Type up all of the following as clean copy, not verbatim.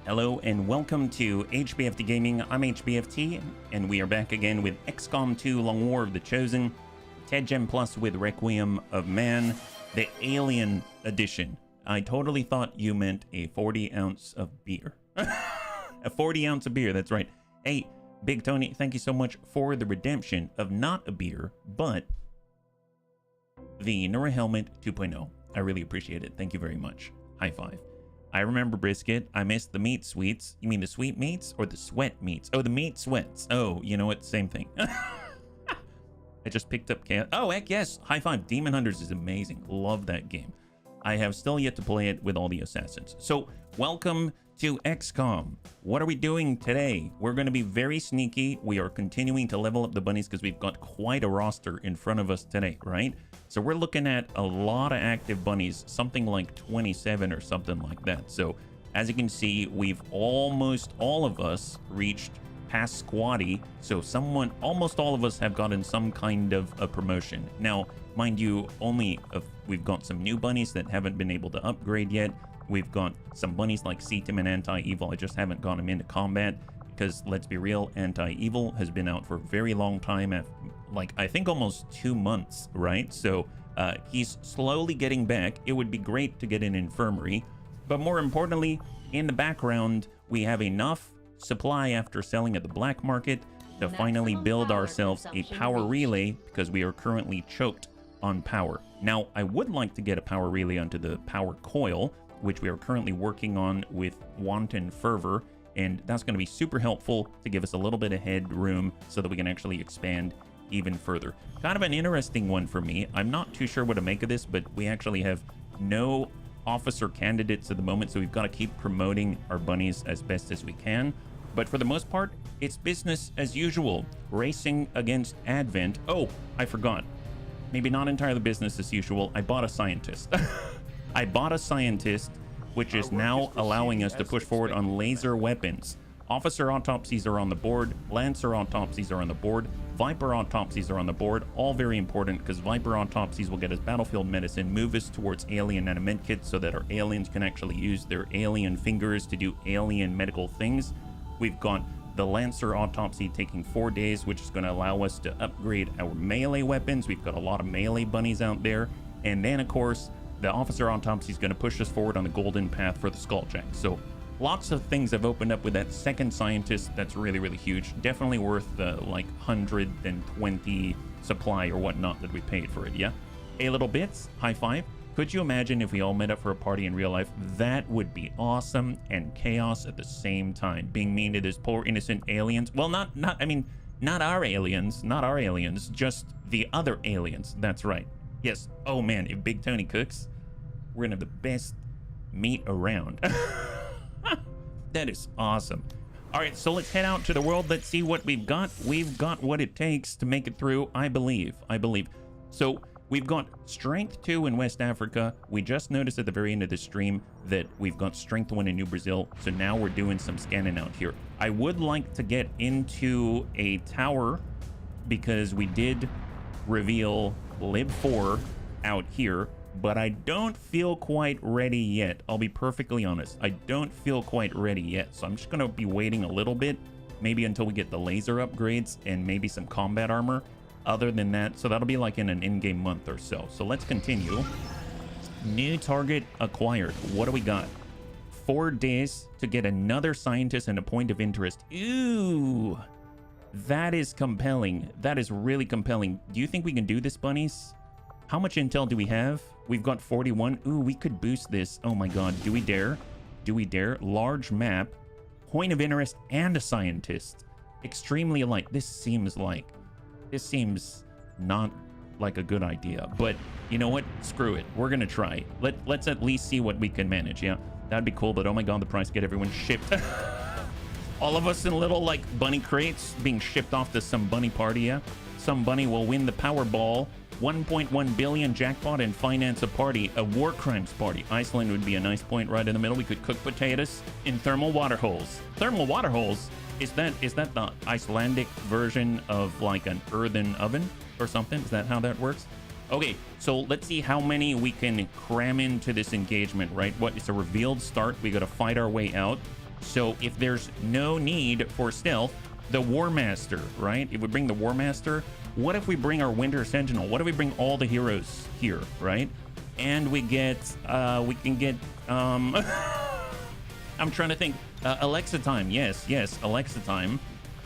Hello and welcome to HBFT Gaming. I'm HBFT, and we are back again with XCOM 2 Long War of the Chosen, 10 Gem Plus with Requiem of Man, the Alien Edition. I totally thought you meant a 40 ounce of beer. A 40 ounce of beer, that's right. Hey, Big Tony, thank you so much for the redemption of not a beer, but the Nura Helmet 2.0. I really appreciate it. Thank you very much. High five. I remember brisket. I missed the meat sweets. You mean the sweet meats or the sweat meats? Oh, the meat sweats. Oh, you know what? Same thing. I just picked up oh, heck yes. High five. Demon Hunters is amazing. Love that game. I have still yet to play it with all the assassins. So welcome to XCOM. What are we doing today? We're going to be very sneaky. We are continuing to level up the bunnies because we've got quite a roster in front of us today, right? So we're looking at a lot of active bunnies, something like 27 or something like that. So as you can see, we've almost all of us reached past squatty. So almost all of us have gotten some kind of a promotion. Now, mind you, we've got some new bunnies that haven't been able to upgrade yet. We've got some bunnies like Cetum and Anti-Evil. I just haven't got them into combat because, let's be real, Anti-Evil has been out for a very long time, like I think almost 2 months, right? So he's slowly getting back. It would be great to get an infirmary, but more importantly, in the background, we have enough supply after selling at the black market to finally build ourselves a power relay because we are currently choked on power. Now, I would like to get a power relay onto the power coil, which we are currently working on with Wanton Fervor, and that's going to be super helpful to give us a little bit of headroom so that we can actually expand even further. Kind of an interesting one for me. I'm not too sure what to make of this, but we actually have no officer candidates at the moment, so we've got to keep promoting our bunnies as best as we can. But for the most part, it's business as usual, racing against Advent. Oh, I forgot. Maybe not entirely business as usual. I bought a scientist. I bought a scientist, which is now allowing us to push forward on laser weapons. Officer autopsies are on the board. Lancer autopsies are on the board. Viper autopsies are on the board. All very important because Viper autopsies will get us battlefield medicine, move us towards alien nanomed kits so that our aliens can actually use their alien fingers to do alien medical things. We've got the Lancer autopsy taking 4 days, which is going to allow us to upgrade our melee weapons. We've got a lot of melee bunnies out there. And then, of course, the officer autopsy is going to push us forward on the golden path for the Skulljack. So lots of things have opened up with that second scientist. That's really, really huge. Definitely worth the like 120 supply or whatnot that we paid for it. Yeah. Hey, little bits. High five. Could you imagine if we all met up for a party in real life? That would be awesome and chaos at the same time. Being mean to those poor innocent aliens. Well, not our aliens, just the other aliens. That's right. Yes. Oh man, if Big Tony cooks, we're gonna have the best meat around. That is awesome. All right, so let's head out to the world. Let's see what we've got. We've got what it takes to make it through, I believe. So we've got Strength 2 in West Africa. We just noticed at the very end of the stream that we've got Strength 1 in New Brazil. So now we're doing some scanning out here. I would like to get into a tower because we did reveal Lib 4 out here, but I don't feel quite ready yet. I'll be perfectly honest. I don't feel quite ready yet. So I'm just going to be waiting a little bit, maybe until we get the laser upgrades and maybe some combat armor. Other than that, so that'll be like in an in-game month or so. So let's continue. New target acquired. What do we got? 4 days to get another scientist and a point of interest. Ooh, that is compelling. That is really compelling. Do you think we can do this, bunnies? How much intel do we have? We've got 41. Ooh, we could boost this. Oh my god. Do we dare? Do we dare? Large map, point of interest, and a scientist. Extremely alike. This seems not like a good idea, but you know what? Screw it. We're gonna try. Let's at least see what we can manage. Yeah, that'd be cool. But oh my god, the price, get everyone shipped. All of us in little like bunny crates being shipped off to some bunny party. Yeah, some bunny will win the Powerball, 1.1 billion jackpot, and finance a party, a war crimes party. Iceland would be a nice point right in the middle. We could cook potatoes in thermal water holes. Thermal water holes. Is that the Icelandic version of like an earthen oven or something? Is that how that works? Okay, so let's see how many we can cram into this engagement, right? What, it's a revealed start. We got to fight our way out. So if there's no need for stealth, the War Master, right? If we bring the War Master, what if we bring our Winter Sentinel? What if we bring all the heroes here, right? And we get, we can get, I'm trying to think, Alexa time. Yes, Alexa time.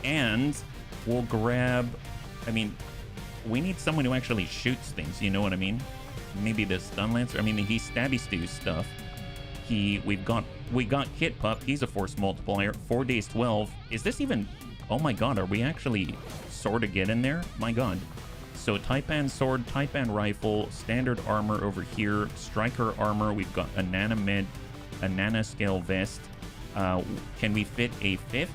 And we'll grab, I mean, we need someone who actually shoots things, you know what I mean? Maybe the Stun Lancer. I mean, he's Stabby Stew stuff. We got Kit Pup. He's a force multiplier. 4 days 12. Is this even? Oh my God, are we actually sort of getting there? My God. So Taipan sword, Taipan rifle, standard armor over here, striker armor. We've got a nanomed, a nanoscale vest. Can we fit a fifth?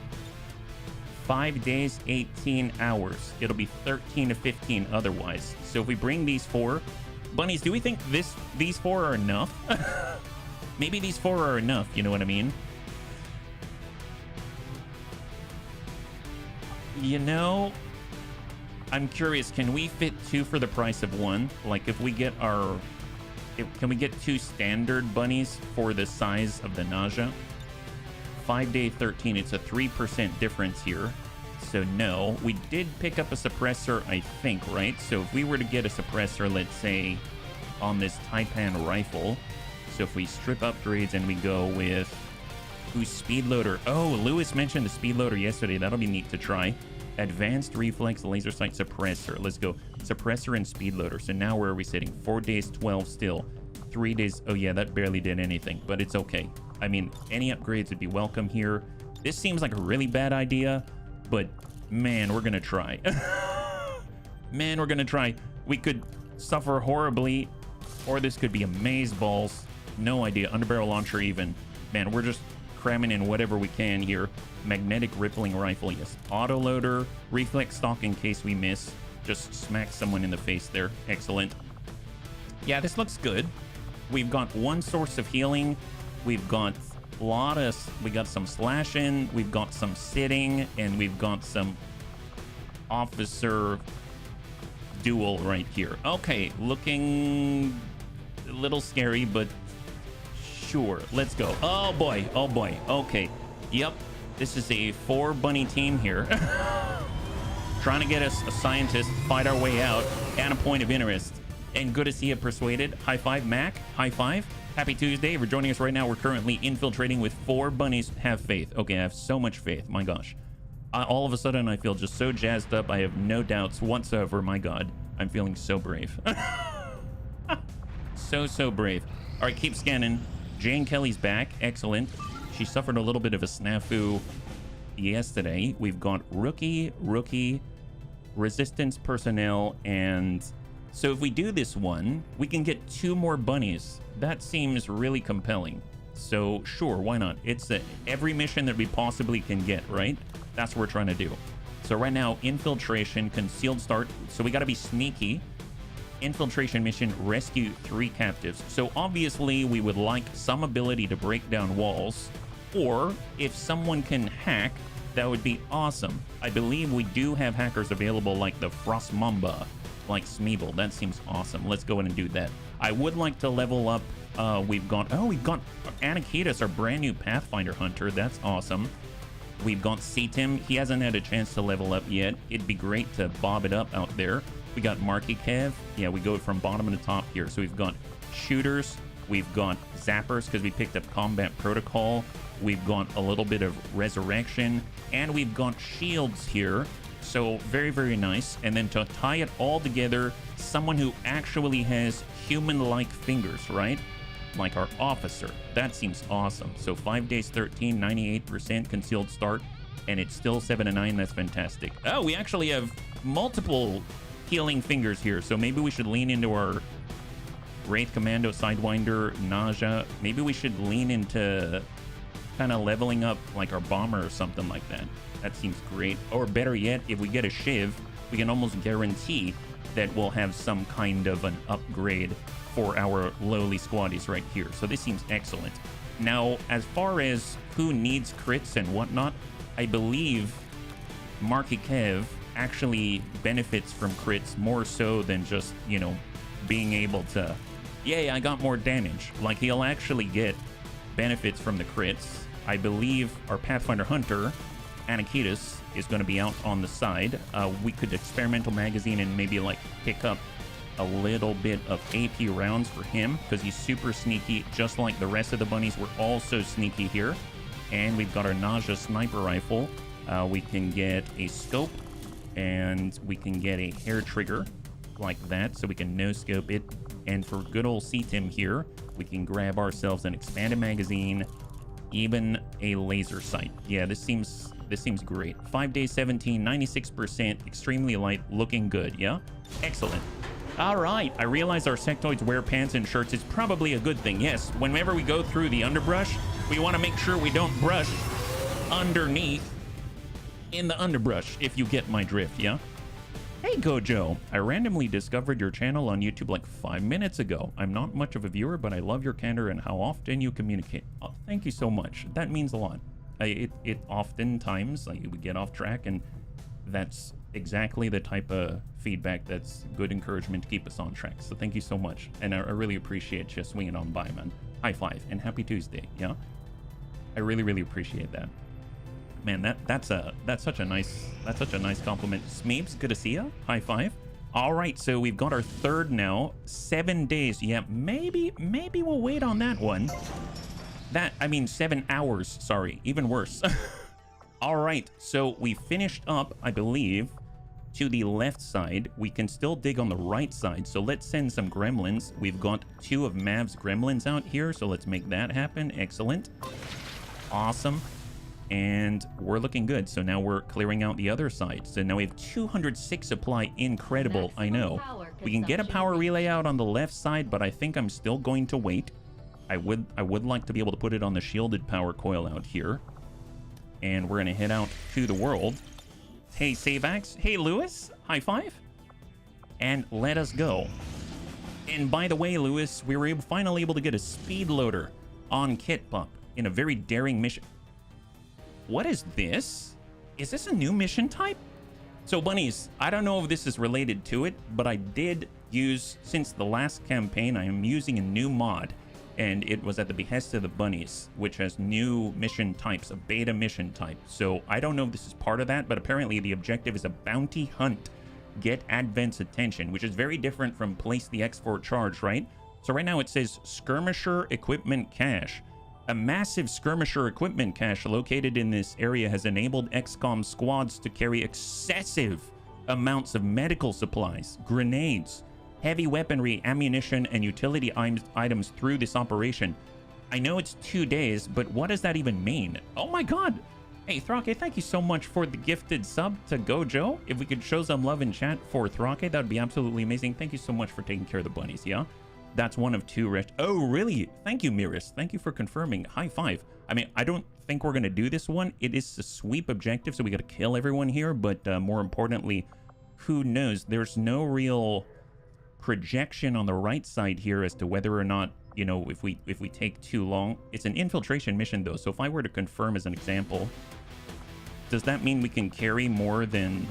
5 days, 18 hours. It'll be 13 to 15 otherwise. So if we bring these 4 bunnies, do we think these 4 are enough? Maybe these 4 are enough, you know what I mean? You know, I'm curious, can we fit 2 for the price of 1? Like if we get our, can we get 2 standard bunnies for the size of the nausea? 5 day 13, it's a 3% difference here. So no, we did pick up a suppressor, I think, right? So if we were to get a suppressor, let's say on this Taipan rifle, so if we strip upgrades and we go with who's speed loader? Oh, Lewis mentioned the speed loader yesterday. That'll be neat to try. Advanced reflex laser sight suppressor. Let's go suppressor and speed loader. So now where are we sitting? 4 days 12 still. 3 days. Oh yeah, that barely did anything, but it's okay. I mean, any upgrades would be welcome here. This seems like a really bad idea, but man, we're gonna try. Man, we're gonna try. We could suffer horribly, or this could be amazeballs. No idea. Underbarrel launcher even. Man, we're just cramming in whatever we can here. Magnetic rippling rifle, yes. Autoloader, reflex stock in case we miss. Just smack someone in the face there. Excellent. Yeah, this looks good. We've got 1 source of healing. We've got we got some slashing, we've got some sitting, and we've got some officer duel right here. Okay, looking a little scary, but sure, let's go. Oh boy, okay. Yep, this is a 4 bunny team here. Trying to get us a scientist, fight our way out, and a point of interest. And good to see you persuaded. High five, Mac. High five. Happy Tuesday. If you're joining us right now, we're currently infiltrating with 4 bunnies. Have faith. Okay, I have so much faith. My gosh. All of a sudden, I feel just so jazzed up. I have no doubts whatsoever. My God. I'm feeling so brave. So brave. All right, keep scanning. Jane Kelly's back. Excellent. She suffered a little bit of a snafu yesterday. We've got rookie, resistance personnel, and so if we do this one, we can get 2 more bunnies. That seems really compelling. So sure, why not? It's every mission that we possibly can get, right? That's what we're trying to do. So right now, infiltration, concealed start. So we got to be sneaky. Infiltration mission, rescue 3 captives. So obviously we would like some ability to break down walls, or if someone can hack, that would be awesome. I believe we do have hackers available like the Frost Mamba, like Smeeble. That seems awesome. Let's go in and do that. I would like to level up. We've got Anakitas, our brand new Pathfinder hunter. That's awesome. We've got Seatim. He hasn't had a chance to level up yet. It'd be great to bob it up out there. We got Marky Kev. Yeah, we go from bottom to top here. So we've got shooters. We've got zappers because we picked up combat protocol. We've got a little bit of resurrection, and we've got shields here. So very, very nice. And then to tie it all together, someone who actually has human-like fingers, right? Like our officer. That seems awesome. So 5 days 13, 98% concealed start, and it's still 7 to 9. That's fantastic. Oh, we actually have multiple healing fingers here. So maybe we should lean into our Wraith Commando, Sidewinder, Nausea. Maybe we should lean into kind of leveling up like our bomber or something like that. That seems great. Or better yet, if we get a Shiv, we can almost guarantee that we'll have some kind of an upgrade for our lowly squaddies right here. So this seems excellent. Now, as far as who needs crits and whatnot, I believe Marky Kev actually benefits from crits more so than just, you know, being able to, yay, I got more damage. Like, he'll actually get benefits from the crits. I believe our Pathfinder Hunter, Anakitas, is going to be out on the side. We could experimental magazine and maybe like pick up a little bit of AP rounds for him because he's super sneaky, just like the rest of the bunnies. We're also sneaky here. And we've got our Nausea sniper rifle. We can get a scope and we can get a hair trigger like that so we can no scope it. And for good old CTIM here, we can grab ourselves an expanded magazine, even a laser sight. Yeah, this seems great. 5 days 17, 96%, extremely light, looking good. Yeah, excellent. All right, I realize our sectoids wear pants and shirts. It's probably a good thing. Yes, whenever we go through the underbrush, we want to make sure we don't brush underneath in the underbrush, if you get my drift. Yeah. Hey Gojo, I randomly discovered your channel on YouTube like 5 minutes ago. I'm not much of a viewer, but I love your candor and how often you communicate. Oh, thank you so much. That means a lot. It oftentimes like we get off track, and that's exactly the type of feedback that's good encouragement to keep us on track. So thank you so much, and I really appreciate you swinging on by, man. High five and happy Tuesday. Yeah, I really appreciate that. Man, that's such a nice compliment. Smeebs, good to see you. High five. All right, so we've got our third now. 7 days. Yeah, maybe we'll wait on that one. I mean 7 hours. Sorry, even worse. All right, so we finished up, I believe, to the left side. We can still dig on the right side, so let's send some gremlins. We've got 2 of Mav's gremlins out here, so let's make that happen. Excellent. Awesome. And we're looking good. So now we're clearing out the other side. So now we have 206 supply. Incredible. I know. We can get a power relay out on the left side, but I think I'm still going to wait. I would like to be able to put it on the shielded power coil out here. And we're going to head out to the world. Hey, Savax. Hey, Lewis. High five. And let us go. And by the way, Lewis, we were finally able to get a speed loader on Kit Pup in a very daring mission. What is this? Is this a new mission type? So bunnies, I don't know if this is related to it, but I did use, since the last campaign, I am using a new mod, and it was at the behest of the bunnies, which has new mission types, a beta mission type. So I don't know if this is part of that, but apparently the objective is a bounty hunt. Get Advent's attention, which is very different from place the X4 charge, right? So right now it says skirmisher equipment cache. A massive skirmisher equipment cache located in this area has enabled XCOM squads to carry excessive amounts of medical supplies, grenades, heavy weaponry, ammunition, and utility items through this operation. I know it's 2 days, but what does that even mean? Oh my god! Hey, Thrake, thank you so much for the gifted sub to Gojo. If we could show some love in chat for Thrake, that would be absolutely amazing. Thank you so much for taking care of the bunnies, yeah? That's one of 2 rest. Oh, really? Thank you, Miris. Thank you for confirming. High five. I mean, I don't think we're going to do this one. It is a sweep objective, so we got to kill everyone here. But more importantly, who knows? There's no real projection on the right side here as to whether or not, you know, if we take too long. It's an infiltration mission, though. So if I were to confirm as an example, does that mean we can carry more than...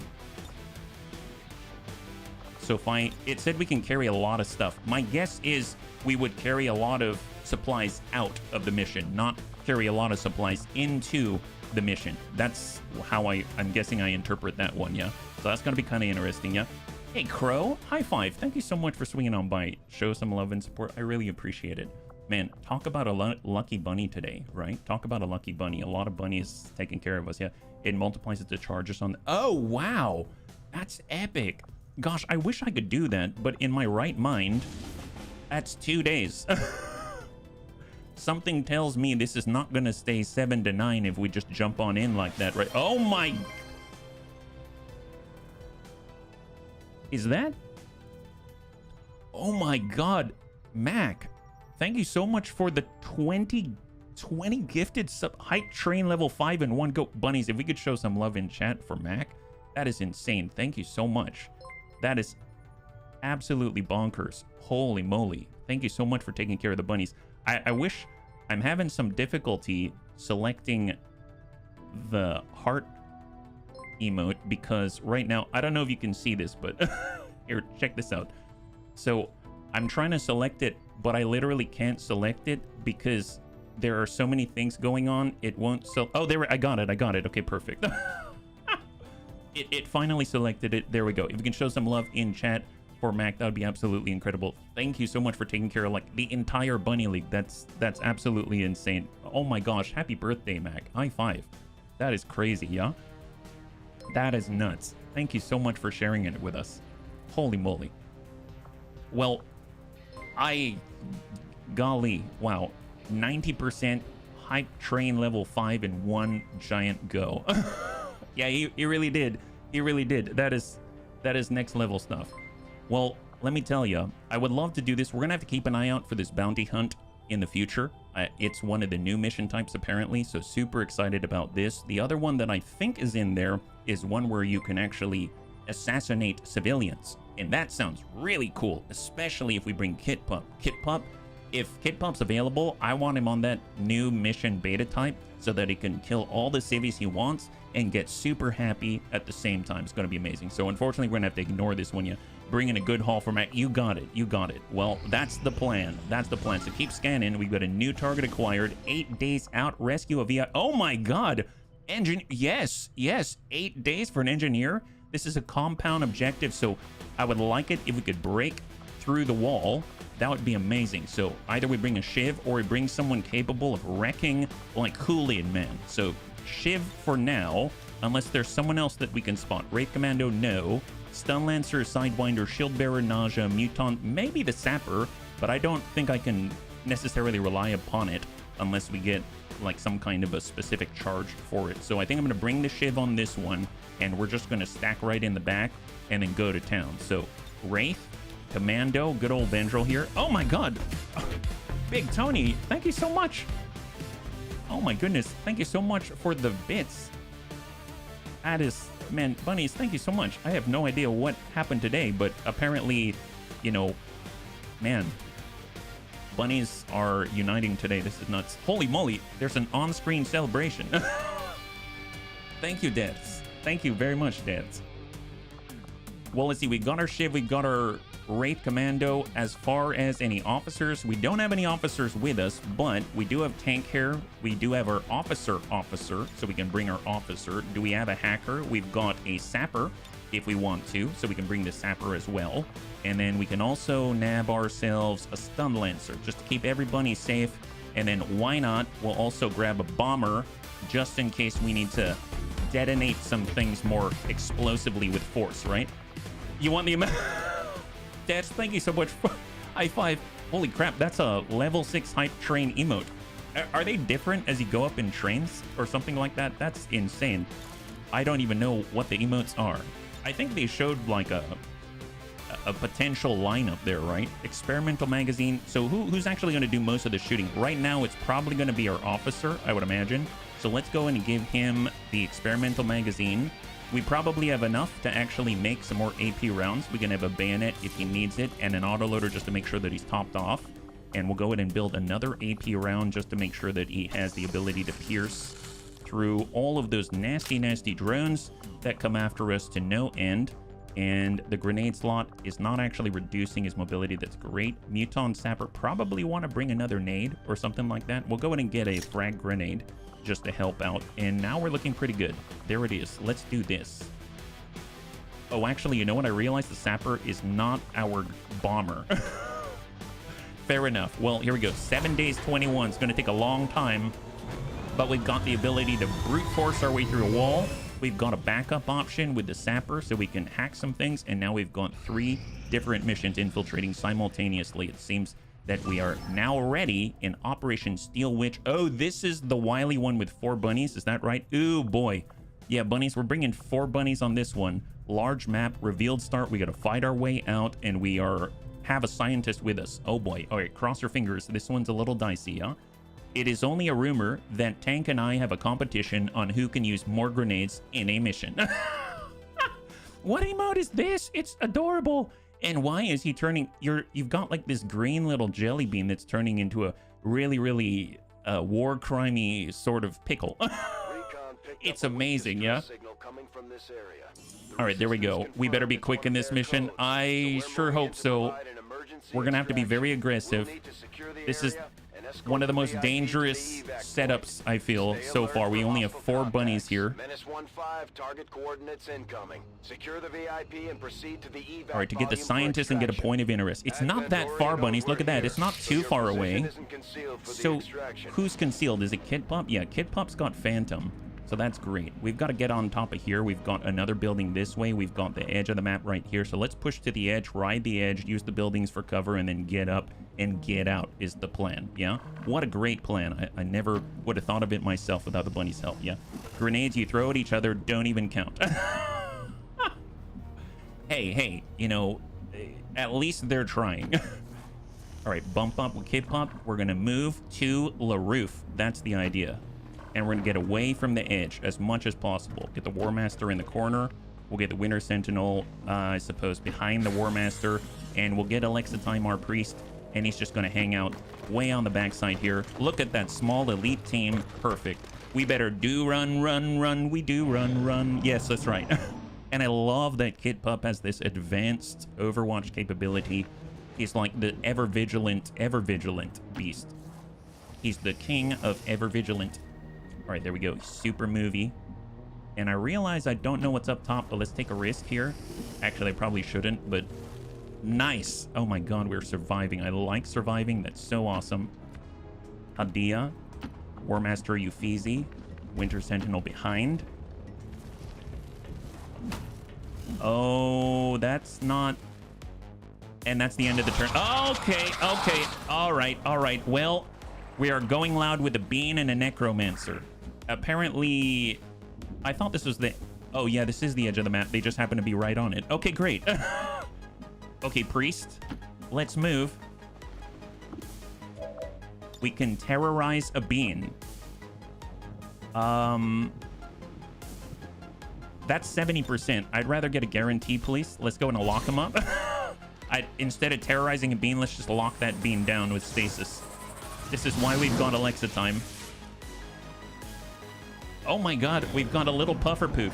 So it said we can carry a lot of stuff. My guess is we would carry a lot of supplies out of the mission, not carry a lot of supplies into the mission. That's how I'm guessing I interpret that one, yeah? So that's going to be kind of interesting, yeah? Hey, Crow, high five. Thank you so much for swinging on by. Show some love and support. I really appreciate it. Man, talk about a lucky bunny today, right? Talk about a lucky bunny. A lot of bunnies taking care of us, yeah? It multiplies it to charges on... Oh, wow! That's epic! Gosh, I wish I could do that, but in my right mind, that's 2 days. Something tells me this is not gonna stay 7 to 9 if we just jump on in like that, right? Oh my... Is that... Oh my god. Mac, thank you so much for the 20 gifted height train level 5 and 1. Go bunnies, if we could show some love in chat for Mac, that is insane. Thank you so much. That is absolutely bonkers. Holy moly. Thank you so much for taking care of the bunnies. I wish... I'm having some difficulty selecting the heart emote because right now, I don't know if you can see this, but here, check this out. So I'm trying to select it, but I literally can't select it because there are so many things going on, it won't. So, oh, there, I got it. Okay, perfect. It finally selected it. There we go. If you can show some love in chat for Mac, that would be absolutely incredible. Thank you so much for taking care of like the entire bunny league. That's absolutely insane. Oh my gosh, happy birthday, Mac. High five. That is crazy, yeah? That is nuts. Thank you so much for sharing it with us. Holy moly. Well, golly, wow. 90% hype train level 5 in one giant go. Yeah, he really did. He really did. That is next level stuff. Well, let me tell you, I would love to do this. We're gonna have to keep an eye out for this bounty hunt in the future. It's one of the new mission types apparently, so super excited about this. The other one that I think is in there is one where you can actually assassinate civilians, and that sounds really cool, especially if we bring Kit Pup. If Kit Pup's available, I want him on that new mission beta type so that he can kill all the civvies he wants and get super happy at the same time. It's going to be amazing. So unfortunately, we're going to have to ignore this when you bring in a good haul format. You got it. Well, that's the plan. So keep scanning. We've got a new target acquired. 8 days out. Rescue a VI. Oh my God. Yes. 8 days for an engineer. This is a compound objective. So I would like it if we could break through the wall. That would be amazing. So either we bring a Shiv or we bring someone capable of wrecking like Kool-Aid Man. So Shiv for now, unless there's someone else that we can spot. Wraith Commando, no. Stun Lancer, Sidewinder, Shield Bearer, Nausea, Mutant, maybe the Sapper, but I don't think I can necessarily rely upon it unless we get like some kind of a specific charge for it. So I think I'm going to bring the Shiv on this one, and we're just going to stack right in the back and then go to town. So Wraith, Commando, good old Vendril here. Oh my God. Big Tony, thank you so much. Oh my goodness, thank you so much for the bits. That is, man, bunnies, thank you so much. I have no idea what happened today, but apparently, you know, man, bunnies are uniting today. This is nuts. Holy moly, there's an on-screen celebration. Thank you, Dads. Thank you very much, Dads. Well, let's see, we got our Shiv, we got our Wraith Commando. As far as any officers, we don't have any officers with us, but we do have tank hair. We do have our officer, so we can bring our officer. Do we have a hacker? We've got a sapper if we want to, so we can bring the sapper as well. And then we can also nab ourselves a stun lancer just to keep everybody safe. And then why not, we'll also grab a bomber just in case we need to detonate some things more explosively with force, right? You want the Dash, thank you so much for high five. Holy crap, that's a level 6 hype train emote. Are they different as you go up in trains or something like that? That's insane. I don't even know what the emotes are. I think they showed like a potential lineup there, right? Experimental magazine. So who's actually going to do most of the shooting? Right now, it's probably going to be our officer, I would imagine. So let's go and give him the experimental magazine. We probably have enough to actually make some more AP rounds. We can have a bayonet if he needs it, and an autoloader just to make sure that he's topped off. And we'll go ahead and build another AP round just to make sure that he has the ability to pierce through all of those nasty, nasty drones that come after us to no end. And the grenade slot is not actually reducing his mobility. That's great. Mutant Sapper probably want to bring another nade or something like that. We'll go ahead and get a frag grenade just to help out. And now we're looking pretty good. There it is. Let's do this. Oh, actually, you know what? I realized the Sapper is not our bomber. Fair enough. Well, here we go. 7 days, 21. It's going to take a long time, but we've got the ability to brute force our way through a wall. We've got a backup option with the Sapper so we can hack some things. And now we've got 3 different missions infiltrating simultaneously. It seems that we are now ready in Operation Steel Witch. Oh, this is the wily one with 4 bunnies. Is that right? Ooh, boy. Yeah, bunnies. We're bringing 4 bunnies on this one. Large map, revealed start. We got to fight our way out, and we have a scientist with us. Oh, boy. All right, cross your fingers. This one's a little dicey, huh? It is only a rumor that Tank and I have a competition on who can use more grenades in a mission. What emote is this? It's adorable. And why is he turning? You've got like this green little jelly bean that's turning into a really, really war crimey sort of pickle. It's amazing, yeah? All right, there we go. We better be quick in this mission. I sure hope so. We're gonna have to be very aggressive. This is one of the most dangerous setups, I feel, so far. We only have 4 bunnies here. -15, target coordinates incoming. Secure the VIP and proceed to the evac. All right, to get the scientist and get a point of interest. It's not that far, bunnies. Look at that. It's not too far away. So, who's concealed? Is it Kid Pop? Yeah, Kid Pop's got Phantom. So that's great. We've got to get on top of here. We've got another building this way. We've got the edge of the map right here. So let's push to the edge, ride the edge, use the buildings for cover, and then get up and get out is the plan. Yeah? What a great plan. I never would have thought of it myself without the bunny's help. Yeah? Grenades you throw at each other don't even count. Hey, you know, at least they're trying. All right, bump up with Kid Pop. We're going to move to La Roof. That's the idea. And we're going to get away from the edge as much as possible. Get the War Master in the corner. We'll get the Winter Sentinel, I suppose, behind the War Master. And we'll get Alexa Time, our priest. And he's just going to hang out way on the backside here. Look at that small elite team. Perfect. We better do run, run, run. We do run, run. Yes, that's right. And I love that Kid Pup has this advanced Overwatch capability. He's like the ever-vigilant beast. He's the king of ever-vigilant. All right, there we go. Super movie. And I realize I don't know what's up top, but let's take a risk here. Actually, I probably shouldn't, but nice. Oh my god, we're surviving. I like surviving. That's so awesome. Hadia, War Master Euphesi, Winter Sentinel behind. Oh, that's not... And that's the end of the turn. Okay. All right. Well, we are going loud with a Bean and a Necromancer. Apparently, I thought this was the... Oh, yeah, this is the edge of the map. They just happen to be right on it. Okay, great. Okay, Priest. Let's move. We can terrorize a Bean. That's 70%. I'd rather get a guarantee, please. Let's go and lock him up. Instead of terrorizing a Bean, let's just lock that Bean down with stasis. This is why we've got Alexa Time. Oh my god, we've got a little puffer poof.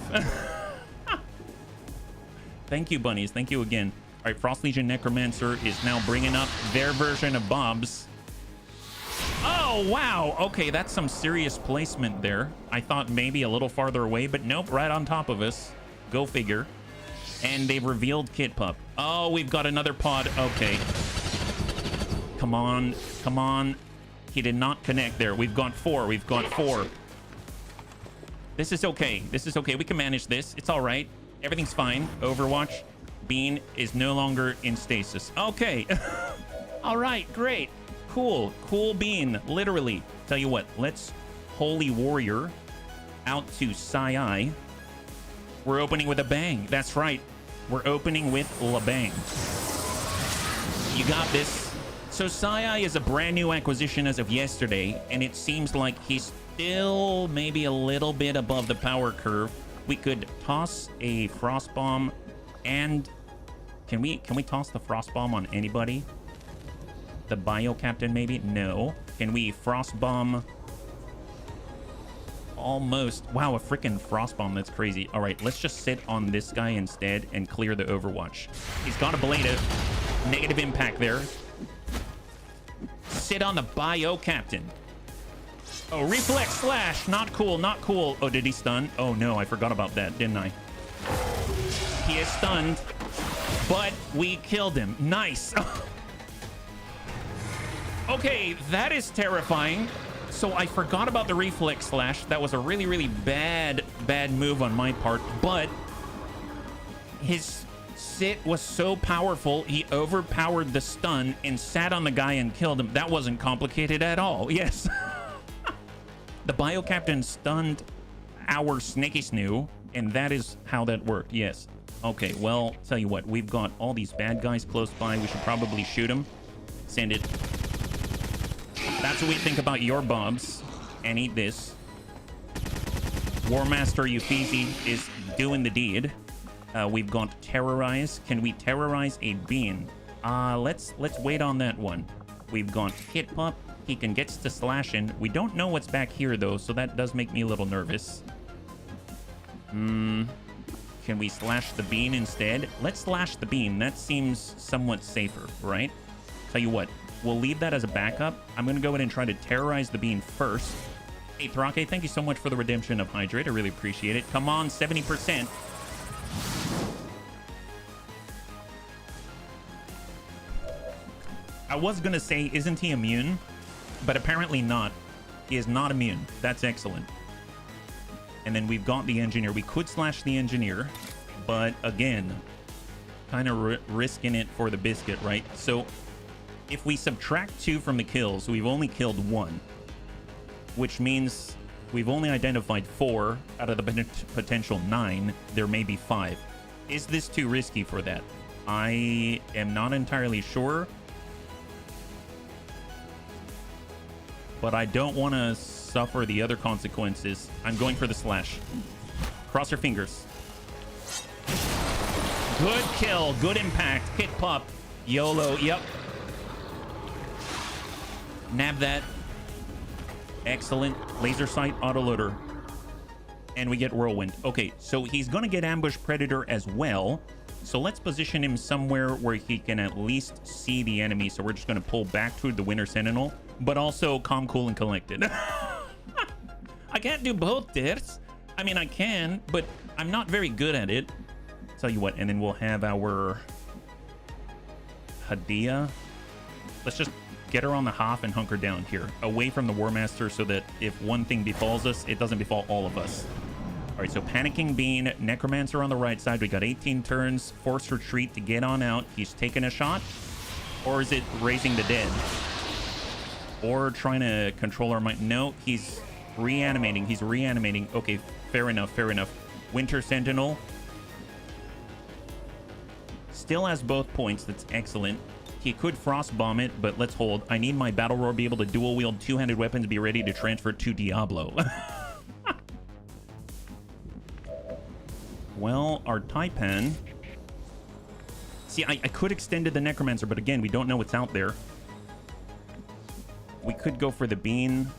Thank you, bunnies. Thank you again. All right, Frost Legion Necromancer is now bringing up their version of Bob's. Oh, wow. Okay, that's some serious placement there. I thought maybe a little farther away, but nope, right on top of us. Go figure. And they've revealed Kid Pup. Oh, we've got another pod. Okay. Come on. Come on. He did not connect there. We've got 4. We've got 4. This is okay. This is okay. We can manage this. It's all right. Everything's fine. Overwatch. Bean is no longer in stasis. Okay. All right. Great. Cool. Cool Bean. Literally. Tell you what. Let's Holy Warrior out to Sai. We're opening with a bang. That's right. We're opening with La Bang. You got this. So Sai is a brand new acquisition as of yesterday, and it seems like he's still maybe a little bit above the power curve. We could toss a Frost Bomb, and can we toss the Frost Bomb on anybody? The Bio Captain, maybe? No. Can we Frost Bomb? Almost. Wow, a freaking Frost Bomb. That's crazy. All right, let's just sit on this guy instead and clear the Overwatch. He's got a blade of negative impact there. Sit on the Bio Captain. Oh, Reflex Slash. Not cool, not cool. Oh, did he stun? Oh, no, I forgot about that, didn't I? He is stunned, but we killed him. Nice. Okay, that is terrifying. So I forgot about the Reflex Slash. That was a really, really bad move on my part. But his sit was so powerful, he overpowered the stun and sat on the guy and killed him. That wasn't complicated at all. Yes. The Bio Captain stunned our Snaky Snoo, and that is how that worked. Yes. Okay, well, tell you what. We've got all these bad guys close by. We should probably shoot them. Send it. That's what we think about your bombs. And eat this. War Master Euphesi is doing the deed. We've got Terrorize. Can we terrorize a Bean? Let's wait on that one. We've got Kid Pup. He can get to slashing. We don't know what's back here, though, so that does make me a little nervous. Can we slash the Bean instead? Let's slash the Bean. That seems somewhat safer, right? Tell you what. We'll leave that as a backup. I'm going to go ahead and try to terrorize the bean first. Hey, Thrake, thank you so much for the redemption of Hydrate. I really appreciate it. Come on, 70%. I was going to say, isn't he immune? But apparently not. He is not immune. That's excellent. And then we've got the engineer. We could slash the engineer, but again, kind of risking it for the biscuit, right? So if we subtract 2 from the kills, we've only killed 1, which means we've only identified 4 out of the potential 9. There may be 5. Is this too risky for that? I am not entirely sure, but I don't want to suffer the other consequences. I'm going for the slash. Cross your fingers. Good kill. Good impact. Hit pop. YOLO. Yep. Nab that. Excellent. Laser sight autoloader. And we get whirlwind. Okay, so he's going to get ambush predator as well. So let's position him somewhere where he can at least see the enemy. So we're just going to pull back to the Winter Sentinel, but also calm, cool, and collected. I can't do both, Dirs. I mean, I can, but I'm not very good at it. Tell you what, and then we'll have our Hadia. Let's just get her on the half and hunker down here, away from the War Master, so that if one thing befalls us, it doesn't befall all of us. All right, so Panicking Bean, Necromancer on the right side. We got 18 turns, forced retreat to get on out. He's taking a shot, or is it raising the dead? Or trying to control our mind? No, he's reanimating. He's reanimating. Okay, fair enough, fair enough. Winter Sentinel still has both points. That's excellent. He could frost bomb it, but let's hold. I need my battle roar to be able to dual wield two-handed weapons, be ready to transfer to Diablo. Well, our Taipan. See, I could extend to the Necromancer, but again, we don't know what's out there. We could go for the bean.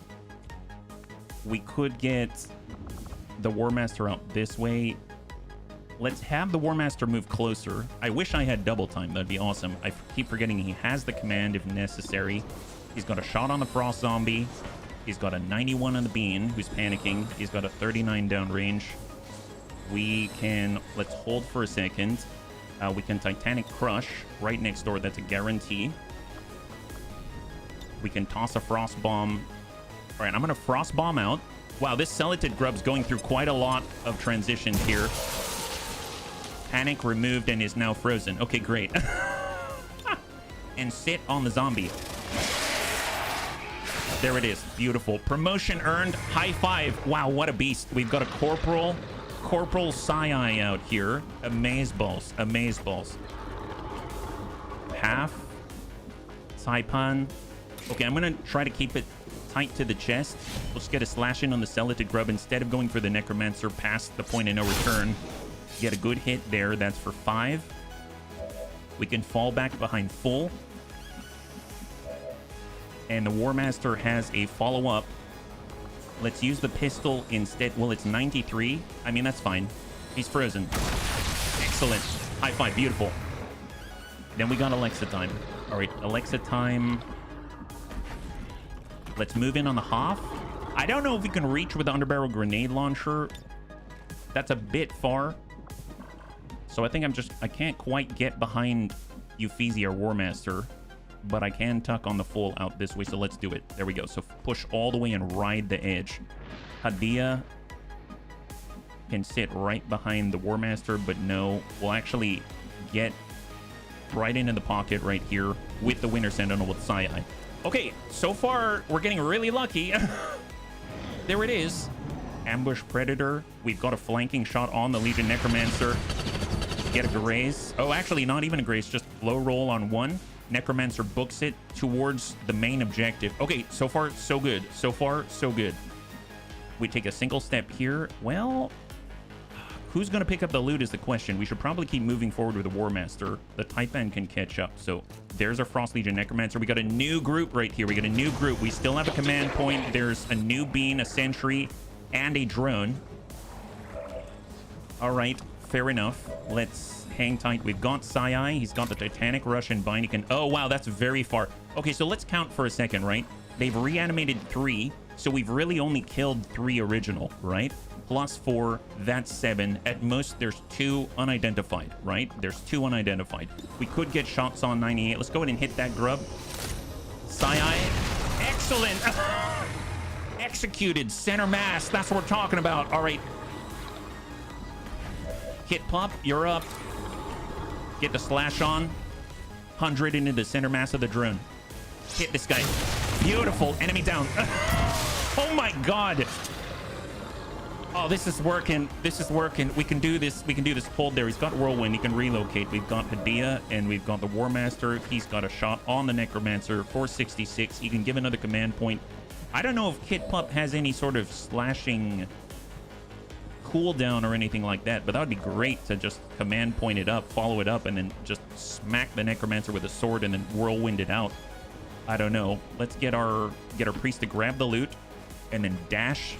We could get the War Master out this way. Let's have the War Master move closer. I wish I had double time. That'd be awesome. I keep forgetting he has the command if necessary. He's got a shot on the Frost Zombie. He's got a 91 on the Bean, who's panicking. He's got a 39 downrange. We can... Let's hold for a second. We can Titanic Crush right next door. That's a guarantee. We can toss a Frost Bomb. All right, I'm going to Frost Bomb out. Wow, this Celatid Grub's going through quite a lot of transitions here. Panic removed and is now frozen. Okay, great. And sit on the zombie. There it is. Beautiful. Promotion earned. High five. Wow, what a beast. We've got a Corporal Sai out here. Amazeballs. Amazeballs. Half. Saipan. Okay, I'm going to try to keep it tight to the chest. Let's get a slash in on the Celatid Grub instead of going for the Necromancer past the point of no return. Get a good hit there. That's for 5. We can fall back behind full. And the War Master has a follow-up. Let's use the pistol instead. Well, it's 93. I mean, that's fine. He's frozen. Excellent. High five. Beautiful. Then we got Alexa time. All right, Alexa time. Let's move in on the Hoff. I don't know if we can reach with the underbarrel grenade launcher. That's a bit far. So I think I can't quite get behind Euphesi, our War Master, but I can tuck on the full out this way. So let's do it. There we go. So push all the way and ride the edge. Hadia can sit right behind the War Master, but no, we'll actually get right into the pocket right here with the Winter Sentinel with Sai. Okay, so far we're getting really lucky. There it is. Ambush Predator. We've got a flanking shot on the Legion Necromancer. Get a graze. Oh, actually, not even a graze, just low roll on 1. Necromancer books it towards the main objective. Okay, so far, so good. So far, so good. We take a single step here. Well, who's going to pick up the loot is the question. We should probably keep moving forward with the War Master. The Taipan can catch up. So there's our Frost Legion Necromancer. We got a new group right here. We got a new group. We still have a command point. There's a new bean, a sentry, and a drone. All right. fair enough. Let's hang tight. We've got Sai. He's got the Titanic Rush and Bind. He can... Oh, wow, that's very far. Okay, so let's count for a second, right? They've reanimated 3, so we've really only killed 3 original, right? Plus 4, that's 7. At most, there's 2 unidentified, right? There's 2 unidentified. We could get shots on 98. Let's go ahead and hit that grub. Sai. Excellent. Executed. Center mass. That's what we're talking about. All right. Hit Pup, you're up. Get the slash on. 100 into the center mass of the drone. Hit this guy. Beautiful. Enemy down. Oh my god. Oh, this is working. This is working. We can do this. We can do this. Hold there. He's got Whirlwind. He can relocate. We've got Hadia and we've got the War Master. He's got a shot on the Necromancer. 466. He can give another command point. I don't know if Kit Pup has any sort of slashing cooldown or anything like that, but that would be great to just command point it up, follow it up, and then just smack the Necromancer with a sword and then whirlwind it out. I don't know. Let's get our priest to grab the loot and then dash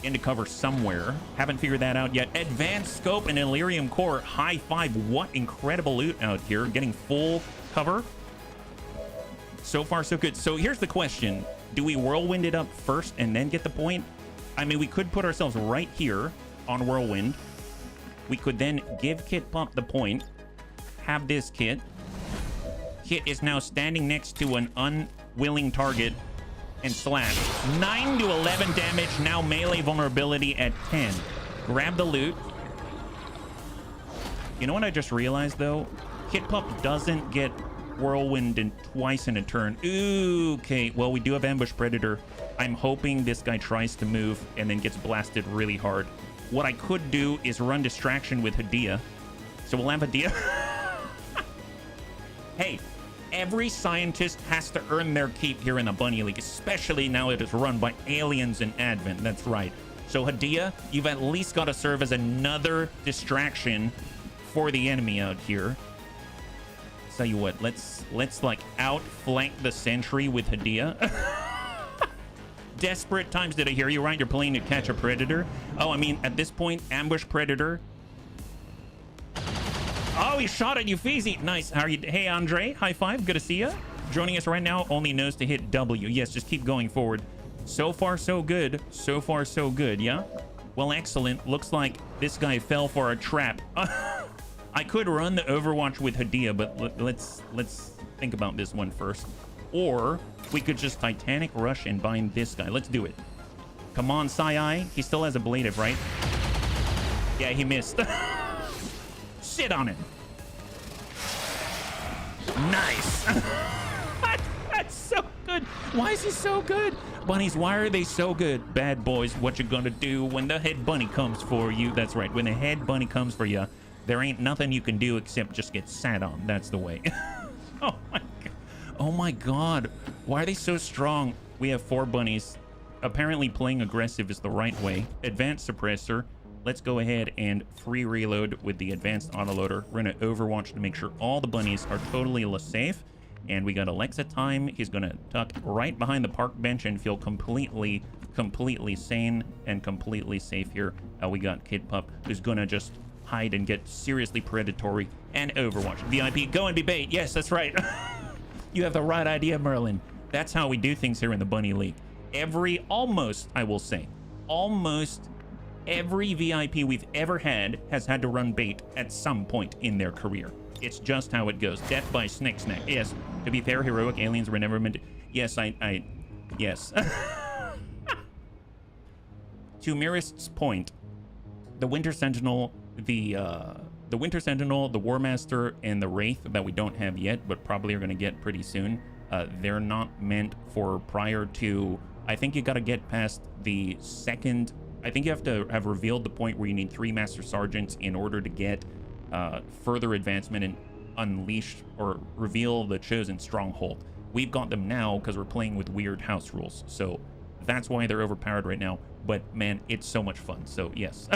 into cover somewhere. Haven't figured that out yet. Advanced scope and Illyrium core. High five. What incredible loot out here. Getting full cover. So far, so good. So here's the question. Do we whirlwind it up first and then get the point? I mean, we could put ourselves right here on whirlwind. We could then give Kit Pup the point. Have this Kit. Kit is now standing next to an unwilling target and slash. 9 to 11 damage. Now melee vulnerability at 10. Grab the loot. You know what I just realized though? Kit Pup doesn't get whirlwind twice in a turn. Ooh, okay, well, we do have ambush predator. I'm hoping this guy tries to move and then gets blasted really hard. What I could do is run distraction with Hadia. So we'll have Hadia. Hey, every scientist has to earn their keep here in the Bunny League, especially now it is run by aliens in Advent. That's right. So Hadia, you've at least got to serve as another distraction for the enemy out here. Tell you what, let's like outflank the sentry with Hadia. Desperate times. Did I hear you right? You're playing to catch a predator. Oh, I mean, at this point, ambush predator. Oh, he shot at you, Feezy. Nice. How are you? Hey, Andre. High five. Good to see you. Joining us right now. Only knows to hit W. Yes, just keep going forward. So far, so good. So far, so good. Yeah. Well, excellent. Looks like this guy fell for a trap. I could run the Overwatch with Hadia, but let's think about this one first. Or we could just Titanic Rush and bind this guy. Let's do it. Come on, Sai. He still has ablative, right? Yeah, he missed. Sit on him. Nice. That's so good. Why is he so good? Bunnies, why are they so good? Bad boys, what you gonna do when the head bunny comes for you? That's right. When the head bunny comes for you, there ain't nothing you can do except just get sat on. That's the way. Oh my god. Oh my god. Why are they so strong? We have 4 bunnies. Apparently playing aggressive is the right way. Advanced suppressor. Let's go ahead and free reload with the advanced autoloader. We're gonna Overwatch to make sure all the bunnies are totally safe. And we got Alexa time. He's gonna tuck right behind the park bench and feel completely sane and completely safe here. We got Kid Pup, who's gonna just hide and get seriously predatory. And Overwatch. VIP, go and be bait. Yes, that's right. You have the right idea, Merlin. That's how we do things here in the Bunny League. Almost every VIP we've ever had has had to run bait at some point in their career. It's just how it goes. Death by Snick Snack. Yes, to be fair, heroic aliens were never meant to... Yes, yes. To Mirist's point, the Winter Sentinel, the Winter Sentinel, the War Master, and the Wraith that we don't have yet, but probably are going to get pretty soon, they're not meant for prior to... I think you got to get past the second... I think you have to have revealed the point where you need 3 Master Sergeants in order to get further advancement and unleash or reveal the chosen stronghold. We've got them now because we're playing with weird house rules. So that's why they're overpowered right now. But man, it's so much fun. So yes.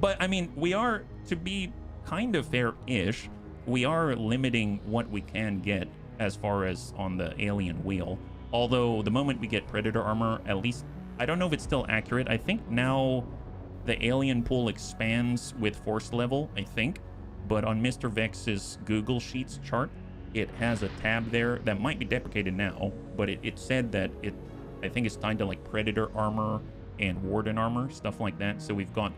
But I mean, we are, to be kind of fair-ish, we are limiting what we can get as far as on the alien wheel. Although the moment we get Predator armor, at least, I don't know if it's still accurate. I think now the alien pool expands with force level, I think. But on Mr. Vex's Google Sheets chart, it has a tab there that might be deprecated now, but it said that I think it's tied to like Predator armor and Warden armor, stuff like that. So we've got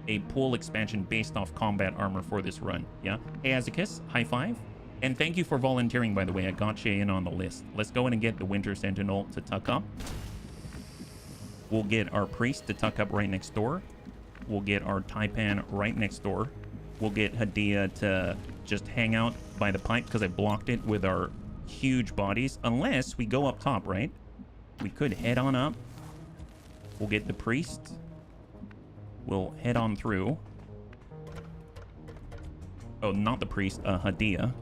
a pool expansion based off combat armor for this run. Yeah. Hey, Azakis, high five. And thank you for volunteering, by the way. I got you in on the list. Let's go in and get the Winter Sentinel to tuck up. We'll get our Priest to tuck up right next door. We'll get our Taipan right next door. We'll get Hadia to just hang out by the pipe because I blocked it with our huge bodies. Unless we go up top, right? We could head on up. We'll get the Priest. We'll head on through. Oh, not the Priest, Hadia.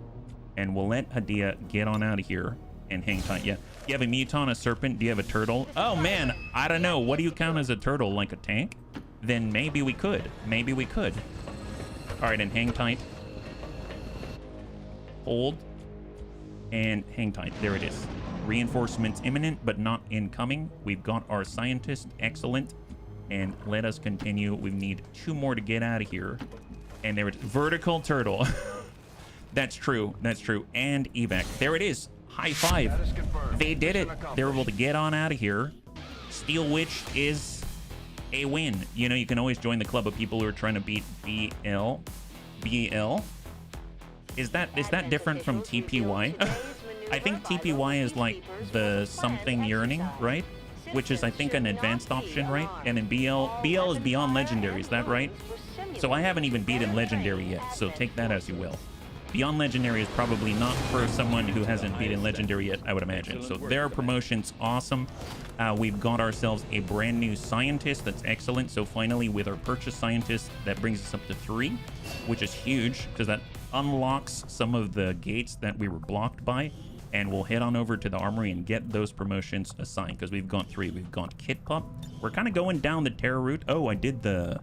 And we'll let Hadia get on out of here and hang tight. Yeah. You have a Muton, a Serpent. Do you have a Turtle? Oh, man. I don't know. What do you count as a turtle? Like a tank? Then maybe we could. Maybe we could. All right, and hang tight. Hold. And hang tight. There it is. Reinforcements imminent, but not incoming. We've got our Scientist. Excellent. And let us continue. We need 2 more to get out of here. And there it is. Vertical turtle. That's true. That's true. And evac. There it is. High five. They did it. They were able to get on out of here. Steel Witch is a win. You know, you can always join the club of people who are trying to beat BL. BL. Is that different from TPY? I think TPY is like the something yearning, right? Which is, I think, an advanced option, right? And then BL is beyond legendary, is that right? So I haven't even beaten legendary yet, so take that as you will. Beyond legendary is probably not for someone who hasn't beaten legendary yet, I would imagine. So their promotion's awesome. We've got ourselves a brand new Scientist. That's excellent. So finally, with our purchase Scientist, that brings us up to 3, which is huge because that unlocks some of the gates that we were blocked by. And we'll head on over to the armory and get those promotions assigned because we've got 3. We've got Kit Pup. We're kind of going down the terror route. Oh, I did the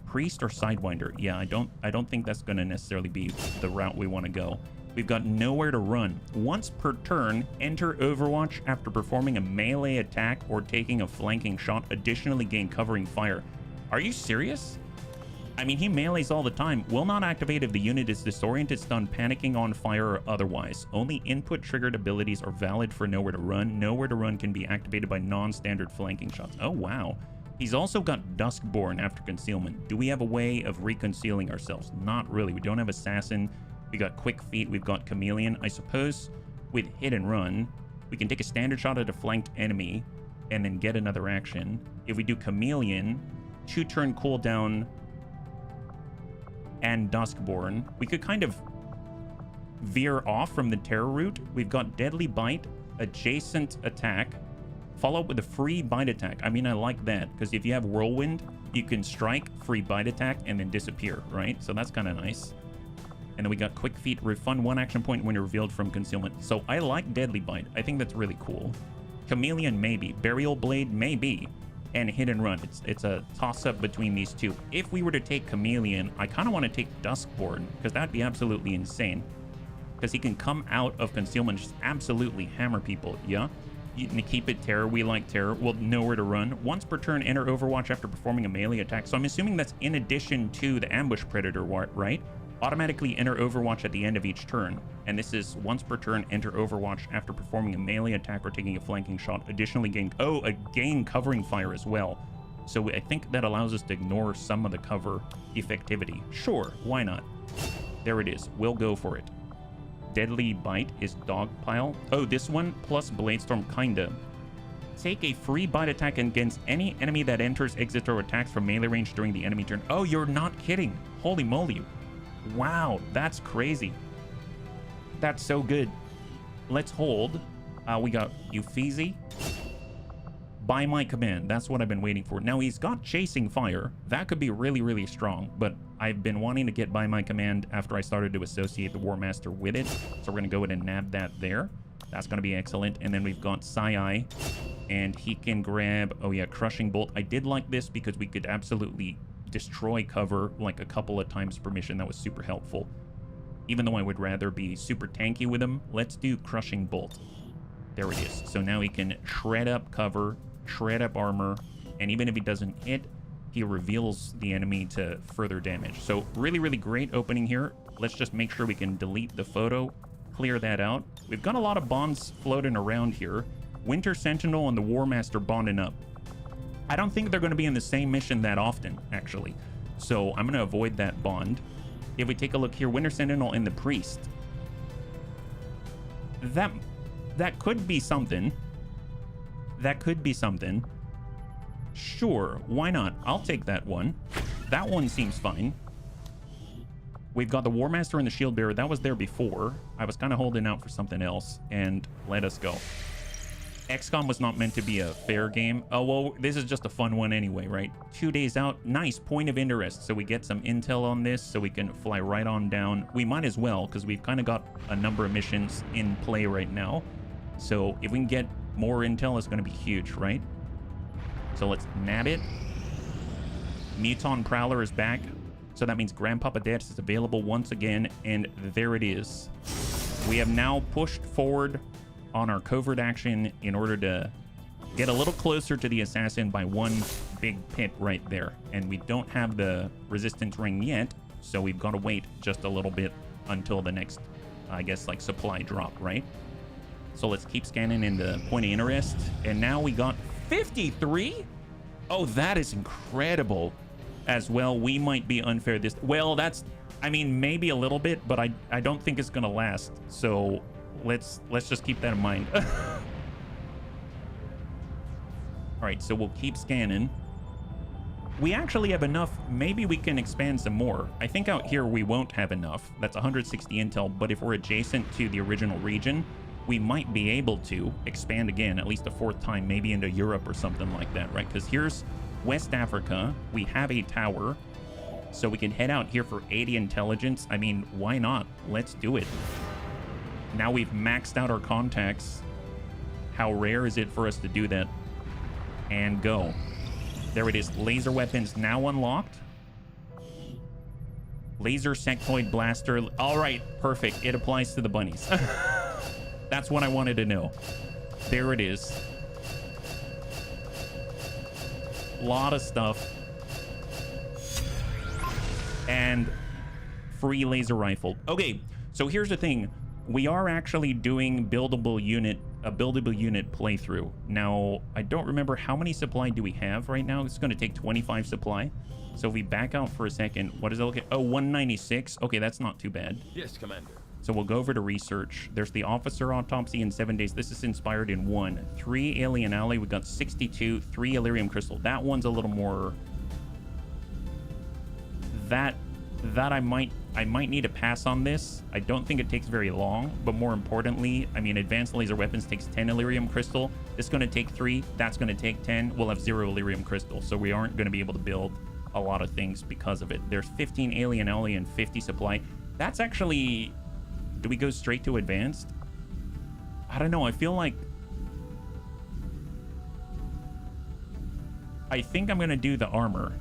Priest or Sidewinder. Yeah, I don't think that's going to necessarily be the route we want to go. We've got Nowhere to Run. Once per turn, enter Overwatch after performing a melee attack or taking a flanking shot. Additionally, gain covering fire. Are you serious? I mean, he melees all the time. Will not activate if the unit is disoriented, stunned, panicking, on fire, or otherwise. Only input triggered abilities are valid for Nowhere to Run. Nowhere to Run can be activated by non-standard flanking shots. Oh, wow. He's also got Duskborn after concealment. Do we have a way of reconcealing ourselves? Not really. We don't have Assassin. We got Quick Feet. We've got Chameleon. I suppose with Hit and Run, we can take a standard shot at a flanked enemy and then get another action. If we do Chameleon, 2-turn cooldown, and Duskborn, we could kind of veer off from the terror route. We've got Deadly Bite, adjacent attack, follow up with a free bite attack. I mean, I like that because if you have Whirlwind, you can strike, free bite attack, and then disappear, right? So that's kind of nice. And then we got Quick Feet, refund 1 action point when revealed from concealment. So I like Deadly Bite. I think that's really cool. Chameleon, maybe. Burial Blade, maybe. And Hit and Run. It's a toss-up between these 2. If we were to take Chameleon, I kind of want to take Duskborn because that'd be absolutely insane. Because he can come out of concealment and just absolutely hammer people. Yeah? You can keep it terror. We like terror. We'll Nowhere to Run. Once per turn, enter Overwatch after performing a melee attack. So I'm assuming that's in addition to the Ambush Predator, right? Automatically enter Overwatch at the end of each turn. And this is once per turn, enter Overwatch after performing a melee attack or taking a flanking shot. Additionally, gain covering fire as well. So I think that allows us to ignore some of the cover effectivity. Sure, why not? There it is. We'll go for it. Deadly Bite is Dogpile. Oh, this one plus Bladestorm, kinda. Take a free bite attack against any enemy that enters, exits, or attacks from melee range during the enemy turn. Oh, you're not kidding. Holy moly. Wow, that's crazy. That's so good. Let's hold. We got Uffizi. By my command. That's what I've been waiting for. Now, he's got Chasing Fire. That could be really, really strong. But I've been wanting to get by my command after I started to associate the War Master with it. So we're going to go ahead and nab that there. That's going to be excellent. And then we've got Sai. And he can grab... Oh, yeah, Crushing Bolt. I did like this because we could absolutely destroy cover like a couple of times per mission. That was super helpful. Even though I would rather be super tanky with him, let's do Crushing Bolt. There it is. So now he can shred up cover, shred up armor, and even if he doesn't hit, he reveals the enemy to further damage. So really, really great opening here. Let's just make sure we can delete the photo, clear that out. We've got a lot of bonds floating around here. Winter Sentinel and the War Master bonding up. I don't think they're going to be in the same mission that often, actually. So I'm going to avoid that bond. If we take a look here, Winter Sentinel and the Priest. That could be something. That could be something. Sure, why not? I'll take that one. That one seems fine. We've got the War Master and the Shield Bearer. That was there before. I was kind of holding out for something else, and let us go. XCOM was not meant to be a fair game. Oh, well, this is just a fun one anyway, right? 2 days out. Nice. Point of interest. So we get some intel on this so we can fly right on down. We might as well, because we've kind of got a number of missions in play right now. So if we can get more intel, it's going to be huge, right? So let's nab it. Muton Prowler is back. So that means Grandpapa Death is available once again. And there it is. We have now pushed forward on our covert action in order to get a little closer to the assassin by one big pip right there. And we don't have the resistance ring yet, so we've got to wait just a little bit until the next, I guess, like supply drop, right? So let's keep scanning in the point of interest. And now we got 53. Oh, that is incredible as well. We might be unfair this. Well, that's, I mean, maybe a little bit, but I don't think it's going to last. So let's just keep that in mind. All right, so we'll keep scanning. We actually have enough. Maybe we can expand some more. I think out here we won't have enough. That's 160 intel, but if we're adjacent to the original region, we might be able to expand again, at least a fourth time, maybe into Europe or something like that, right? Because here's West Africa. We have a tower, so we can head out here for 80 intelligence. I mean, why not? Let's do it. Now we've maxed out our contacts. How rare is it for us to do that? And go. There it is. Laser weapons now unlocked. Laser sectoid blaster. All right, perfect. It applies to the bunnies. That's what I wanted to know. There it is. Lot of stuff. And free laser rifle. Okay, so here's the thing. We are actually doing a buildable unit playthrough. Now, I don't remember how many supply do we have right now. It's going to take 25 supply. So if we back out for a second, what does it look at? Oh, 196. Okay, that's not too bad. Yes, Commander. So we'll go over to research. There's the officer autopsy in 7 days. This is inspired in 1. 3 alien alley. We got 62. 3 Elerium crystal. That one's a little more. That I might need to pass on this. I don't think it takes very long, but more importantly, I mean, advanced laser weapons takes 10 Elerium crystal. This is going to take 3. That's going to take 10. We'll have 0 Elerium crystal, so we aren't going to be able to build a lot of things because of it. There's 15 alien alley and 50 supply. That's actually. Do we go straight to advanced? I don't know. I feel like. I think I'm going to do the armor.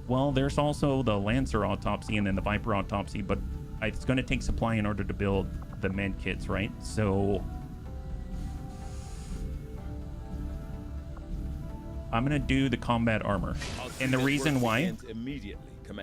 Well, there's also the Lancer autopsy and then the Viper autopsy, but it's going to take supply in order to build the med kits, right? So I'm going to do the combat armor. And the reason why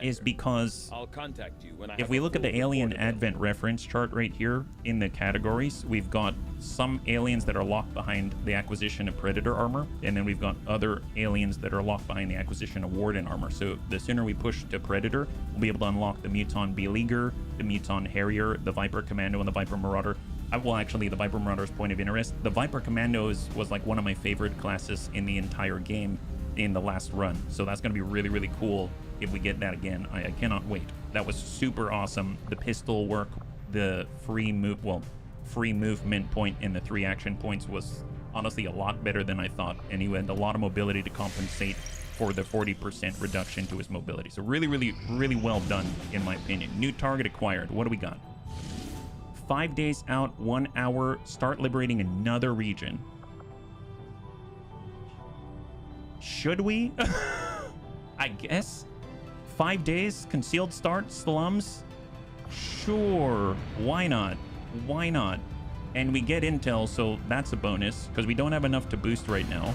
is because I'll contact you when if we look at the alien advent reference chart right here in the categories, we've got some aliens that are locked behind the acquisition of Predator armor, and then we've got other aliens that are locked behind the acquisition of Warden armor. So the sooner we push to Predator, we'll be able to unlock the Muton Beleaguer, the Muton Harrier, the Viper Commando, and the Viper Marauder. Well, actually, the Viper Marauder's point of interest. The Viper Commando was like one of my favorite classes in the entire game in the last run. So that's going to be really, really cool if we get that again. I cannot wait. That was super awesome. The pistol work, the free movement point in the 3 action points was honestly a lot better than I thought. And he had a lot of mobility to compensate for the 40% reduction to his mobility. So really, really, really well done, in my opinion. New target acquired. What do we got? 5 days out, 1 hour, start liberating another region. Should we? I guess. 5 days, concealed start, slums. Sure, why not? Why not? And we get intel, so that's a bonus, because we don't have enough to boost right now.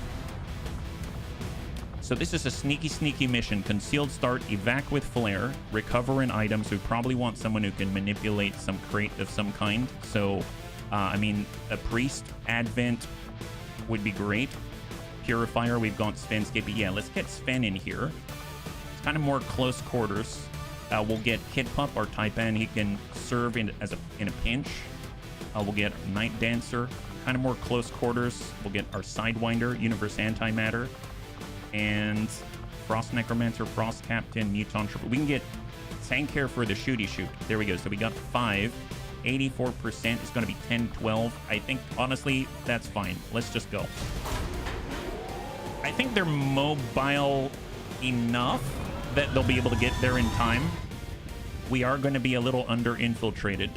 So this is a sneaky mission. Concealed start, evac with flare, recover an item. So we probably want someone who can manipulate some crate of some kind. So, I mean, a priest, advent would be great. Purifier, we've got Sven, Skippy. Yeah, let's get Sven in here. It's kind of more close quarters. We'll get Kid Pup, our Taipan. He can serve in a pinch. We'll get Night Dancer, kind of more close quarters. We'll get our Sidewinder, Universe Antimatter, and Frost Necromancer, Frost Captain, Muton Trooper. We can get Tank Care for the shooty shoot. There we go. So we got 5. 84% is going to be 10, 12. I think, honestly, that's fine. Let's just go. I think they're mobile enough that they'll be able to get there in time. We are going to be a little under-infiltrated,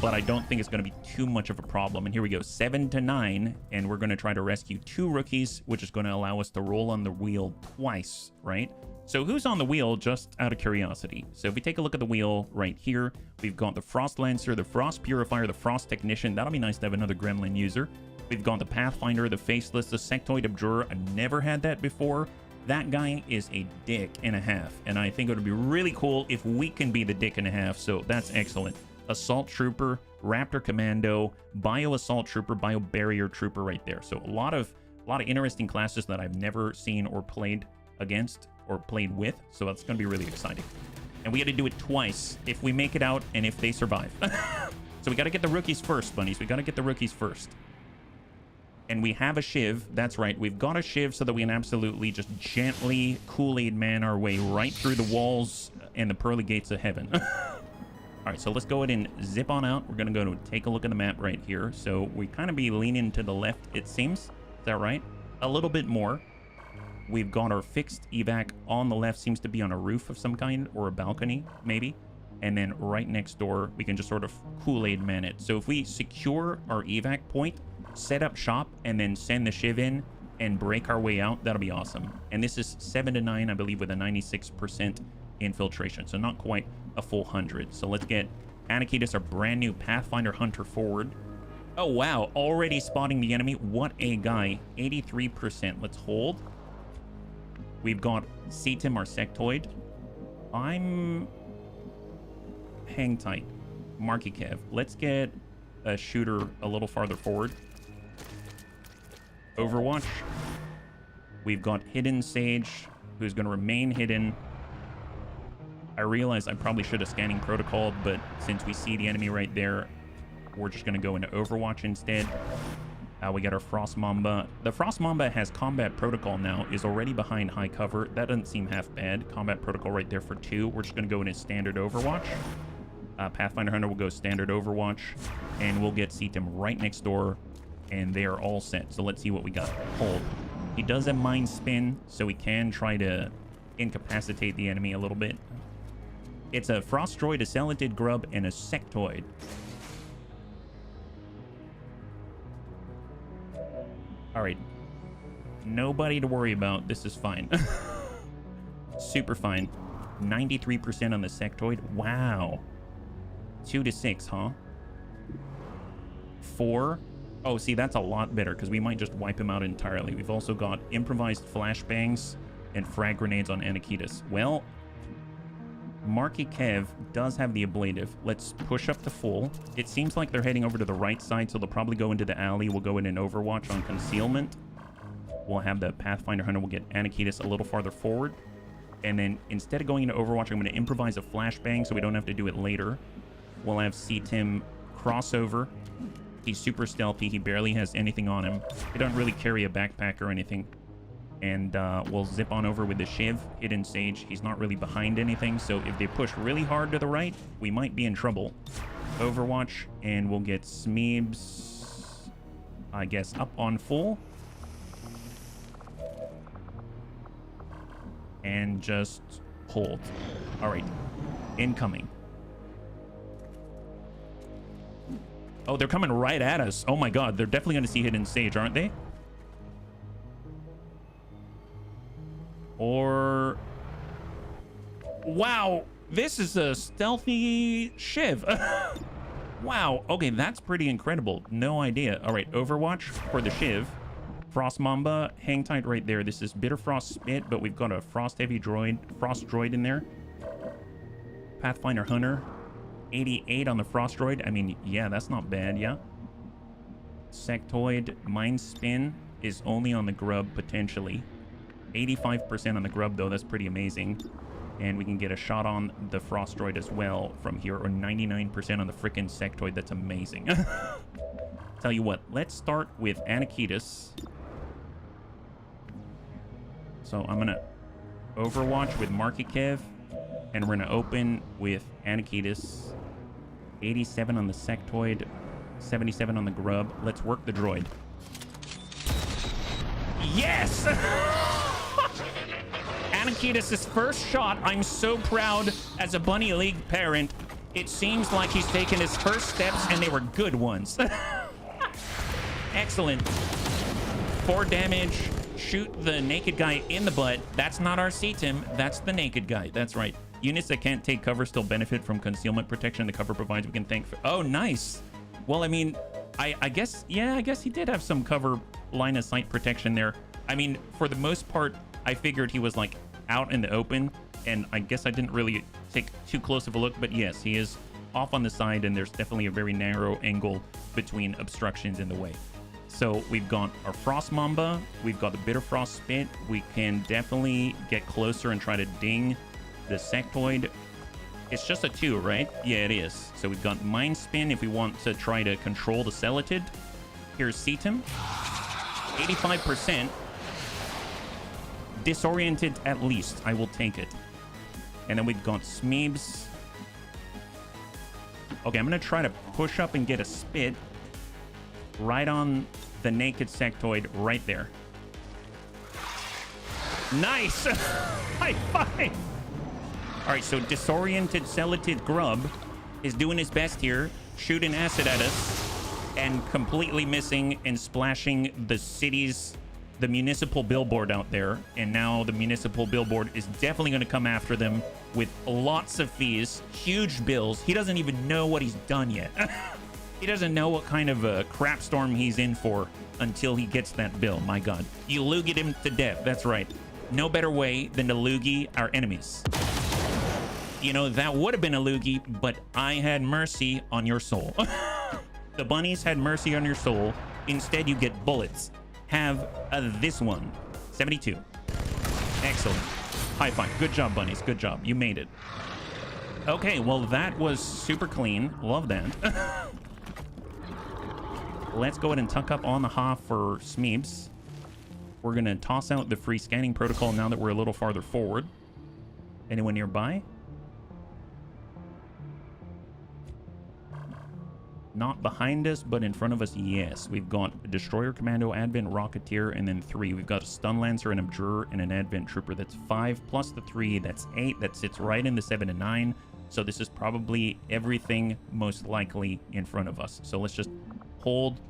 but I don't think it's going to be too much of a problem. And here we go, 7 to 9, and we're going to try to rescue 2 rookies, which is going to allow us to roll on the wheel twice, right? So who's on the wheel, just out of curiosity? So if we take a look at the wheel right here, we've got the Frost Lancer, the Frost Purifier, the Frost Technician. That'll be nice to have another Gremlin user. We've got the Pathfinder, the Faceless, the Sectoid Abjurer. I've never had that before. That guy is a dick and a half, and I think it would be really cool if we can be the dick and a half, so that's excellent. Assault Trooper, Raptor Commando, Bio Assault Trooper, Bio Barrier Trooper right there. So a lot of interesting classes that I've never seen or played against or played with, so that's going to be really exciting. And we got to do it twice if we make it out and if they survive. So we got to get the rookies first, bunnies. We got to get the rookies first. And we have a Shiv. That's right. We've got a Shiv so that we can absolutely just gently Kool-Aid man our way right through the walls and the pearly gates of heaven. All right, so let's go ahead and zip on out. We're going to go to take a look at the map right here. So we kind of be leaning to the left, it seems. Is that right? A little bit more. We've got our fixed evac on the left. Seems to be on a roof of some kind or a balcony, maybe. And then right next door, we can just sort of Kool-Aid man it. So if we secure our evac point, set up shop, and then send the Shiv in and break our way out, that'll be awesome. And this is 7 to 9, I believe, with a 96% infiltration. So not quite a full 100. So let's get Anakitis, our brand new Pathfinder Hunter, forward. Oh, wow. Already spotting the enemy. What a guy. 83%. Let's hold. We've got Cetim, our Sectoid. Hang tight. Marky Kev. Let's get a shooter a little farther forward. Overwatch. We've got Hidden Sage, who's going to remain hidden. I realize I probably should have scanning protocol, but since we see the enemy right there, we're just going to go into Overwatch instead. We got our Frost Mamba. The Frost Mamba has combat protocol now, is already behind high cover. That doesn't seem half bad. Combat protocol right there for 2. We're just going to go into standard Overwatch. Pathfinder Hunter will go standard Overwatch, and we'll get Cetim right next door, and they are all set. So let's see what we got. Hold. He does have Mind Spin, so we can try to incapacitate the enemy a little bit. It's a Frost Droid, a Celatid Grub, and a Sectoid. All right. Nobody to worry about. This is fine. Super fine. 93% on the Sectoid. Wow. 2 to 6, huh? 4. Oh, see, that's a lot better because we might just wipe him out entirely. We've also got improvised flashbangs and frag grenades on Anakitis. Well, Marky Kev does have the ablative. Let's push up to full. It seems like they're heading over to the right side, so they'll probably go into the alley. We'll go in an Overwatch on concealment. We'll have the Pathfinder Hunter. We'll get Anakitis a little farther forward. And then instead of going into Overwatch, I'm going to improvise a flashbang so we don't have to do it later. We'll have Cetim crossover. He's super stealthy. He barely has anything on him. He doesn't really carry a backpack or anything. And we'll zip on over with the Shiv, Hidden Sage. He's not really behind anything, so if they push really hard to the right, we might be in trouble. Overwatch, and we'll get Smeebs, I guess, up on full. And just hold. All right, incoming. Oh, they're coming right at us. Oh my god, they're definitely going to see Hidden Sage, aren't they? Or... Wow, this is a stealthy Shiv. Wow, okay, that's pretty incredible. No idea. All right, Overwatch for the Shiv. Frost Mamba, hang tight right there. This is Bitter Frost Spit, but we've got a Frost Heavy Droid, Frost Droid in there. Pathfinder Hunter, 88 on the Frost Droid. I mean, yeah, that's not bad, yeah. Sectoid Mind Spin is only on the Grub, potentially. 85% on the Grub, though. That's pretty amazing. And we can get a shot on the Frost Droid as well from here, or 99% on the frickin' Sectoid. That's amazing. Tell you what, let's start with Anakitas. So I'm going to Overwatch with Markikev, and we're going to open with Anakitas. 87 on the Sectoid, 77 on the Grub. Let's work the droid. Yes! Anakitas' first shot. I'm so proud as a Bunny League parent. It seems like he's taken his first steps, and they were good ones. Excellent. 4 damage. Shoot the naked guy in the butt. That's not our CTIM. That's the naked guy. That's right. Units that can't take cover still benefit from concealment protection the cover provides. We can thank for... Oh, nice. Well, I mean, I guess, yeah, I guess he did have some cover line of sight protection there. I mean, for the most part, I figured he was like out in the open, and I guess I didn't really take too close of a look, but yes, he is off on the side, and there's definitely a very narrow angle between obstructions in the way. So we've got our Frost Mamba, we've got the Bitter Frost Spit. We can definitely get closer and try to ding the Sectoid. It's just a 2, right? Yeah, it is. So we've got Mind Spin if we want to try to control the Celatid. Here's CTIM. 85%. Disoriented at least. I will take it. And then we've got Smeebs. Okay, I'm going to try to push up and get a Spit right on the naked Sectoid right there. Nice! High five! All right, so disoriented Celatid Grub is doing his best here, shooting acid at us, and completely missing and splashing the municipal billboard out there. And now the municipal billboard is definitely going to come after them with lots of fees, huge bills. He doesn't even know what he's done yet. He doesn't know what kind of a crap storm he's in for until he gets that bill. My God. You loogied him to death. That's right. No better way than to loogie our enemies. You know, that would have been a loogie, but I had mercy on your soul. The bunnies had mercy on your soul. Instead, you get bullets. Have this one. 72. Excellent. High five. Good job, bunnies. Good job. You made it. Okay, well, that was super clean. Love that. Let's go ahead and tuck up on the Hoff for Smeebs. We're going to toss out the free scanning protocol now that we're a little farther forward. Anyone nearby? Not behind us, but in front of us, yes. We've got a Destroyer Commando, Advent Rocketeer, and then 3. We've got a Stun Lancer, an Abjurer, and an Advent Trooper. That's 5 plus the 3. That's 8. That sits right in the 7 and 9. So this is probably everything most likely in front of us. So let's just hold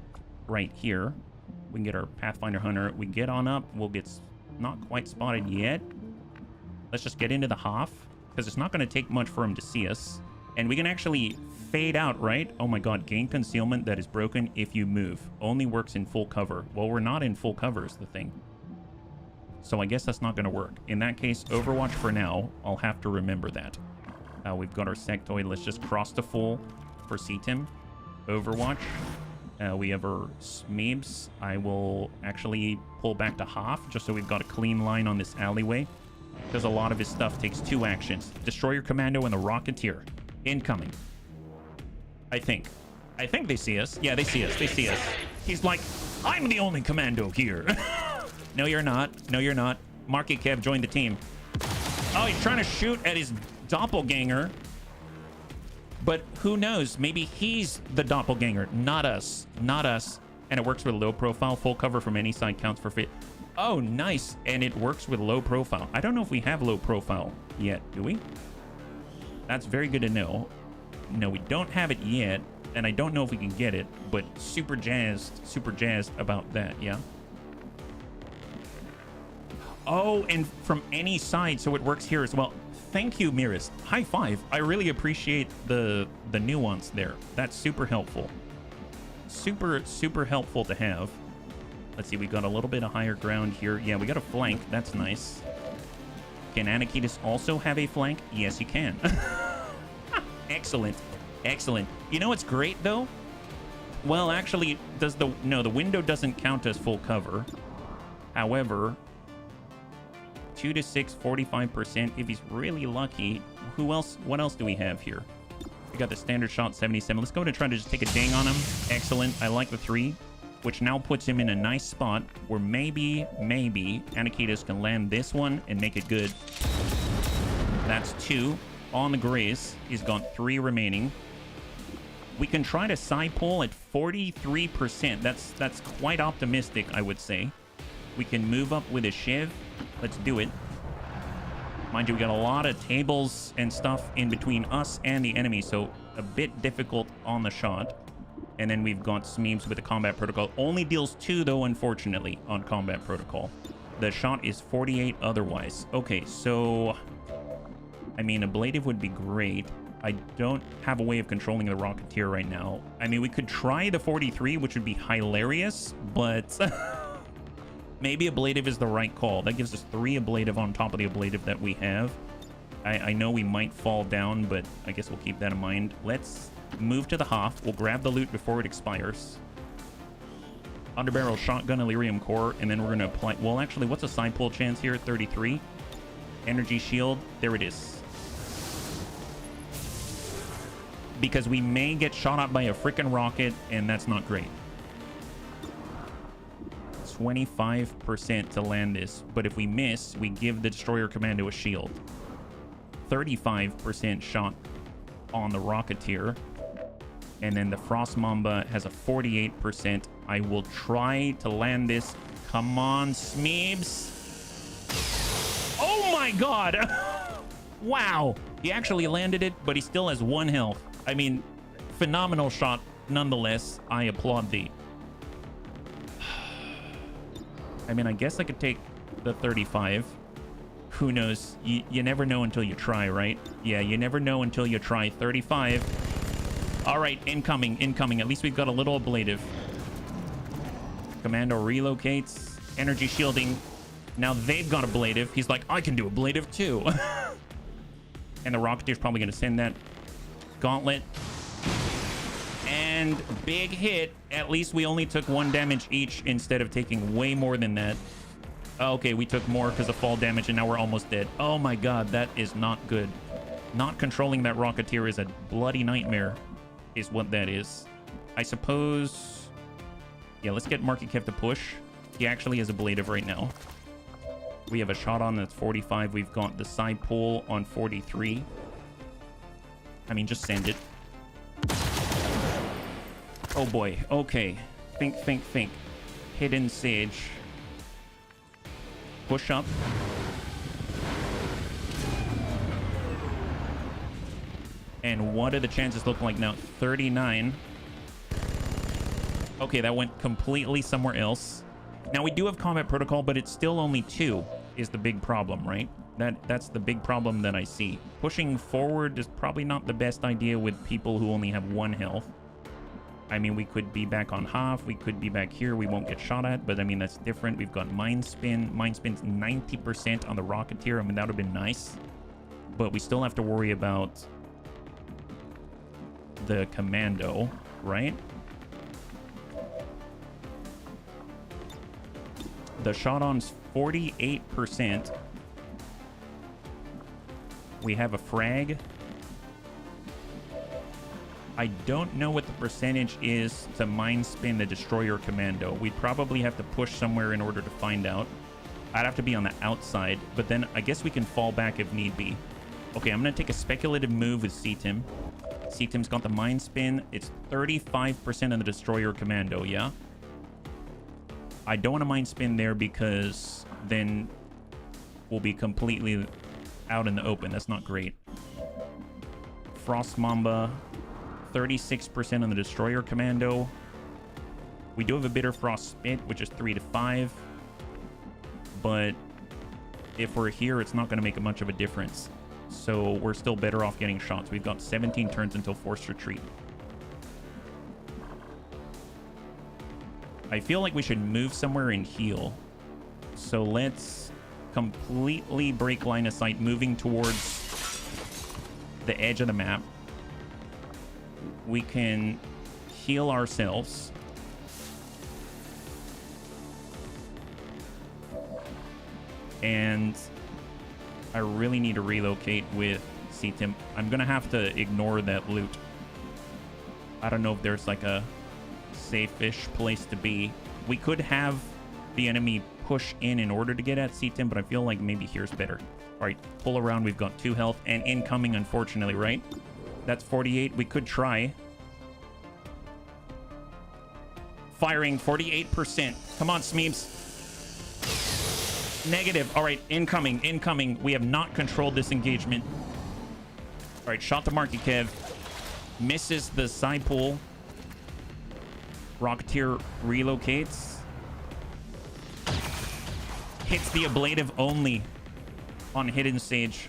right here. We can get our Pathfinder Hunter. We get on up. We'll get not quite spotted yet. Let's just get into the Hoff, because it's not going to take much for him to see us. And we can actually fade out, right? Oh my God, gain concealment that is broken if you move. Only works in full cover. Well, we're not in full cover is the thing. So I guess that's not going to work. In that case, Overwatch for now. I'll have to remember that. We've got our Sectoid. Let's just cross to full for CTIM. Overwatch. We have our Smeebs. I will actually pull back to Hoff just so we've got a clean line on this alleyway, because a lot of his stuff takes 2 actions. Destroyer Commando and the Rocketeer. Incoming. I think they see us. Yeah, they see us. They see us. He's like, I'm the only commando here. No, you're not. No, you're not. Marky Kev joined the team. Oh, he's trying to shoot at his doppelganger. But who knows? Maybe he's the doppelganger, not us. Not us. And it works with low profile. Full cover from any side counts for fit. Oh, nice. And it works with low profile. I don't know if we have low profile yet, do we? That's very good to know. No, we don't have it yet, and I don't know if we can get it, but super jazzed about that, yeah? Oh, and from any side, so it works here as well. Thank you, Miris. High five. I really appreciate the nuance there. That's super helpful. Super helpful to have. Let's see, we got a little bit of higher ground here. Yeah, we got a flank. That's nice. Can Anakitas also have a flank? Yes, you can. Excellent. Excellent. You know what's great, though? Well, actually, no, the window doesn't count as full cover. However, 2 to 6, 45%. If he's really lucky, what else do we have here? We got the standard shot, 77. Let's go to try to just take a ding on him. Excellent. I like the 3, which now puts him in a nice spot where maybe Anakitas can land this one and make it good. That's 2 on the Grizz. He's got 3 remaining. We can try to side pull at 43%. That's quite optimistic, I would say. We can move up with a Shiv. Let's do it. Mind you, we got a lot of tables and stuff in between us and the enemy, so a bit difficult on the shot. And then we've got Smeebs with the combat protocol. Only deals 2, though, unfortunately, on combat protocol. The shot is 48 otherwise. Okay, so... I mean, ablative would be great. I don't have a way of controlling the Rocketeer right now. I mean, we could try the 43, which would be hilarious, but... maybe ablative is the right call. That gives us 3 ablative on top of the ablative that we have. I know we might fall down, but I guess we'll keep that in mind. Let's move to the Hoff. We'll grab the loot before it expires. Underbarrel shotgun, Illyrium core, and then we're going to apply... well, actually, what's a side pull chance here? 33. Energy shield. There it is. Because we may get shot up by a freaking rocket, and that's not great. 25% to land this, but if we miss, we give the Destroyer Commando a shield. 35% shot on the Rocketeer, and then the Frost Mamba has a 48%. I will try to land this. Come on, Smeebs. Oh my god. Wow, he actually landed it, but he still has 1 health. I mean, phenomenal shot nonetheless. I applaud thee. I mean, I guess I could take the 35. Who knows? You never know until you try, right? Yeah, you never know until you try. 35. All right, incoming. At least we've got a little ablative. Commando relocates. Energy shielding. Now they've got ablative. He's like, I can do ablative too. And the Rocketeer's probably going to send that gauntlet. And big hit. At least we only took 1 damage each instead of taking way more than that. Okay, we took more because of fall damage, and now we're almost dead. Oh my god, that is not good. Not controlling that Rocketeer is a bloody nightmare, is what that is. I suppose... yeah, let's get Marky Kev to push. He actually has ablative right now. We have a shot on that's 45. We've got the side pull on 43. I mean, just send it. Oh boy. Okay. Think. Hidden Sage. Push up. And what do the chances look like now? 39. Okay, that went completely somewhere else. Now, we do have combat protocol, but it's still only 2 is the big problem, right? That's the big problem that I see. Pushing forward is probably not the best idea with people who only have 1 health. I mean, we could be back on half. We could be back here. We won't get shot at, but I mean, that's different. We've got Mind Spin. Mind Spin's 90% on the Rocketeer. I mean, that would have been nice. But we still have to worry about the Commando, right? The shot-on's 48%. We have a frag. I don't know what the percentage is to Mind Spin the Destroyer Commando. We'd probably have to push somewhere in order to find out. I'd have to be on the outside, but then I guess we can fall back if need be. Okay, I'm going to take a speculative move with C-Tim. C-Tim's got the Mind Spin. It's 35% of the Destroyer Commando, yeah? I don't want to Mind Spin there because then we'll be completely out in the open. That's not great. Frost Mamba, 36% on the Destroyer Commando. We do have a Bitter Frost Spit, which is 3 to 5. But if we're here, it's not going to make much of a difference. So we're still better off getting shots. We've got 17 turns until Forced Retreat. I feel like we should move somewhere and heal. So let's completely break line of sight, moving towards the edge of the map. We can heal ourselves. And I really need to relocate with CTIM. I'm gonna have to ignore that loot. I don't know if there's like a safe-ish place to be. We could have the enemy push in order to get at CTIM, but I feel like maybe here's better. All right, pull around. We've got 2 health and incoming, unfortunately, right? That's 48. We could try. Firing 48%. Come on, Smeebs. Negative. All right, incoming, incoming. We have not controlled this engagement. All right, shot to Marky Kev. Misses the side pool. Rocketeer relocates. Hits the ablative only on Hidden Sage.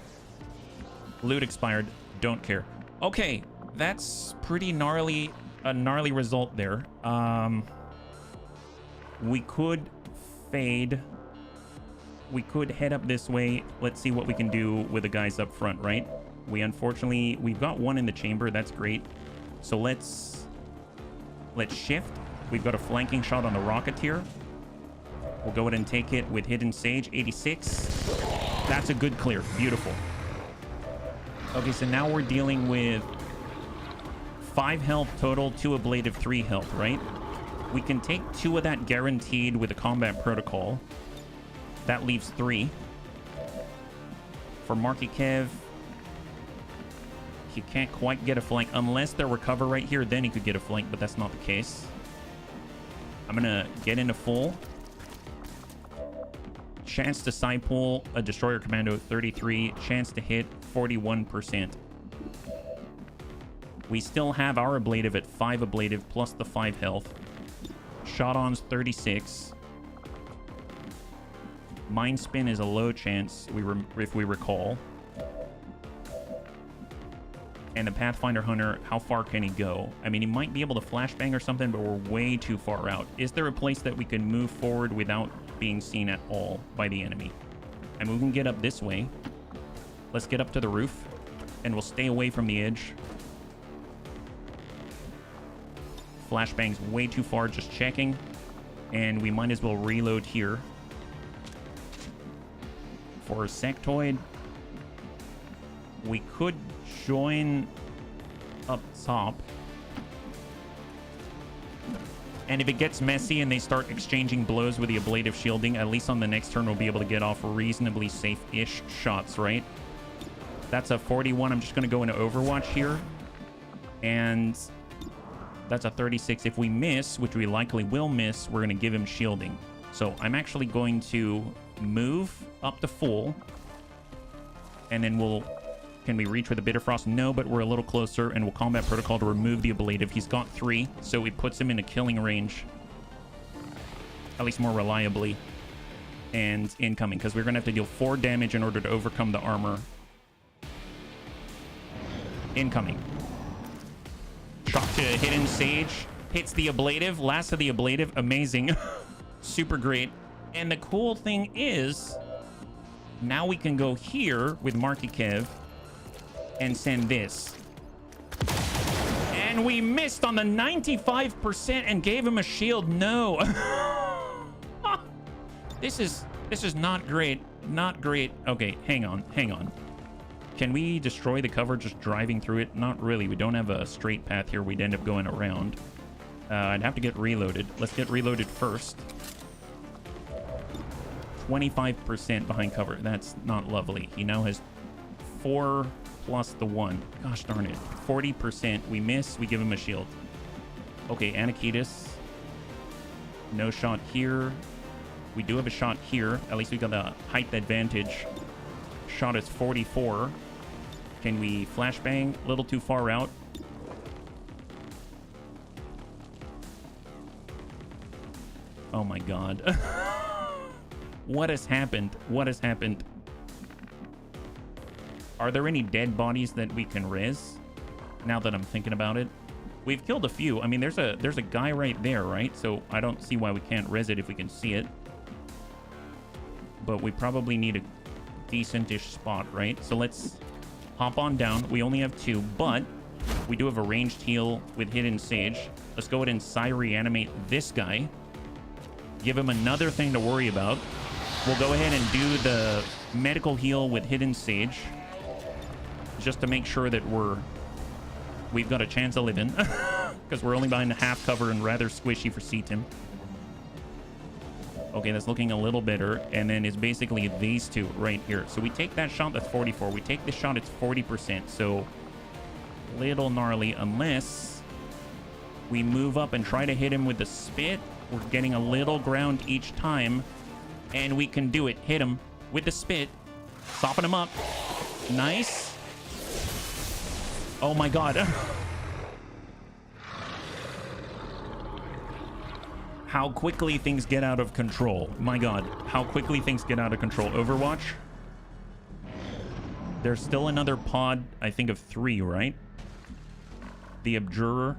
Loot expired. Don't care. Okay, that's pretty gnarly. A gnarly result there. We could fade. We could head up this way. Let's see what we can do with the guys up front, right? We've got one in the chamber. That's great. So let's shift. We've got a flanking shot on the Rocketeer. We'll go ahead and take it with Hidden Sage. 86. That's a good clear. Beautiful. Okay, so now we're dealing with 5 health total, 2 ablative, 3 health, right? We can take 2 of that guaranteed with a combat protocol. That leaves 3. For Marky Kev, he can't quite get a flank. Unless there were cover right here, then he could get a flank, but that's not the case. I'm gonna get into full. Chance to side pull a Destroyer Commando, 33. Chance to hit, 41%. We still have our ablative at 5 ablative plus the 5 health. Shot-on's 36. Mind Spin is a low chance, if we recall. And the Pathfinder Hunter, how far can he go? I mean, he might be able to flashbang or something, but we're way too far out. Is there a place that we can move forward without being seen at all by the enemy? And we can get up this way. Let's get up to the roof, and we'll stay away from the edge. Flashbang's way too far, just checking. And we might as well reload here. For a sectoid, we could join up top. And if it gets messy and they start exchanging blows with the ablative shielding, at least on the next turn we'll be able to get off reasonably safe-ish shots, right? That's a 41. I'm just going to go into Overwatch here. And that's a 36. If we miss, which we likely will miss, we're going to give him shielding. So I'm actually going to move up to full. And then we'll... Can we reach with a Bitterfrost? No, but we're a little closer, and we'll combat protocol to remove the ablative. He's got 3, so it puts him in a killing range. At least more reliably. And incoming, because we're going to have to deal 4 damage in order to overcome the armor. Incoming. Shot to Hidden Sage. Hits the ablative. Last of the ablative. Amazing. Super great. And the cool thing is, now we can go here with Marky Kev and send this. And we missed on the 95% and gave him a shield. No. This is not great. Not great. Okay, hang on. Can we destroy the cover just driving through it? Not really. We don't have a straight path here. We'd end up going around. I'd have to get reloaded. Let's get reloaded first. 25% behind cover. That's not lovely. He now has 4 plus the 1. Gosh darn it. 40%. We miss. We give him a shield. Okay, Anakitis. No shot here. We do have a shot here. At least we got the height advantage. Shot is 44. Can we flashbang? A little too far out. Oh my god. What has happened? What has happened? Are there any dead bodies that we can res? Now that I'm thinking about it. We've killed a few. I mean, there's a guy right there, right? So I don't see why we can't res it if we can see it. But we probably need a decent-ish spot, right? So let's hop on down. We only have 2, but we do have a ranged heal with Hidden Sage. Let's go ahead and reanimate this guy. Give him another thing to worry about. We'll go ahead and do the medical heal with Hidden Sage, just to make sure that we've got a chance of living, because we're only behind half cover and rather squishy for CTIM. Okay, that's looking a little better. And then it's basically these two right here. So we take that shot, that's 44. We take this shot, it's 40%. So little gnarly unless we move up and try to hit him with the spit. We're getting a little ground each time, and we can do it. Hit him with the spit. Soften him up. Nice. Oh my god. How quickly things get out of control. My god, how quickly things get out of control. Overwatch. There's still another pod, I think of 3, right? The Abjurer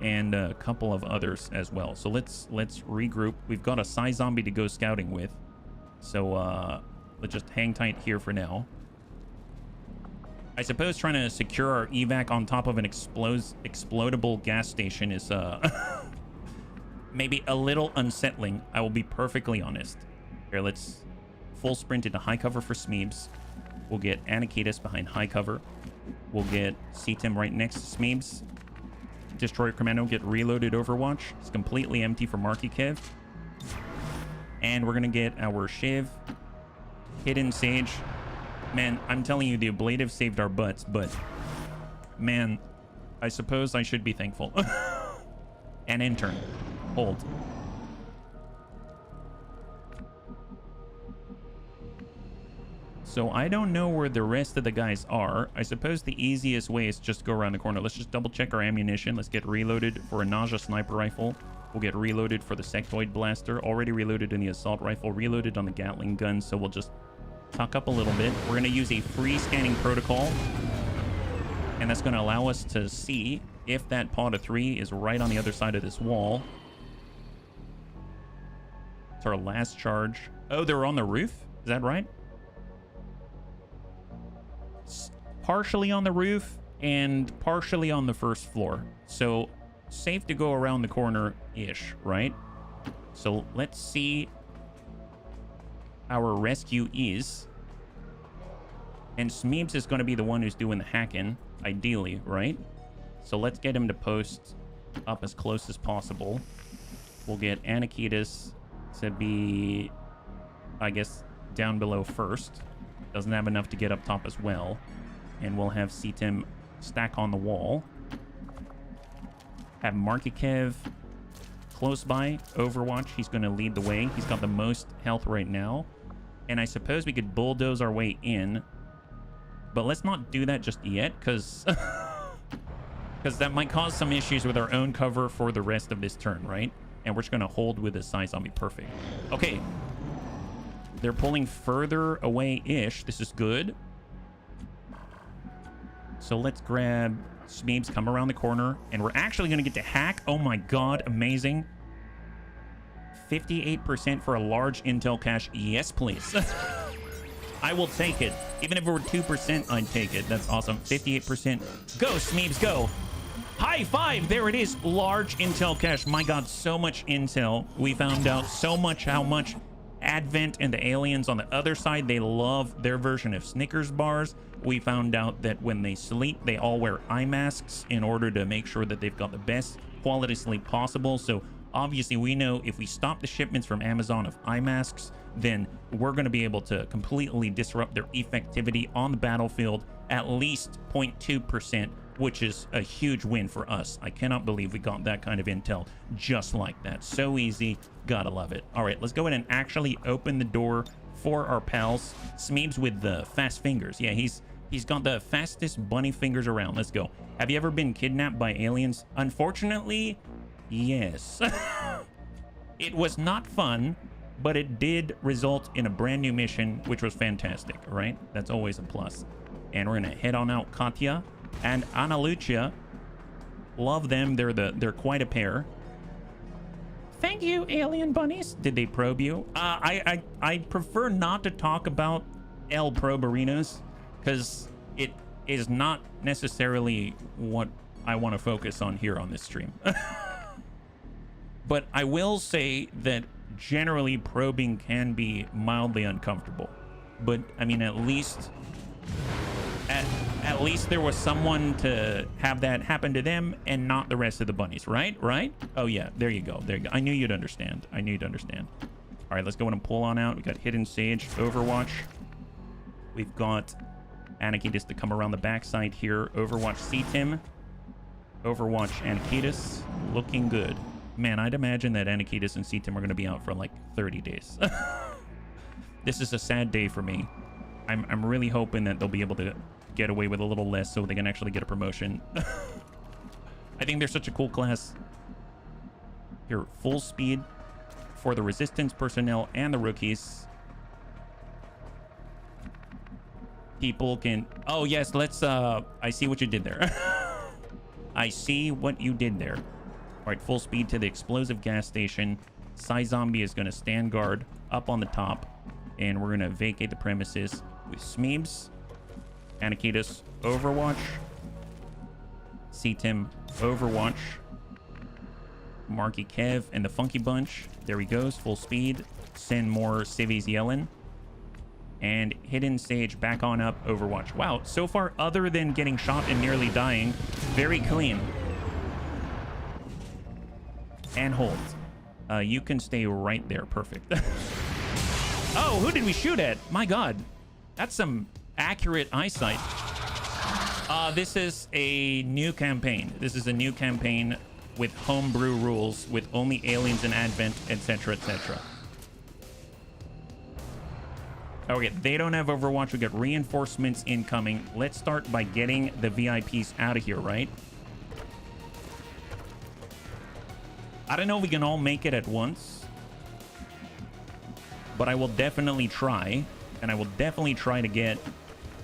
and a couple of others as well. So let's regroup. We've got a Psy Zombie to go scouting with. So let's just hang tight here for now. I suppose trying to secure our evac on top of an explodable gas station is maybe a little unsettling. I will be perfectly honest. Here, let's full sprint into high cover for Smeebs. We'll get Anakitis behind high cover. We'll get CTIM right next to Smeebs. Destroyer Commando get reloaded Overwatch. It's completely empty for Marky Kev. And we're going to get our Shiv. Hidden Sage. Man, I'm telling you, the ablative saved our butts, but man, I suppose I should be thankful. And intern. Hold. So I don't know where the rest of the guys are. I suppose the easiest way is just go around the corner. Let's just double check our ammunition. Let's get reloaded for a Nausea sniper rifle. We'll get reloaded for the sectoid blaster. Already reloaded in the assault rifle. Reloaded on the Gatling gun. So we'll just tuck up a little bit. We're going to use a free scanning protocol. And that's going to allow us to see if that pod of 3 is right on the other side of this wall. It's our last charge. Oh, they're on the roof? Is that right? Partially on the roof and partially on the first floor. So safe to go around the corner-ish, right? So let's see our rescue is. And Smeebs is going to be the one who's doing the hacking, ideally, right? So let's get him to post up as close as possible. We'll get Anakitis to be, I guess, down below first. Doesn't have enough to get up top as well. And we'll have CTIM stack on the wall. Have Markikev close by. Overwatch, he's going to lead the way. He's got the most health right now. And I suppose we could bulldoze our way in. But let's not do that just yet, because that might cause some issues with our own cover for the rest of this turn, right? And we're just going to hold with the Psy Zombie. Perfect. Okay. They're pulling further away-ish. This is good. So let's grab Smeebs, come around the corner, and we're actually going to get to hack. Oh my god, amazing. 58% for a large intel cache. Yes, please. I will take it. Even if it were 2%, I'd take it. That's awesome. 58%. Go, Smeebs, go. High five. There it is. Large intel cache. My god, so much intel. We found out so much how much Advent and the aliens on the other side, they love their version of Snickers bars. We found out that when they sleep, they all wear eye masks in order to make sure that they've got the best quality sleep possible. So obviously we know if we stop the shipments from Amazon of eye masks, then we're going to be able to completely disrupt their effectivity on the battlefield, at least 0.2%, which is a huge win for us. I cannot believe we got that kind of intel just like that. So easy. Gotta love it. All right, let's go ahead and actually open the door for our pals. Smeebs with the fast fingers. Yeah, he's got the fastest bunny fingers around. Let's go. Have you ever been kidnapped by aliens? Unfortunately, yes. It was not fun, but it did result in a brand new mission, which was fantastic, right? That's always a plus. And we're gonna head on out Katya and Ana Lucia. Love them. They're quite a pair. Thank you, alien bunnies. Did they probe you? I prefer not to talk about El Proberinos because it is not necessarily what I want to focus on here on this stream. But I will say that generally probing can be mildly uncomfortable. But I mean, at least there was someone to have that happen to them and not the rest of the bunnies, right? Right? Oh yeah, there you go. There you go. I knew you'd understand. I knew you'd understand. All right, let's go in and pull on out. We got Hidden Sage, Overwatch. We've got Anakitas to come around the backside here. Overwatch C-Tim. Overwatch Anakitas. Looking good. Man, I'd imagine that Anakitas and C-Tim are going to be out for like 30 days. This is a sad day for me. I'm really hoping that they'll be able to get away with a little less so they can actually get a promotion. I think they're such a cool class. Here, full speed for the resistance personnel and the rookies. People can... Oh, yes, let's... I see what you did there. I see what you did there. All right, full speed to the explosive gas station. Psy Zombie is going to stand guard up on the top. And we're going to vacate the premises with Smeebs. Anakitas, Overwatch. C-Tim, Overwatch. Marky Kev and the Funky Bunch. There he goes, full speed. Send more civvies yelling. And Hidden Sage back on up, Overwatch. Wow, so far, other than getting shot and nearly dying, very clean. And hold. You can stay right there. Perfect. Oh, who did we shoot at? My God. That's some accurate eyesight. This is a new campaign. This is a new campaign with homebrew rules, with only aliens in Advent, etc., etc. Okay, they don't have Overwatch. We got reinforcements incoming. Let's start by getting the VIPs out of here, right? I don't know if we can all make it at once, but I will definitely try, and I will definitely try to get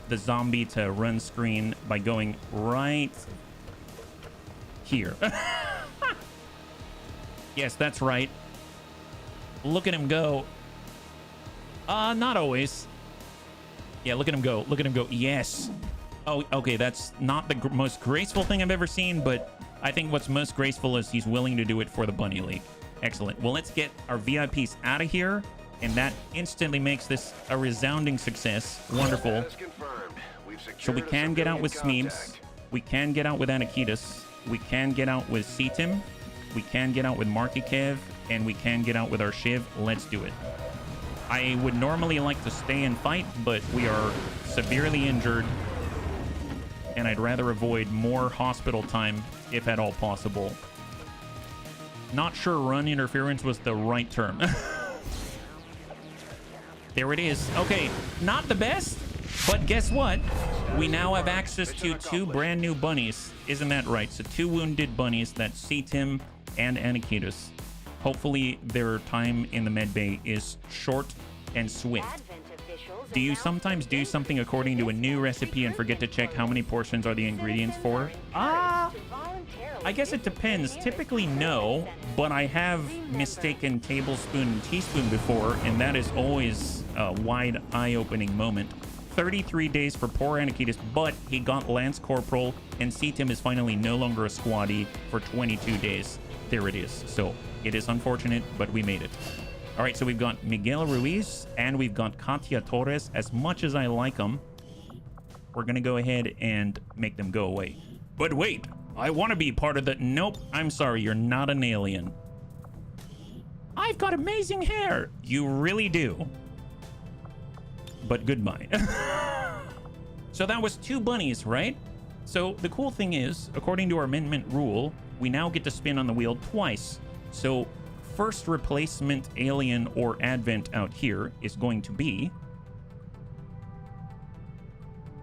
the zombie to run screen by going right here. Yes, that's right. Look at him go. Not always. Yeah, look at him go. Look at him go. Yes. Oh, okay, that's not the most graceful thing I've ever seen, but I think what's most graceful is he's willing to do it for the Bunny League. Excellent. Well, let's get our VIPs out of here, and that instantly makes this a resounding success. Wonderful. So we can get out with Smeebs. We can get out with Anakitas. We can get out with C-Tim. We can get out with Marky Kev, and we can get out with our Shiv. Let's do it. I would normally like to stay and fight, but we are severely injured, and I'd rather avoid more hospital time if at all possible. Not sure run interference was the right term. There it is. Okay, not the best, but guess what? We now have access to 2 brand new bunnies. Isn't that right? So 2 wounded bunnies, that's C-Tim and Anakitas. Hopefully their time in the medbay is short and swift. Do you sometimes do something according to a new recipe and forget to check how many portions are the ingredients for? I guess it depends. Typically no, but I have mistaken tablespoon and teaspoon before, and that is always a wide eye-opening moment. 33 days for poor Anakitas, but he got Lance Corporal, and C-Tim is finally no longer a squaddie for 22 days. There it is. So it is unfortunate, but we made it. All right, so we've got Miguel Ruiz, and we've got Katia Torres. As much as I like them, we're going to go ahead and make them go away. But wait, I want to be part of the... Nope, I'm sorry, you're not an alien. I've got amazing hair. You really do. But goodbye. So that was 2 bunnies, right? So the cool thing is, according to our amendment rule, we now get to spin on the wheel twice. So first replacement alien or advent out here is going to be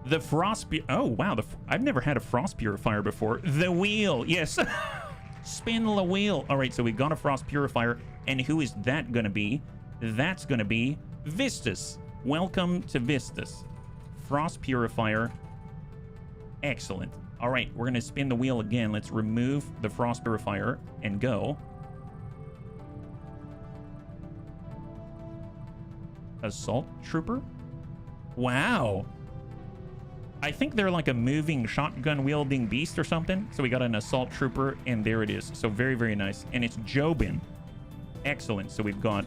the frost... Oh, wow. I've never had a frost purifier before. The wheel. Yes. Spin the wheel. All right, so we've got a frost purifier. And who is that going to be? That's going to be Vistus. Welcome to Vistus. Frost purifier. Excellent. All right, we're gonna spin the wheel again. Let's remove the Frost Purifier and go. Assault Trooper? Wow. I think they're like a moving shotgun wielding beast or something. So we got an Assault Trooper and there it is. So very, very nice. And it's Jobin. Excellent. So we've got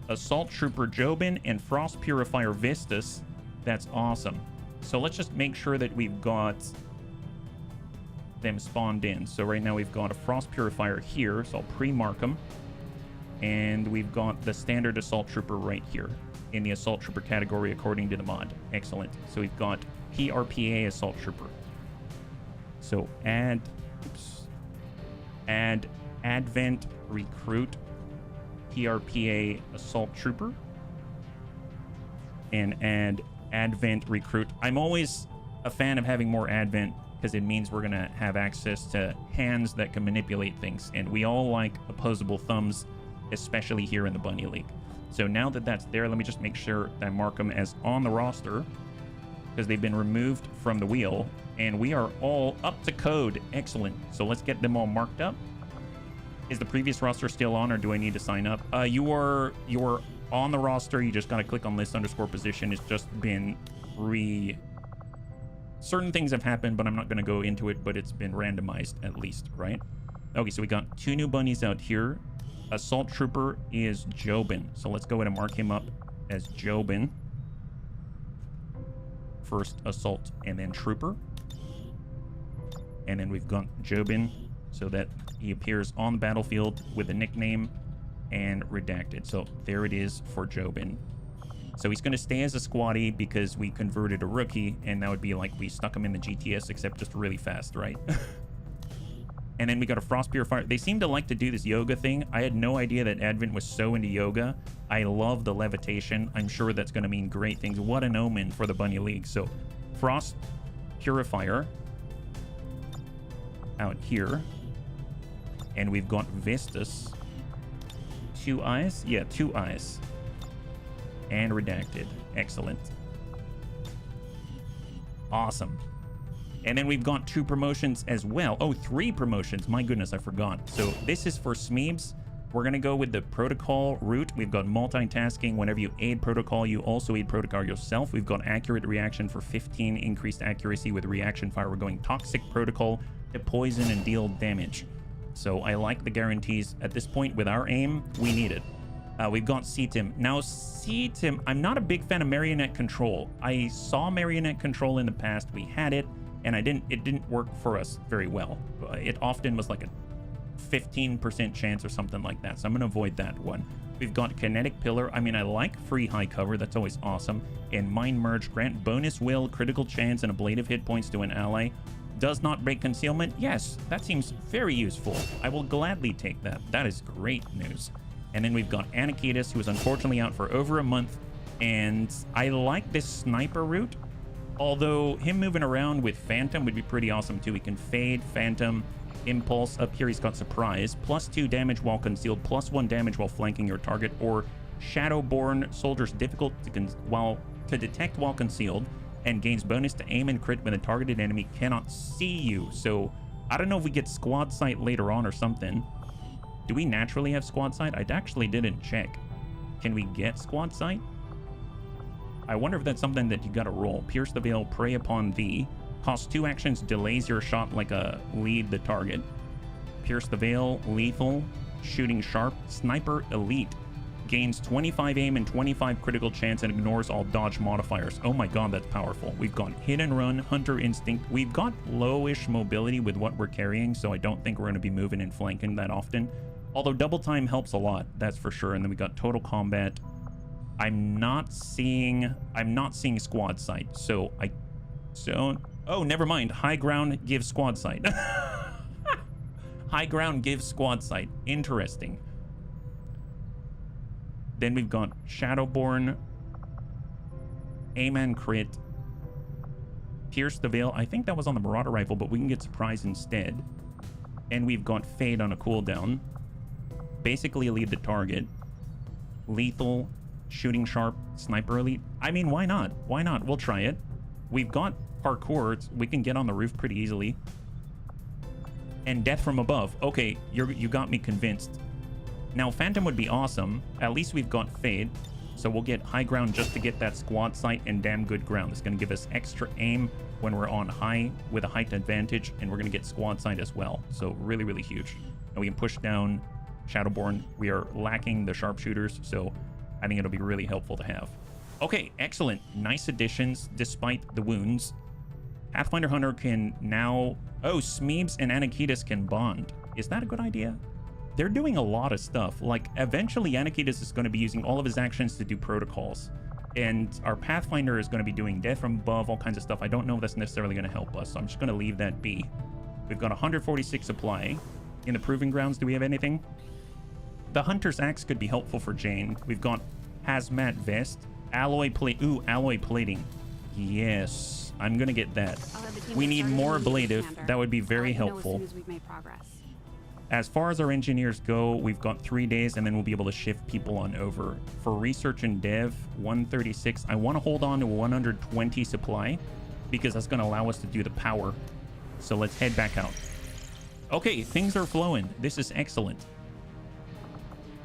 Assault Trooper Jobin and Frost Purifier Vistus. That's awesome. So let's just make sure that we've got them spawned in. So right now we've got a Frost Purifier here. So I'll pre-mark them. And we've got the standard Assault Trooper right here in the Assault Trooper category according to the mod. Excellent. So we've got PRPA Assault Trooper. So add Advent Recruit PRPA Assault Trooper and add Advent Recruit. I'm always a fan of having more Advent because it means we're gonna have access to hands that can manipulate things, and we all like opposable thumbs, especially here in the Bunny League. So now that that's there, let me just make sure that I mark them as on the roster because they've been removed from the wheel, and we are all up to code. Excellent. So let's get them all marked up. Is the previous roster still on, or do I need to sign up? You are on the roster. You just gotta click on list_position. It's just been certain things have happened, but I'm not gonna go into it, but it's been randomized at least, right? Okay, so we got 2 new bunnies out here. Assault Trooper is Jobin. So let's go ahead and mark him up as Jobin. First Assault and then Trooper. And then we've got Jobin so that he appears on the battlefield with a nickname and redacted. So there it is for Jobin. So he's going to stay as a squatty because we converted a rookie, and that would be like we stuck him in the GTS, except just really fast, right? And then we got a Frost Purifier. They seem to like to do this yoga thing. I had no idea that Advent was so into yoga. I love the levitation. I'm sure that's going to mean great things. What an omen for the Bunny League. So Frost Purifier out here. And we've got Vistus. 2 eyes? Yeah, 2 eyes. And redacted. Excellent. Awesome. And then we've got 2 promotions as well. Oh, 3 promotions. My goodness, I forgot. So this is for Smeebs. We're going to go with the protocol route. We've got multitasking. Whenever you aid protocol, you also aid protocol yourself. We've got accurate reaction for 15 increased accuracy with reaction fire. We're going toxic protocol to poison and deal damage. So I like the guarantees. At this point, with our aim, we need it. We've got CTIM. Now, CTIM, I'm not a big fan of marionette control. I saw marionette control in the past. We had it, and it didn't work for us very well. It often was like a 15% chance or something like that. So I'm going to avoid that one. We've got Kinetic Pillar. I mean, I like free high cover. That's always awesome. And Mind Merge. Grant bonus will, critical chance, and ablative hit points to an ally. Does not break concealment. Yes, that seems very useful. I will gladly take that. That is great news. And then we've got Anakitis, who is unfortunately out for over a month. And I like this sniper route. Although him moving around with Phantom would be pretty awesome too. He can fade, Phantom, Impulse. Up here he's got Surprise. +2 damage while concealed, +1 damage while flanking your target. Or Shadowborn, soldiers difficult to detect while concealed. And gains bonus to aim and crit when the targeted enemy cannot see you. So I don't know if we get squad sight later on or something. Do we naturally have squad sight? I actually didn't check. Can we get squad sight? I wonder if that's something that you gotta roll. Pierce the Veil, Prey upon thee. Costs 2 actions, delays your shot like a lead the target. Pierce the Veil, lethal, shooting sharp, sniper elite. Gains 25 aim and 25 critical chance and ignores all dodge modifiers. Oh my god, that's powerful. We've got hit and run, hunter instinct. We've got lowish mobility with what we're carrying, so I don't think we're going to be moving and flanking that often. Although double time helps a lot, that's for sure. And then we got total combat. I'm not seeing squad sight. Oh, never mind. High ground gives squad sight. High ground gives squad sight. Interesting. Then we've got Shadowborn, Aim and Crit, Pierce the Veil. I think that was on the Marauder Rifle, but we can get Surprise instead. And we've got Fade on a cooldown. Basically lead the target. Lethal, Shooting Sharp, Sniper Elite. I mean, why not? Why not? We'll try it. we've got parkour. We can get on the roof pretty easily. And death from above. Okay, you got me convinced. Now, Phantom would be awesome. At least we've got Fade. So we'll get high ground just to get that squad sight and damn good ground. It's going to give us extra aim when we're on high with a height advantage. And we're going to get squad sight as well. So really, really huge. And we can push down Shadowborn. We are lacking the sharpshooters. So I think it'll be really helpful to have. Okay, excellent. Nice additions despite the wounds. Pathfinder Hunter can now... Oh, Smeebs and Anakitas can bond. Is that a good idea? They're doing a lot of stuff. Like, eventually Anakitas is going to be using all of his actions to do protocols. And our Pathfinder is going to be doing death from above, all kinds of stuff. I don't know if that's necessarily going to help us, so I'm just going to leave that be. We've got 146 supply. In the Proving Grounds, do we have anything? The Hunter's Axe could be helpful for Jane. We've got Hazmat Vest. Alloy plate. Ooh, alloy plating. Yes, I'm going to get that. We need more ablative. That would be very helpful. As far as our engineers go, we've got 3 days and then we'll be able to shift people on over. For research and dev, 136. I want to hold on to 120 supply because that's going to allow us to do the power. So let's head back out. Okay, things are flowing. This is excellent.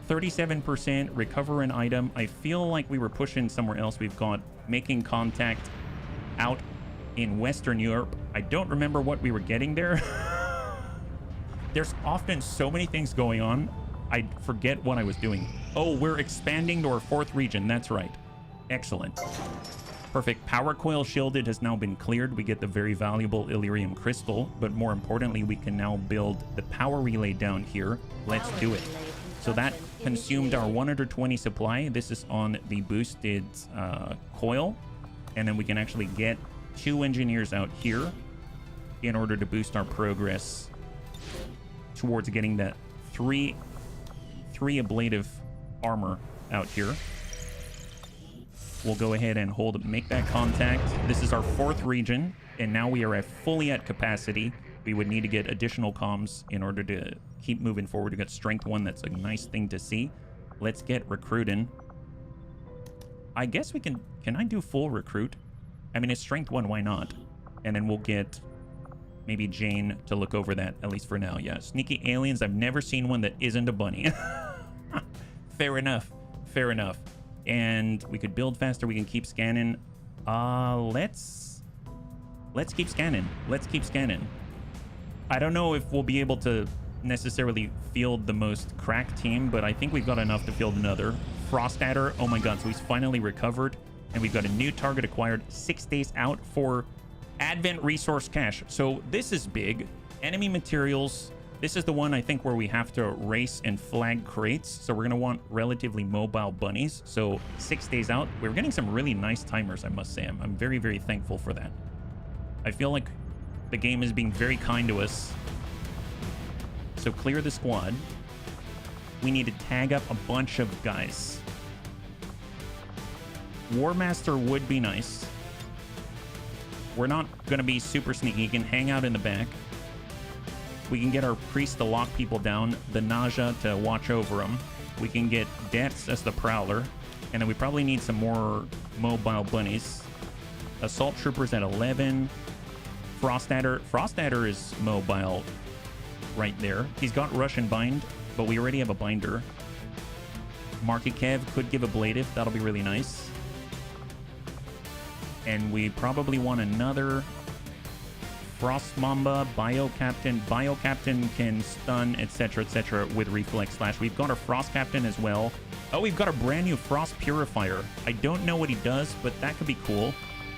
37% recover an item. I feel like we were pushing somewhere else. We've got making contact out in Western Europe. I don't remember what we were getting there. There's often so many things going on, I forget what I was doing. Oh, we're expanding to our 4th region. That's right. Excellent. Perfect. Power coil shielded has now been cleared. We get the very valuable Illyrium crystal, but more importantly, we can now build the power relay down here. Let's do it. So that consumed our 120 supply. This is on the boosted coil. And then we can actually get 2 engineers out here in order to boost our progress towards getting that 3 ablative armor out here. We'll go ahead and make that contact. This is our 4th region, and now we are fully at capacity. We would need to get additional comms in order to keep moving forward. We got strength 1. That's a nice thing to see. Let's get recruiting. I guess we can I do full recruit? I mean, it's strength 1, why not? And then we'll get maybe Jane to look over that, at least for now. Yeah, sneaky aliens. I've never seen one that isn't a bunny. Fair enough. Fair enough. And we could build faster. We can keep scanning. Let's keep scanning. Let's keep scanning. I don't know if we'll be able to necessarily field the most cracked team, but I think we've got enough to field another. Frost Adder. Oh my god, so he's finally recovered. And we've got a new target acquired 6 days out for Advent Resource Cache. So this is big. Enemy materials. This is the one I think where we have to race and flag crates. So we're going to want relatively mobile bunnies. So 6 days out. We're getting some really nice timers, I must say. I'm very, very thankful for that. I feel like the game is being very kind to us. So clear the squad. We need to tag up a bunch of guys. War Master would be nice. We're not going to be super sneaky. He can hang out in the back. We can get our priest to lock people down, the Naja to watch over them. We can get Debts as the prowler. And then we probably need some more mobile bunnies. Assault troopers at 11. Frost Adder. Frost Adder is mobile right there. He's got Rush and Bind, but we already have a binder. Marky Kev could give ablative. That'll be really nice. And we probably want another Frost Mamba, Bio Captain. Bio Captain can stun, etc., with Reflex Slash. We've got our Frost Captain as well. Oh, we've got a brand new Frost Purifier. I don't know what he does, but that could be cool.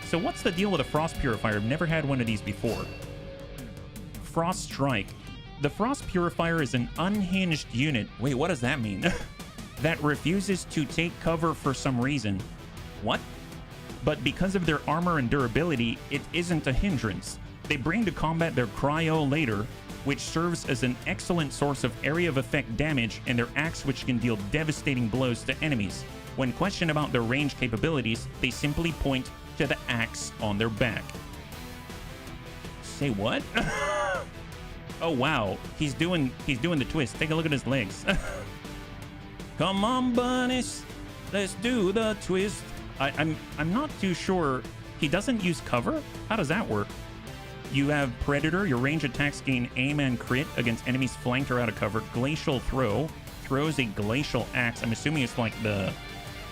So what's the deal with a Frost Purifier? I've never had one of these before. Frost Strike. The Frost Purifier is an unhinged unit. Wait, what does that mean? That refuses to take cover for some reason. What? But because of their armor and durability, it isn't a hindrance. They bring to combat their cryo later, which serves as an excellent source of area of effect damage, and their axe, which can deal devastating blows to enemies. When questioned about their range capabilities, they simply point to the axe on their back. Say what? Oh wow, he's doing the twist. Take a look at his legs. Come on, bunnies, let's do the twist. I'm not too sure He doesn't use cover? How does that work? You have Predator. Your range attacks gain aim and crit against enemies flanked or out of cover. Glacial Throw. Throws a Glacial Axe. I'm assuming it's like the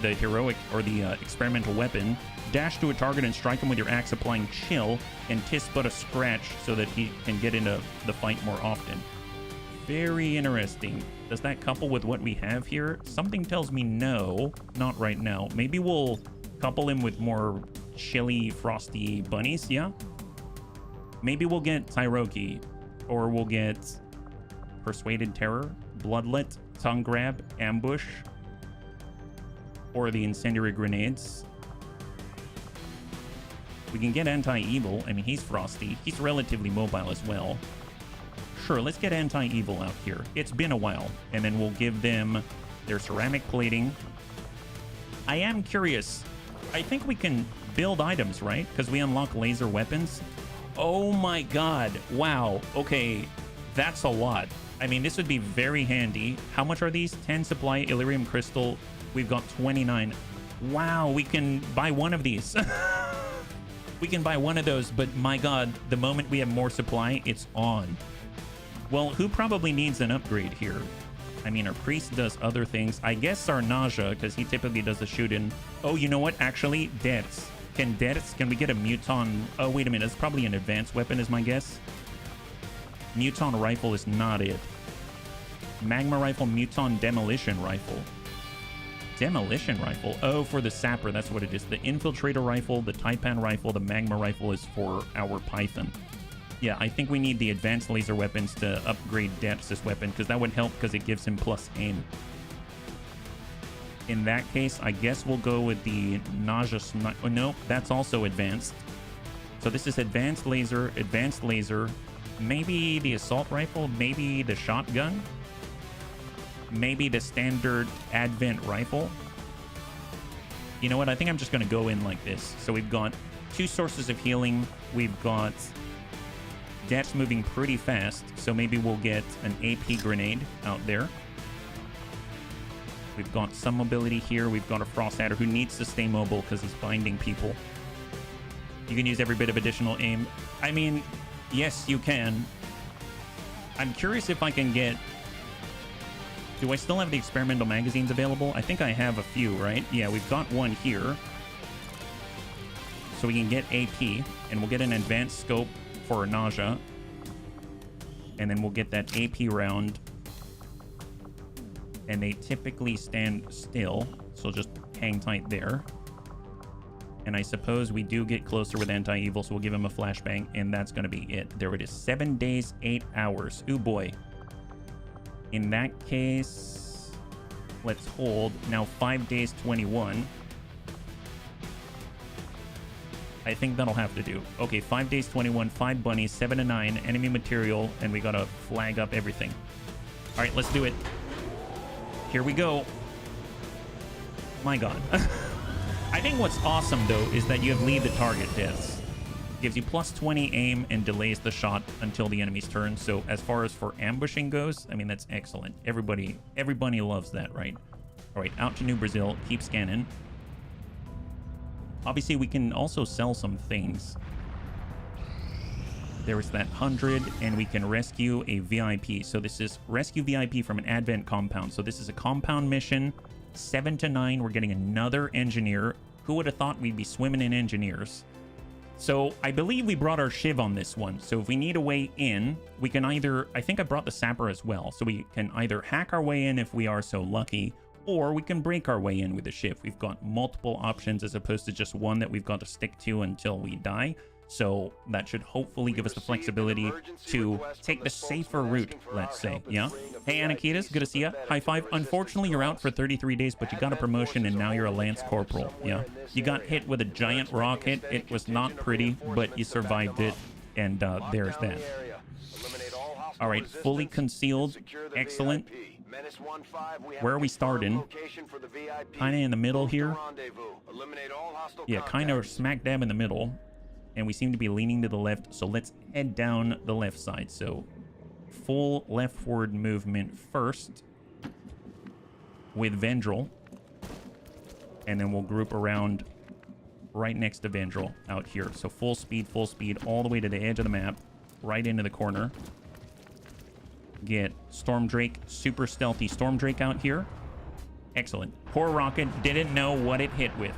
heroic or the experimental weapon. Dash to a target and strike him with your axe, applying chill, and tis but a scratch so that he can get into the fight more often. Very interesting. Does that couple with what we have here? Something tells me no, not right now. Maybe we'll couple him with more chilly, frosty bunnies, yeah? Maybe we'll get Tyroki, or we'll get Persuaded Terror, Bloodlet, Tongue Grab, Ambush, or the Incendiary Grenades. We can get Anti-Evil. I mean, he's frosty. He's relatively mobile as well. Sure, let's get Anti-Evil out here. It's been a while. And then we'll give them their ceramic plating. I am curious. I think we can build items, right? Because we unlock laser weapons. Oh my god. Wow. Okay. That's a lot. I mean, this would be very handy. How much are these? 10 supply Illyrium Crystal. We've got 29. Wow, we can buy one of these. We can buy one of those, but my god, the moment we have more supply, it's on. Well, who probably needs an upgrade here? I mean, our priest does other things. I guess our Naja, because he typically does the shoot-in. Oh, you know what? Actually, Deaths. Can we get a Muton? Oh, wait a minute. That's probably an advanced weapon is my guess. Muton Rifle is not it. Magma Rifle, Muton Demolition Rifle. Demolition Rifle? Oh, for the Sapper, that's what it is. The Infiltrator Rifle, the Taipan Rifle, the Magma Rifle is for our Python. Yeah, I think we need the advanced laser weapons to upgrade Depth's weapon, because that would help because it gives him plus aim. In that case, I guess we'll go with the Nausea Sniper. Oh, no, that's also advanced. So this is advanced laser, maybe the assault rifle, maybe the shotgun, maybe the standard Advent rifle. You know what? I think I'm just going to go in like this. So we've got 2 sources of healing. We've got Death's moving pretty fast, so maybe we'll get an AP grenade out there. We've got some mobility here. We've got a Frost Adder who needs to stay mobile because he's binding people. You can use every bit of additional aim. I mean, yes, you can. I'm curious if I can get... Do I still have the experimental magazines available? I think I have a few, right? Yeah, we've got one here. So we can get AP, and we'll get an advanced scope for Nausea. And then we'll get that AP round. And they typically stand still, so just hang tight there. And I suppose we do get closer with Anti-Evil, so we'll give him a flashbang, and that's going to be it. There it is. 7 days, 8 hours. Ooh, boy. In that case, let's hold. Now, 5 days, 21. I think that'll have to do. Okay, 5 days, 21, 5 bunnies, 7 to 9, enemy material, and we got to flag up everything. All right, let's do it. Here we go. My god. I think what's awesome, though, is that you have lead the target deaths. Gives you plus 20 aim and delays the shot until the enemy's turn. So as far as for ambushing goes, I mean, that's excellent. Everybody loves that, right? All right, out to New Brazil. Keep scanning. Obviously, we can also sell some things. There is that 100, and we can rescue a VIP. So this is rescue VIP from an Advent compound. So this is a compound mission. 7 to 9, we're getting another engineer. Who would have thought we'd be swimming in engineers? So I believe we brought our Shiv on this one. So if we need a way in, we can either... I think I brought the Sapper as well. So we can either hack our way in if we are so lucky, or we can break our way in with the Shiv. We've got multiple options as opposed to just one that we've got to stick to until we die. So that should hopefully give us the flexibility to take the safer route, let's say. Yeah? Hey, Anakitas, good to see ya. High five. Unfortunately, you're out for 33 days, but you got a promotion and now you're a Lance Corporal. Yeah? You got hit with a giant rocket. It was not pretty, but you survived it. And there's that. All right, fully concealed. Excellent. Where are we starting? Kind of in the middle here. Yeah, kind of smack dab in the middle. And we seem to be leaning to the left, so let's head down the left side. So full leftward movement first with Vendril. And then we'll group around right next to Vandal out here. So full speed all the way to the edge of the map, right into the corner. Get Storm Drake, super stealthy Storm Drake out here. Excellent. Poor rocket didn't know what it hit with.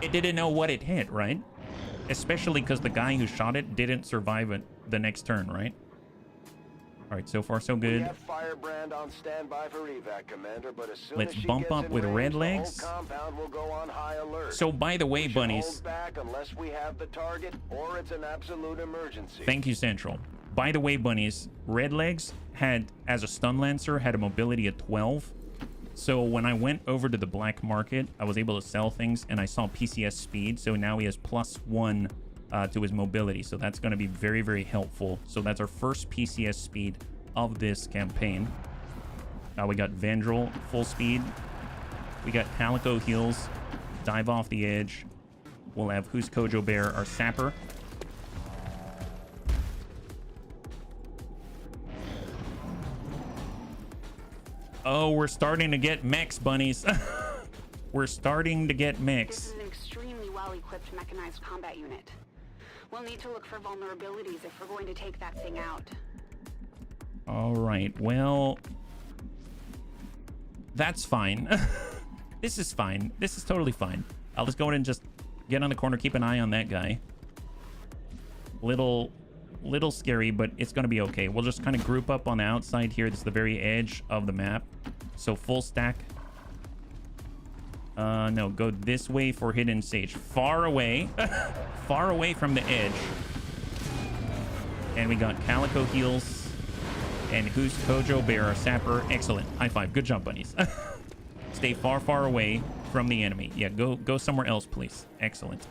It didn't know what it hit, right? Especially because the guy who shot it didn't survive it the next turn, right? All right, so far so good. We have Firebrand on standby for evac, Commander, but as soon Let's as she bump gets up in with range, red the legs. whole compound will go on high alert. So by the way, We should bunnies, hold back unless we have the target or it's an absolute emergency. thank you, Central. By the way, bunnies, red legs had, as a stun lancer, had a mobility of 12. So when I went over to the black market, I was able to sell things, and I saw PCS speed. So now he has +1 to his mobility. So that's going to be very, very helpful. So that's our first PCS speed of this campaign. Now we got Vandal, full speed. We got Calico heals, dive off the edge. We'll have Who's Kojo Bear, our sapper. Oh, we're starting to get mechs, bunnies. We're starting to get mechs. This is an extremely well-equipped mechanized combat unit. We'll need to look for vulnerabilities if we're going to take that thing out. All right, well, that's fine. This is fine. This is totally fine. I'll just go in and just get on the corner, keep an eye on that guy. Little scary, but it's going to be okay. We'll just kind of group up on the outside here. This is the very edge of the map. So full stack. No, go this way for hidden sage. Far away. Far away from the edge. And we got Calico heals. And Who's Kojo Bear, our sapper. Excellent. High five. Good job, bunnies. Stay far, far away from the enemy. Yeah, go somewhere else, please. Excellent.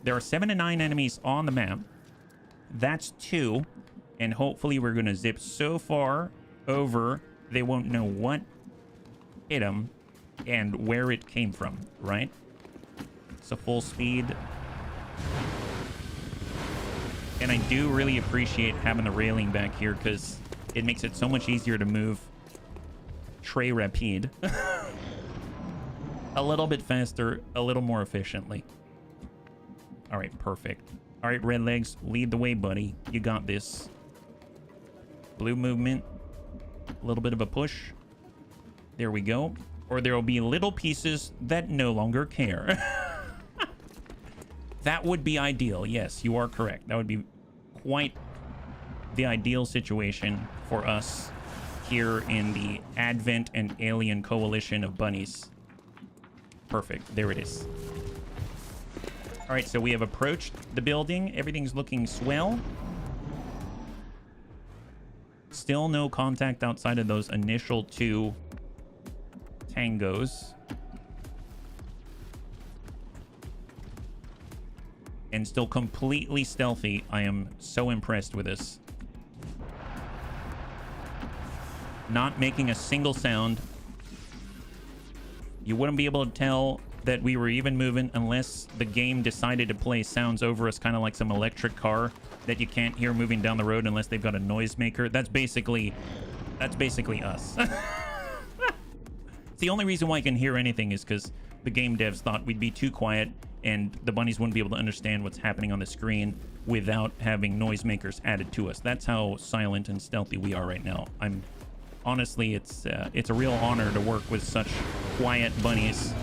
There are 7 to 9 enemies on the map. That's 2. And hopefully we're going to zip so far over they won't know what hit them and where it came from, right? So full speed. And I do really appreciate having the railing back here because it makes it so much easier to move très rapide. A little bit faster, a little more efficiently. All right, perfect. All right, red legs, lead the way, buddy. You got this. Blue movement. A little bit of a push. There we go. Or there will be little pieces that no longer care. That would be ideal. Yes, you are correct. That would be quite the ideal situation for us here in the Advent and Alien Coalition of bunnies. Perfect. There it is. All right, so we have approached the building. Everything's looking swell. Still no contact outside of those initial 2 tangos. And still completely stealthy. I am so impressed with this. Not making a single sound. You wouldn't be able to tell that we were even moving unless the game decided to play sounds over us, kind of like some electric car that you can't hear moving down the road unless they've got a noisemaker. That's basically us. The only reason why I can hear anything is because the game devs thought we'd be too quiet and the bunnies wouldn't be able to understand what's happening on the screen without having noisemakers added to us. That's how silent and stealthy we are right now. Honestly, it's a real honor to work with such quiet bunnies.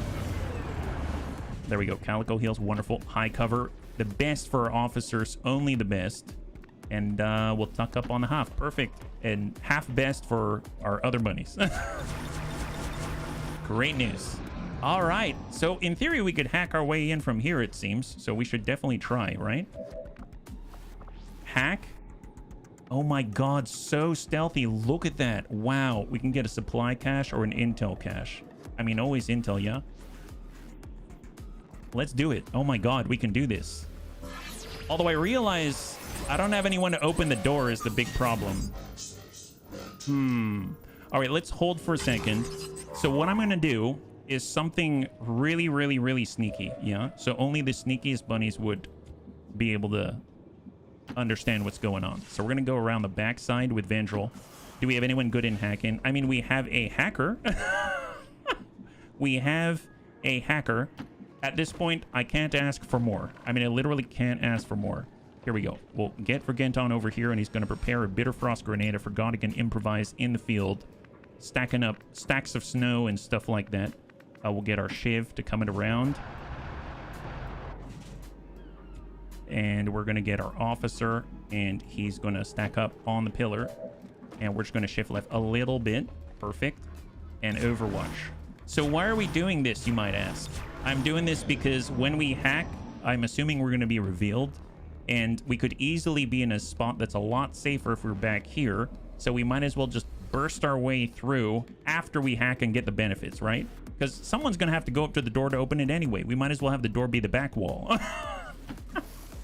There we go. Calico heals. Wonderful. High cover. The best for our officers. Only the best. And we'll tuck up on the half. Perfect. And half best for our other bunnies. Great news. All right. So in theory, we could hack our way in from here, it seems. So we should definitely try, right? Hack. Oh my god, so stealthy. Look at that. Wow. We can get a supply cache or an intel cache. I mean, always intel, yeah? Let's do it. Oh my god, we can do this. Although I realize I don't have anyone to open the door is the big problem. All right, let's hold for a second. So what I'm going to do is something really, really, really sneaky, yeah? So only the sneakiest bunnies would be able to understand what's going on. So we're going to go around the backside with Vandal. Do we have anyone good in hacking? I mean, we have a hacker. We have a hacker. At this point, I can't ask for more. I mean, I literally can't ask for more. Here we go. We'll get Vergent on over here, and he's going to prepare a Bitter Frost Grenade. I forgot he can improvise in the field, stacking up stacks of snow and stuff like that. We'll get our Shiv to come it around. And we're going to get our Officer, and he's going to stack up on the pillar. And we're just going to shift left a little bit. Perfect. And Overwatch. So why are we doing this, you might ask? I'm doing this because when we hack, I'm assuming we're going to be revealed. And we could easily be in a spot that's a lot safer if we're back here. So we might as well just burst our way through after we hack and get the benefits, right? Because someone's going to have to go up to the door to open it anyway. We might as well have the door be the back wall.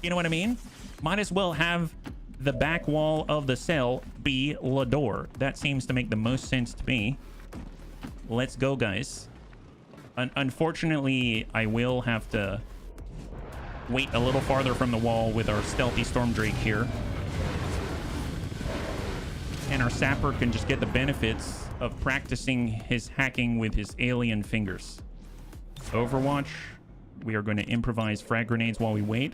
You know what I mean? Might as well have the back wall of the cell be the door. That seems to make the most sense to me. Let's go, guys. Unfortunately, I will have to wait a little farther from the wall with our Stealthy Storm Drake here. And our Sapper can just get the benefits of practicing his hacking with his alien fingers. Overwatch. We are going to improvise frag grenades while we wait.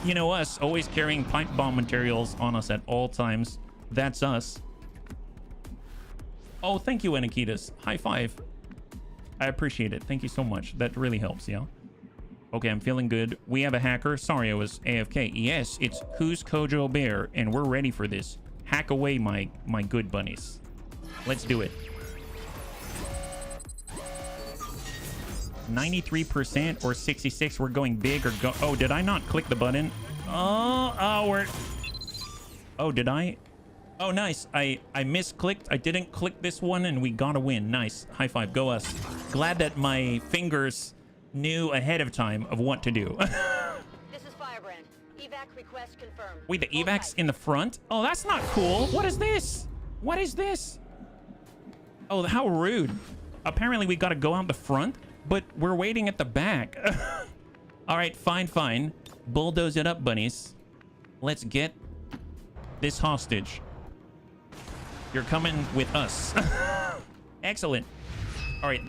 You know us, always carrying pipe bomb materials on us at all times. That's us. Oh, thank you, Anakitas. High five. I appreciate it. Thank you so much. That really helps, yeah? Okay, I'm feeling good. We have a hacker. Sorry, I was AFK. Yes, it's Who's Kojo Bear, and we're ready for this. Hack away, my good bunnies. Let's do it. 93% or 66. We're going big or go. Oh, did I not click the button? Oh, did I? Oh, nice. I misclicked. I didn't click this one, and we got a win. Nice. High five. Go us. Glad that my fingers knew ahead of time of what to do. This is Firebrand. Evac request confirmed. Wait, the evac's in the front? Oh, that's not cool. What is this? What is this? Oh, how rude. Apparently, we got to go out the front, but we're waiting at the back. All right, fine. Bulldoze it up, bunnies. Let's get this hostage. You're coming with us. Excellent. All right.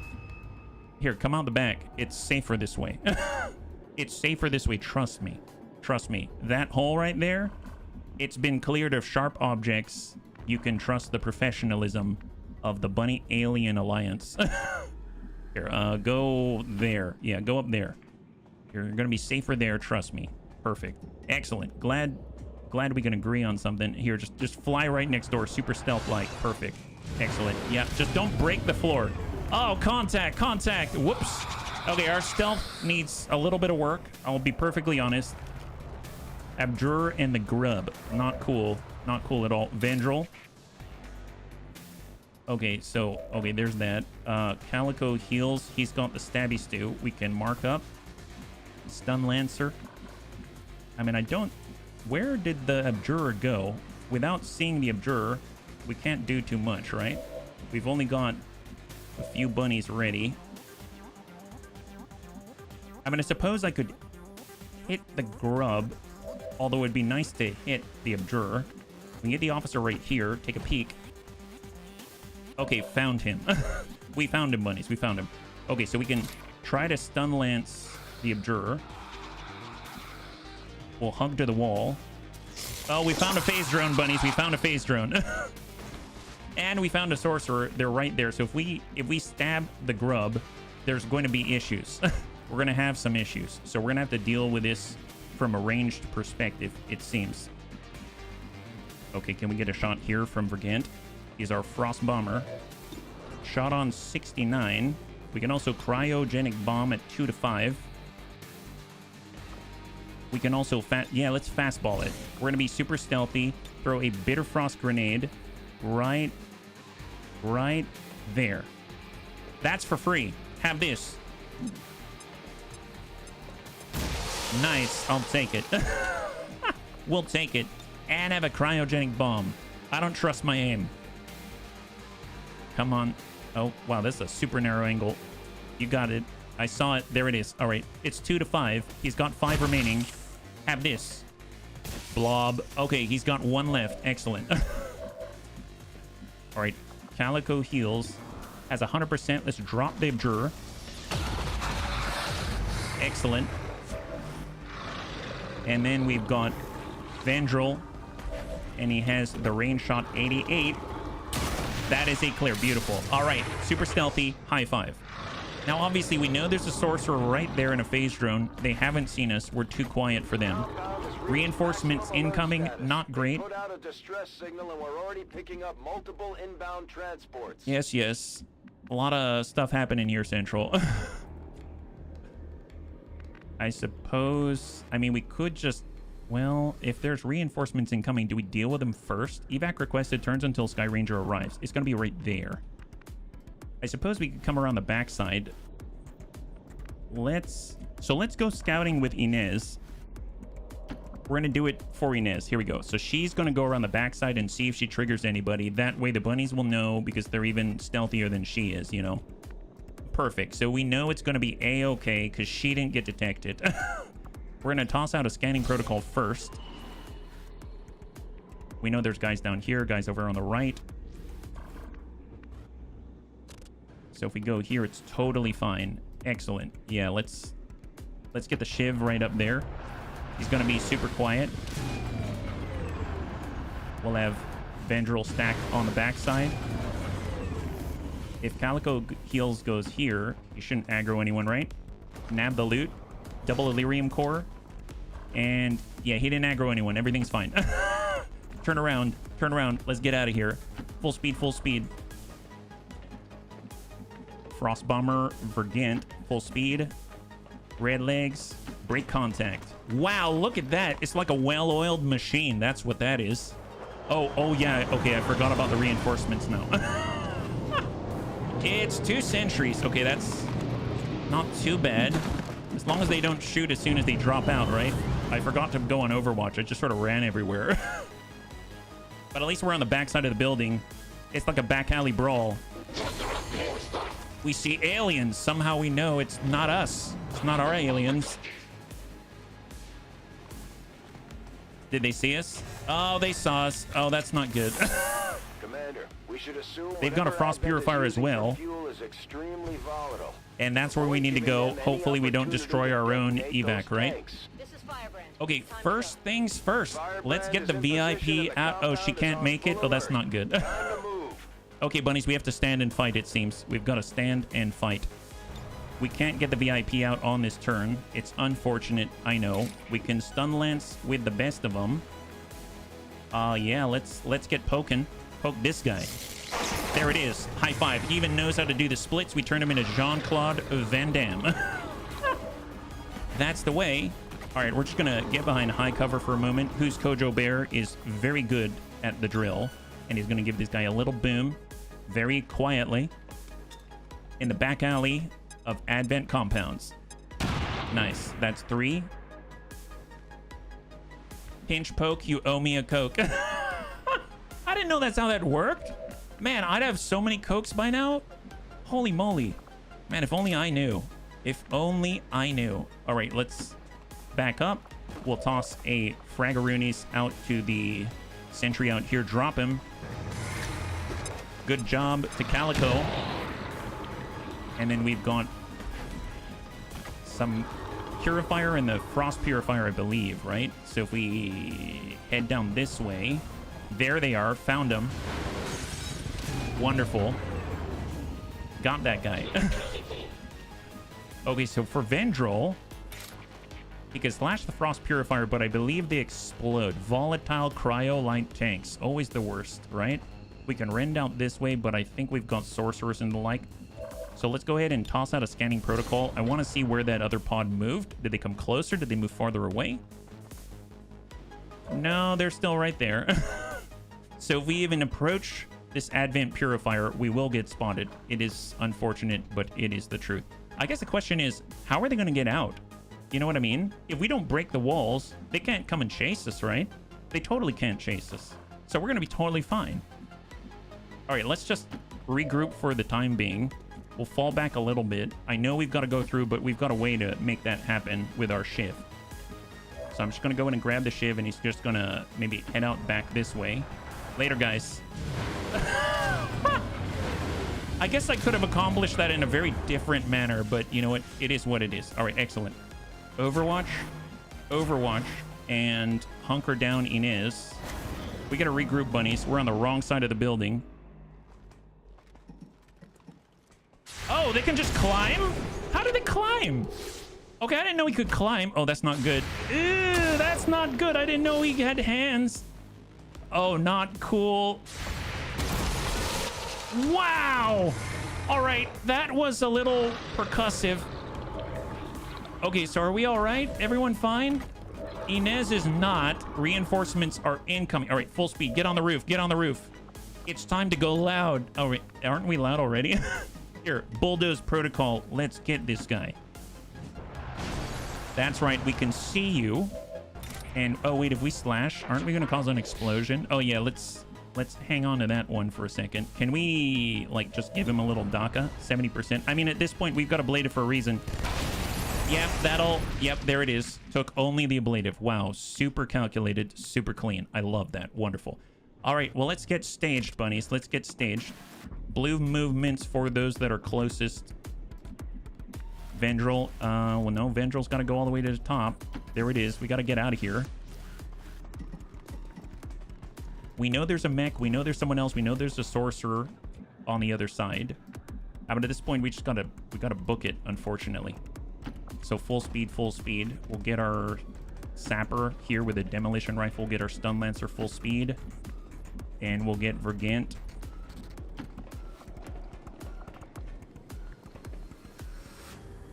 Here, come out the back. It's safer this way. It's safer this way. Trust me. Trust me. That hole right there, it's been cleared of sharp objects. You can trust the professionalism of the Bunny Alien Alliance. Here, go there. Yeah, go up there. You're going to be safer there. Trust me. Perfect. Excellent. Glad we can agree on something. Here, just fly right next door. Super stealth-like. Perfect. Excellent. Yeah, just don't break the floor. Oh, contact. Whoops. Okay, our stealth needs a little bit of work. I'll be perfectly honest. Abjure and the Grub. Not cool. Not cool at all. Vendril. Okay, so, okay, there's that. Calico heals. He's got the Stabby Stew. We can mark up. Stun Lancer. I mean, I don't... Where did the Abjurer go? Without seeing the Abjurer, we can't do too much, right? We've only got a few bunnies ready. I mean, I suppose I could hit the Grub, although it'd be nice to hit the Abjurer. We can get the Officer right here. Take a peek. Okay, found him. We found him, bunnies. We found him. Okay, so we can try to stun lance the Abjurer. We'll hug to the wall. Oh, we found a phase drone, bunnies. We found a phase drone. And we found a sorcerer. They're right there. So if we stab the Grub, there's going to be issues. We're going to have some issues. So we're going to have to deal with this from a ranged perspective, it seems. Okay, can we get a shot here from Vergent? He's our Frost Bomber. Shot on 69. We can also Cryogenic Bomb at 2 to 5. We can also let's fastball it. We're going to be super stealthy. Throw a Bitter Frost Grenade right there. That's for free. Have this. Nice. I'll take it. We'll take it. And have a Cryogenic Bomb. I don't trust my aim. Come on. Oh, wow. This is a super narrow angle. You got it. I saw it. There it is. All right. It's 2 to 5. He's got 5 remaining. Have this. Blob. Okay, he's got 1 left. Excellent. All right. Calico heals. Has 100%. Let's drop the Abjurer. Excellent. And then we've got Vandrel, and he has the range shot 88. That is a clear. Beautiful. All right, super stealthy. High five. Now, obviously, we know there's a sorcerer right there in a phase drone. They haven't seen us. We're too quiet for them. Reinforcements incoming. Not great. Put out a distress signal and we're already picking up multiple inbound transports. Yes, yes. A lot of stuff happening here, Central. I suppose... I mean, we could just... Well, if there's reinforcements incoming, do we deal with them first? Evac requested turns until Sky Ranger arrives. It's going to be right there. I suppose we could come around the backside. Let's go scouting with Inez. We're going to do it for Inez. Here we go. So she's going to go around the backside and see if she triggers anybody. That way the bunnies will know because they're even stealthier than she is, you know. Perfect. So we know it's going to be A-okay because she didn't get detected. We're going to toss out a scanning protocol first. We know there's guys down here, guys over on the right. So if we go here, it's totally fine. Excellent. Yeah, let's get the Shiv right up there. He's going to be super quiet. We'll have Vandrel stacked on the backside. If Calico heals goes here, he shouldn't aggro anyone, right? Nab the loot. Double Illyrium core. And yeah, he didn't aggro anyone. Everything's fine. Turn around. Turn around. Let's get out of here. Full speed, full speed. Frost Bomber, Vergant, full speed. Red legs, break contact. Wow, look at that. It's like a well-oiled machine. That's what that is. Oh yeah. Okay, I forgot about the reinforcements now. It's 2 sentries. Okay, that's not too bad. As long as they don't shoot as soon as they drop out, right? I forgot to go on Overwatch. I just sort of ran everywhere. But at least we're on the backside of the building. It's like a back alley brawl. We see aliens. Somehow we know it's not us. It's not our aliens. Did they see us? Oh, they saw us. Oh, that's not good. Commander, we should assume they've got a frost purifier as well. Fuel is extremely volatile. And that's where we need to go. Hopefully we don't destroy our own evac, right? This is Firebrand. Okay, first things first. Let's get the VIP out. Oh, she can't make it. Oh, that's not good. Okay, bunnies, we have to stand and fight, it seems. We've got to stand and fight. We can't get the VIP out on this turn. It's unfortunate, I know. We can stun lance with the best of them. Yeah, let's get poking. Poke this guy. There it is. High five. He even knows how to do the splits. We turn him into Jean-Claude Van Damme. That's the way. All right, we're just going to get behind high cover for a moment. Who's Kojo Bear is very good at the drill. And he's going to give this guy a little boom. Very quietly. In the back alley of Advent compounds. Nice. That's 3. Pinch poke, you owe me a Coke. I didn't know that's how that worked. Man, I'd have so many Cokes by now. Holy moly. Man, if only I knew. If only I knew. All right, let's back up. We'll toss a Fragaroonies out to the sentry out here. Drop him. Good job to Calico. And then we've got some Purifier and the Frost Purifier, I believe, right? So if we head down this way. There they are. Found them. Wonderful. Got that guy. Okay, so for Vendrel, he can slash the Frost Purifier, but I believe they explode. Volatile Cryo-Light tanks. Always the worst, right? We can rend out this way, but I think we've got Sorcerers and the like. So let's go ahead and toss out a scanning protocol. I want to see where that other pod moved. Did they come closer? Did they move farther away? No, they're still right there. So if we even approach this Advent Purifier, we will get spotted. It is unfortunate, but it is the truth. I guess the question is, how are they going to get out? You know what I mean? If we don't break the walls, they can't come and chase us, right? They totally can't chase us. So we're going to be totally fine. All right, let's just regroup for the time being. We'll fall back a little bit. I know we've got to go through, but we've got a way to make that happen with our Shiv. So I'm just going to go in and grab the Shiv, and he's just going to maybe head out back this way. Later, guys. I guess I could have accomplished that in a very different manner, but you know what? It is what it is. All right, excellent. Overwatch, Overwatch, and hunker down Inez. We gotta regroup, bunnies. We're on the wrong side of the building. Oh, they can just climb? How did they climb? Okay, I didn't know he could climb. Oh, that's not good. Ew, that's not good. I didn't know he had hands. Oh, not cool. Wow. All right, that was a little percussive. Okay, so are we all right? Everyone fine? Inez is not. Reinforcements are incoming. All right, full speed. Get on the roof. Get on the roof. It's time to go loud. Oh, wait, aren't we loud already? Here, bulldoze protocol. Let's get this guy. That's right. We can see you. And oh wait, if we slash, aren't we going to cause an explosion? Oh yeah, let's hang on to that one for a second. Can we like just give him a little DACA? 70%. I mean, at this point, we've got ablative for a reason. Yep, there it is. Took only the ablative. Wow, super calculated, super clean. I love that. Wonderful. All right, well, let's get staged, bunnies. Let's get staged. Blue movements for those that are closest. Vendril. Well, no, Vendril's got to go all the way to the top. There it is. We got to get out of here. We know there's a mech. We know there's someone else. We know there's a sorcerer on the other side. But at this point, we gotta book it, unfortunately. So full speed, full speed. We'll get our sapper here with a demolition rifle. Get our stun lancer full speed. And we'll get Vergant.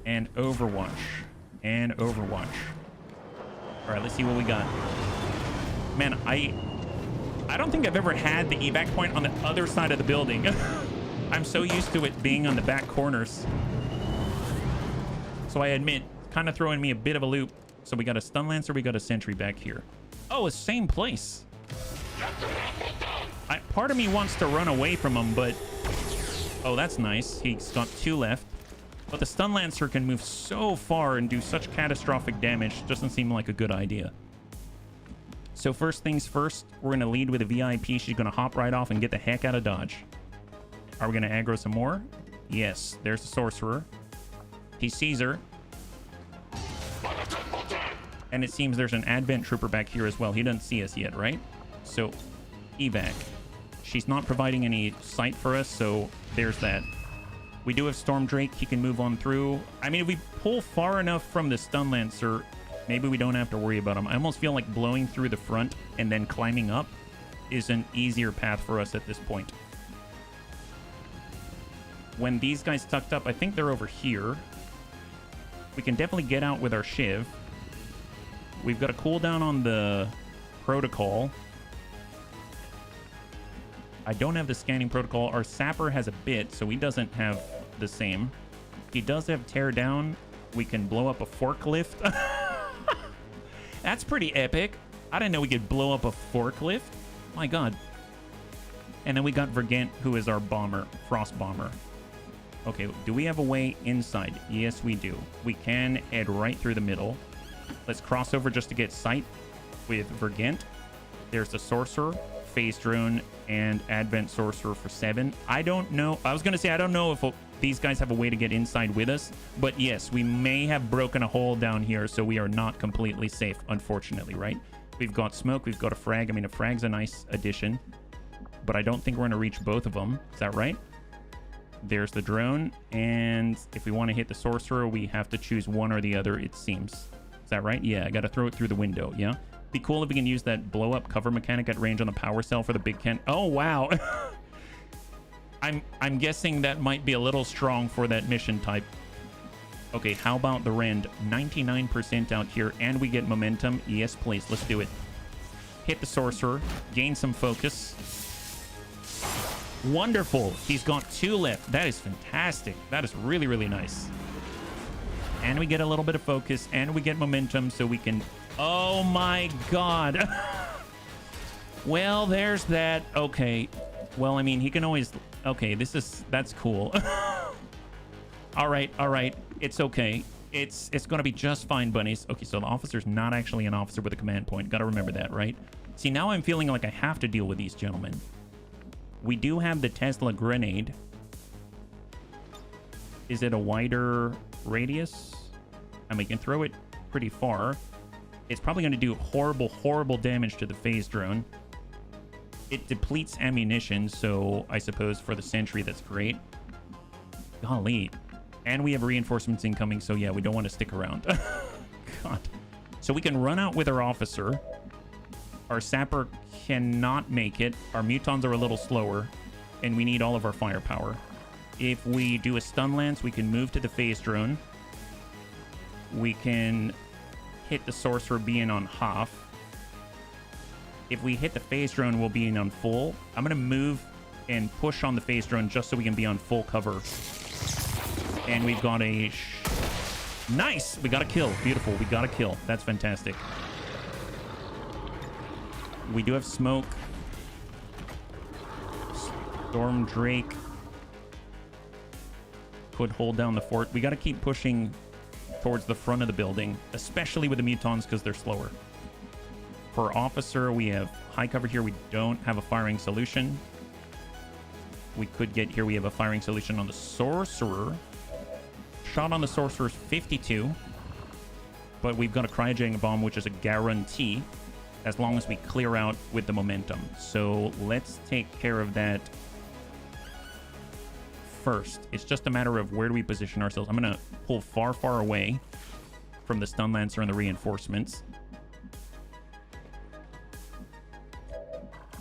And Overwatch. And Overwatch. All right, let's see what we got. Man, I don't think I've ever had the evac point on the other side of the building. I'm so used to it being on the back corners. So I admit, kind of throwing me a bit of a loop. So we got a stun lancer, we got a sentry back here. Oh, it's same place. Part of me wants to run away from him, but... Oh, that's nice. He's got 2 left. But the stun lancer can move so far and do such catastrophic damage. Doesn't seem like a good idea. So first things first, we're going to lead with a VIP. She's going to hop right off and get the heck out of Dodge. Are we going to aggro some more? Yes, there's the sorcerer. He sees her. And it seems there's an advent trooper back here as well. He doesn't see us yet, right? So, evac. She's not providing any sight for us, so there's that. We do have Storm Drake. He can move on through. I mean, if we pull far enough from the stun lancer, maybe we don't have to worry about him. I almost feel like blowing through the front and then climbing up is an easier path for us at this point. When these guys tucked up, I think they're over here. We can definitely get out with our Shiv. We've got a cooldown on the protocol. I don't have the scanning protocol. Our sapper has a bit, so he doesn't have the same. He does have tear down. We can blow up a forklift. That's pretty epic. I didn't know we could blow up a forklift. My God. And then we got Vergant, who is our bomber, frost bomber. Okay, do we have a way inside? Yes, we do. We can head right through the middle. Let's cross over just to get sight with Vergant. There's the sorcerer, phase drone, and advent sorcerer for 7. I don't know. I was going to say, I don't know if these guys have a way to get inside with us, but yes, we may have broken a hole down here, so we are not completely safe, unfortunately, right? We've got smoke. We've got a frag. I mean, a frag's a nice addition, but I don't think we're going to reach both of them. Is that right? There's the drone, and if we want to hit the sorcerer, we have to choose one or the other, it seems. Is that right? Yeah, I got to throw it through the window, yeah? Be cool if we can use that blow-up cover mechanic at range on the power cell for the big Kent. Oh, wow. I'm guessing that might be a little strong for that mission type. Okay, how about the rend? 99% out here, and we get momentum. Yes, please. Let's do it. Hit the sorcerer. Gain some focus. Wonderful. He's got 2 left. That is fantastic. That is really, really nice. And we get a little bit of focus, and we get momentum, so we can... Oh, my God. Well, there's that. Okay. Well, I mean, he can always... Okay, that's cool. All right. It's okay. It's going to be just fine, bunnies. Okay, so the officer's not actually an officer with a command point. Got to remember that, right? See, now I'm feeling like I have to deal with these gentlemen. We do have the Tesla grenade. Is it a wider radius? And we can throw it pretty far. It's probably going to do horrible, horrible damage to the phase drone. It depletes ammunition, so I suppose for the sentry, that's great. Golly. And we have reinforcements incoming, so yeah, we don't want to stick around. God. So we can run out with our officer. Our sapper cannot make it. Our mutons are a little slower, and we need all of our firepower. If we do a stun lance, we can move to the phase drone. We can hit the sorcerer being on half. If we hit the phase drone, we'll be on full. I'm going to move and push on the phase drone just so we can be on full cover. And we've got a... Nice! We got a kill. Beautiful. We got a kill. That's fantastic. We do have smoke. Storm Drake could hold down the fort. We got to keep pushing towards the front of the building, especially with the mutons because they're slower. For officer, we have high cover here. We don't have a firing solution. We could get here. We have a firing solution on the sorcerer. Shot on the sorcerer is 52, but we've got a cryogenic bomb, which is a guarantee as long as we clear out with the momentum. So let's take care of that first. It's just a matter of where do we position ourselves. I'm going to pull far, far away from the stun lancer and the reinforcements.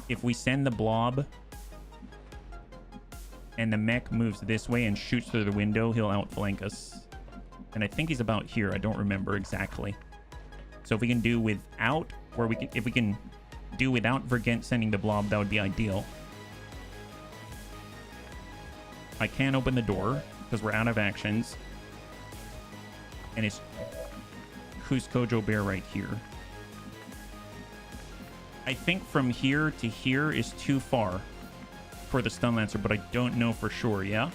If we send the blob and the mech moves this way and shoots through the window, he'll outflank us. And I think he's about here. I don't remember exactly. So if we can do without, or if we can do without Vergent sending the blob, that would be ideal. I can't open the door because we're out of actions. And it's who's Kojo Bear right here. I think from here to here is too far for the stun lancer, but I don't know for sure. Yeah.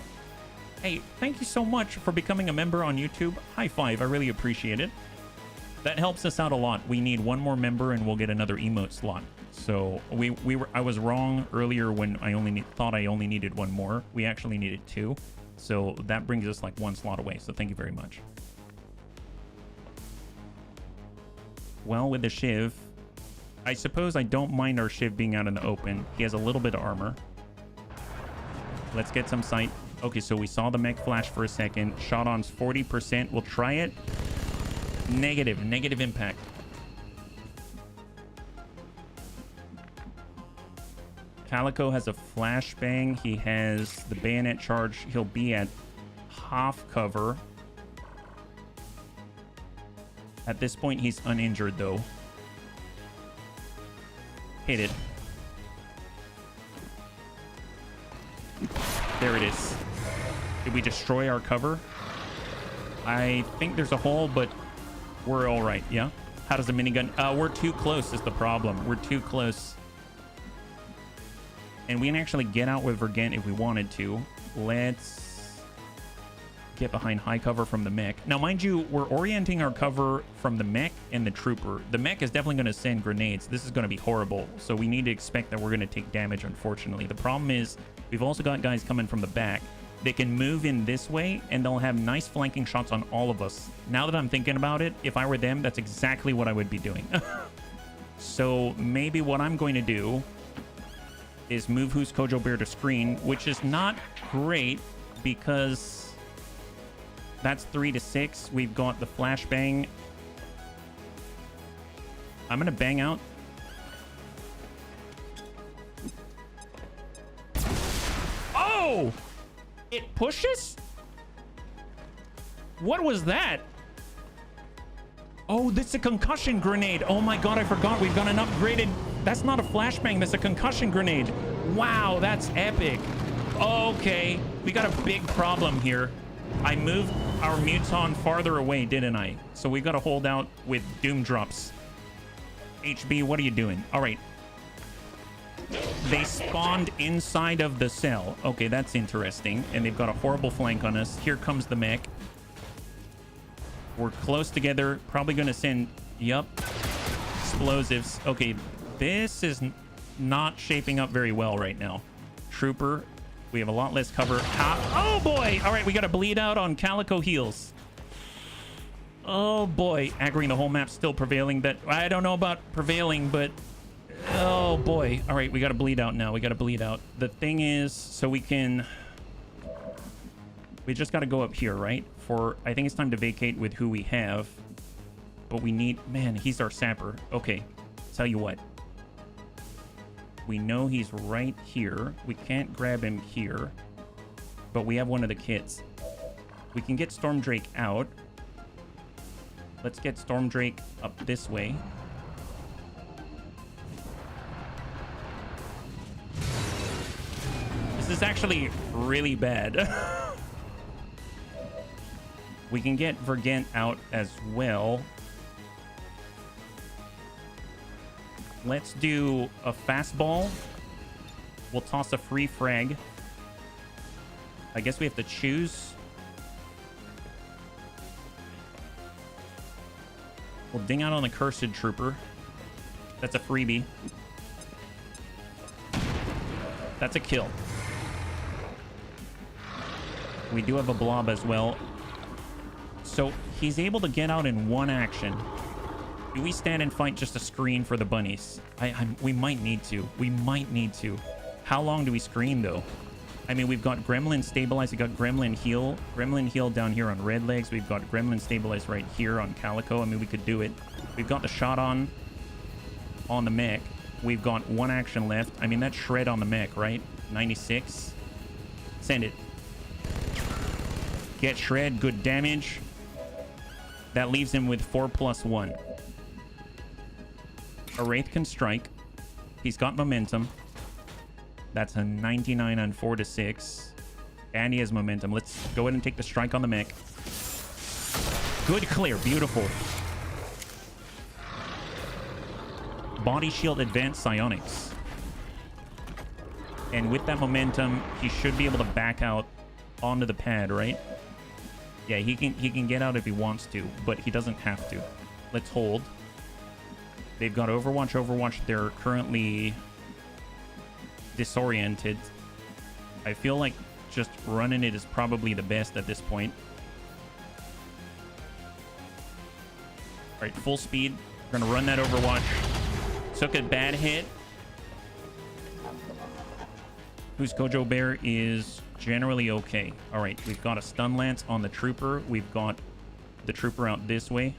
Hey, thank you so much for becoming a member on YouTube. High five. I really appreciate it. That helps us out a lot. We need one more member and we'll get another emote slot. So I was wrong earlier when I thought I only needed one more. We actually needed two. So that brings us like one slot away. So thank you very much. Well, with the Shiv, I suppose I don't mind our Shiv being out in the open. He has a little bit of armor. Let's get some sight. Okay, so we saw the mech flash for a second. Shot on's 40%. We'll try it. Negative impact. Calico has a flashbang. He has the bayonet charge. He'll be at half cover. At this point, he's uninjured, though. Hit it. There it is. Did we destroy our cover? I think there's a hole, but we're all right. Yeah. How does the minigun? We're too close is the problem. We're too close. And we can actually get out with Vergent if we wanted to. Let's get behind high cover from the mech. Now, mind you, we're orienting our cover from the mech and the trooper. The mech is definitely going to send grenades. This is going to be horrible. So we need to expect that we're going to take damage, unfortunately. The problem is we've also got guys coming from the back. They can move in this way, and they'll have nice flanking shots on all of us. Now that I'm thinking about it, if I were them, that's exactly what I would be doing. So maybe what I'm going to do is move Who's Kojo Bear to screen, which is not great because that's 3 to 6. We've got the flashbang. I'm going to bang out. Oh! It pushes? What was that? Oh, this is a concussion grenade. Oh my god, I forgot. We've got an upgraded... That's not a flashbang. That's a concussion grenade. Wow, that's epic. Okay, we got a big problem here. I moved our Muton farther away, didn't I? So we've got to hold out with Doom drops. HB, what are you doing? All right. They spawned inside of the cell. Okay, that's interesting. And they've got a horrible flank on us. Here comes the mech. We're close together. Probably going to send... Yup. Explosives. Okay, this is not shaping up very well right now. Trooper. We have a lot less cover. Oh, boy! All right, we got to bleed out on Calico heals. Oh boy, aggroing the whole map, still prevailing. That I don't know about prevailing, but oh boy. All right, we got to bleed out now. We got to bleed out. The thing is, so we just got to go up here, right? I think it's time to vacate with who we have. But we need, man, he's our sapper. Okay, tell you what. We know he's right here. We can't grab him here, but we have one of the kits. We can get Storm Drake out. Let's get Storm Drake up this way. This is actually really bad. We can get Vergent out as well. Let's do a fastball. We'll toss a free frag. I guess we have to choose. We'll ding out on the Cursed Trooper. That's a freebie. That's a kill. We do have a blob as well. So he's able to get out in one action. Do we stand and fight just a screen for the bunnies? We might need to. We might need to. How long do we screen, though? I mean, we've got Gremlin stabilized. We've got Gremlin heal. Gremlin heal down here on Red Legs. We've got Gremlin stabilized right here on Calico. I mean, we could do it. We've got the shot on the mech. We've got one action left. I mean, that's shred on the mech, right? 96. Send it. Get shred. Good damage. That leaves him with 4+1. A Wraith can strike. He's got momentum. That's a 99 on 4-6. And he has momentum. Let's go ahead and take the strike on the mech. Good clear. Beautiful. Body shield advanced psionics. And with that momentum, he should be able to back out onto the pad, right? Yeah, he can get out if he wants to, but he doesn't have to. Let's hold. They've got Overwatch. They're currently disoriented. I feel like just running it is probably the best at this point. All right, full speed. We're gonna run that Overwatch. Took a bad hit. Whose Kojo Bear is generally okay. All right, we've got a stun lance on the trooper. We've got the trooper out this way.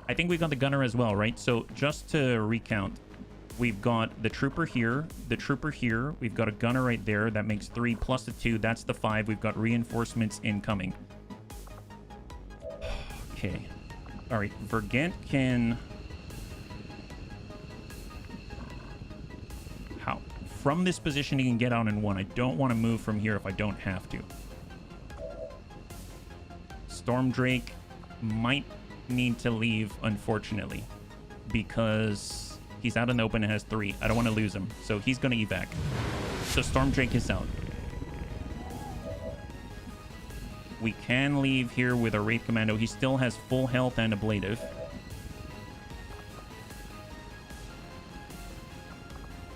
I think we got the gunner as well, right? So just to recount, we've got the trooper here, the trooper here. We've got a gunner right there. That makes 3 plus the 2. That's the 5. We've got reinforcements incoming. Okay. All right, Vergent can... How? From this position, he can get out in 1. I don't want to move from here if I don't have to. Storm Drake might need to leave, unfortunately, because he's out in the open and has 3. I don't want to lose him, so he's going to evac. So Storm Drake is out. We can leave here with a Wraith Commando. He still has full health and ablative.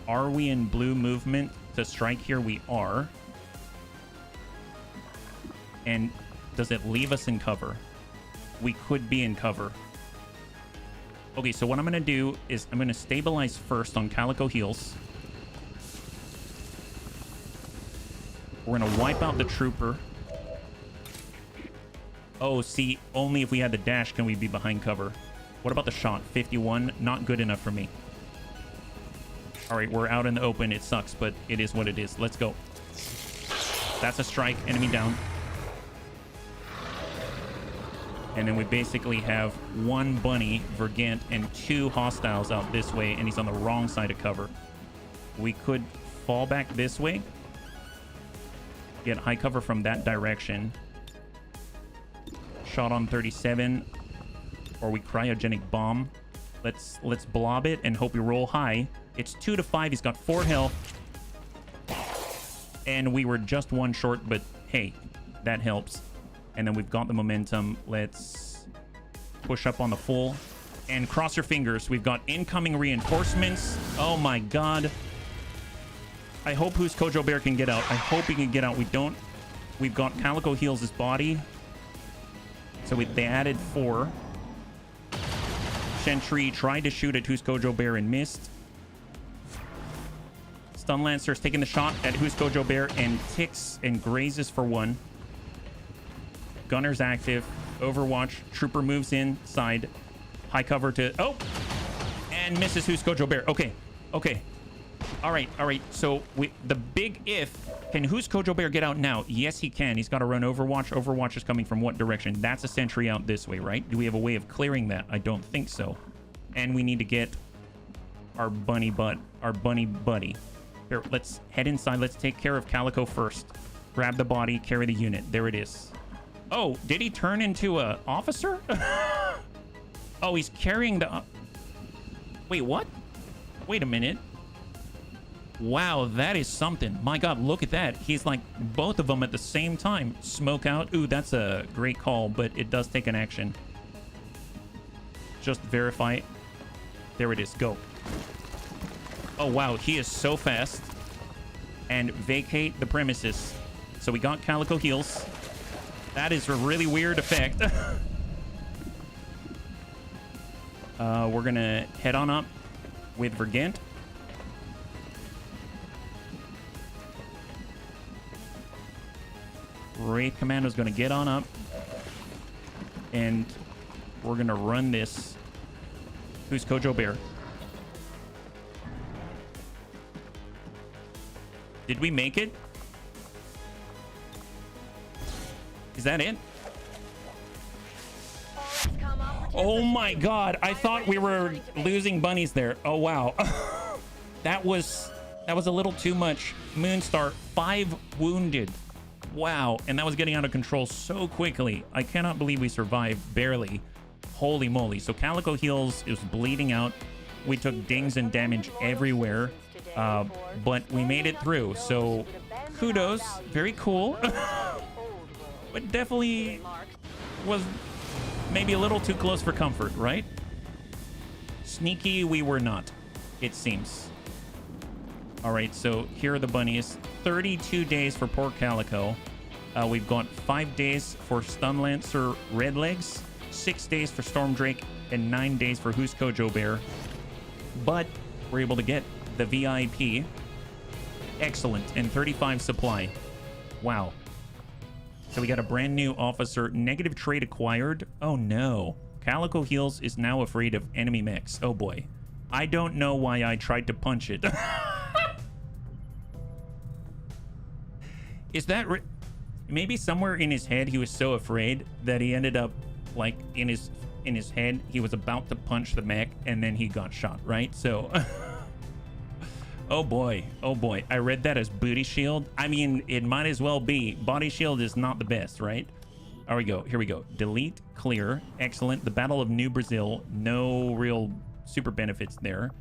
Are we in blue movement to strike here? We are. And does it leave us in cover? We could be in cover. Okay, so what I'm going to do is I'm going to stabilize first on Calico heals. We're going to wipe out the trooper. Oh, see, only if we had the dash can we be behind cover. What about the shot? 51, not good enough for me. All right, we're out in the open. It sucks, but it is what it is. Let's go. That's a strike. Enemy down. And then we basically have 1 bunny, Vergent, and 2 hostiles out this way, and he's on the wrong side of cover. We could fall back this way. Get high cover from that direction. Shot on 37. Or we cryogenic bomb. Let's blob it and hope we roll high. It's 2 to 5. He's got 4 health. And we were just 1 short, but hey, that helps. And then we've got the momentum. Let's push up on the full. And cross your fingers. We've got incoming reinforcements. Oh my god. I hope whose Kojo Bear can get out. I hope he can get out. We don't. We've got Calico heals his body. So they added 4. Sentry tried to shoot at Huskojo Bear and missed. Stun Lancer's taking the shot at Huskojo Bear and ticks and grazes for 1. Gunner's active. Overwatch. Trooper moves inside. High cover to... Oh! And misses Huskojo Bear. Okay. Okay. All right. All right. So the big if... Can Huskojo Bear get out now? Yes, he can. He's got to run Overwatch. Overwatch is coming from what direction? That's a sentry out this way, right? Do we have a way of clearing that? I don't think so. And we need to get our bunny buddy. Here, let's head inside. Let's take care of Calico first. Grab the body, carry the unit. There it is. Oh, did he turn into a officer? Oh, he's carrying the... Wait, what? Wait a minute. Wow, that is something. My God, look at that. He's like both of them at the same time. Smoke out. Ooh, that's a great call, but it does take an action. Just verify. There it is. Go. Oh, wow. He is so fast. And vacate the premises. So we got Calico heals. That is a really weird effect. We're going to head on up with Vergent. Wraith Commando's going to get on up. And we're going to run this. Who's Kojo Bear? Did we make it? Is that it? Oh my God. I thought we were losing bunnies there. Oh, wow. That was a little too much. Moonstar, 5 wounded. Wow. And that was getting out of control so quickly. I cannot believe we survived. Barely. Holy moly. So Calico heals. It was bleeding out. We took dings and damage everywhere. But we made it through. So kudos. Very cool. But definitely was maybe a little too close for comfort, right? Sneaky we were not, it seems. All right, so here are the bunnies. 32 days for poor Calico. We've got 5 days for Stun Lancer Redlegs, 6 days for Storm Drake, and 9 days for Huskojo Bear. But we're able to get the VIP. Excellent. And 35 supply. Wow. So we got a brand new officer. Negative trait acquired. Oh no. Calico Heals is now afraid of enemy mechs. Oh boy. I don't know why I tried to punch it. Is that... Maybe somewhere in his head he was so afraid that he ended up, like, in his head, he was about to punch the mech and then he got shot, right? So... Oh boy, oh boy. I read that as booty shield. I mean, it might as well be. Body shield is not the best, right? There we go. Here we go. Delete, clear. Excellent. The Battle of New Brazil. No real super benefits there.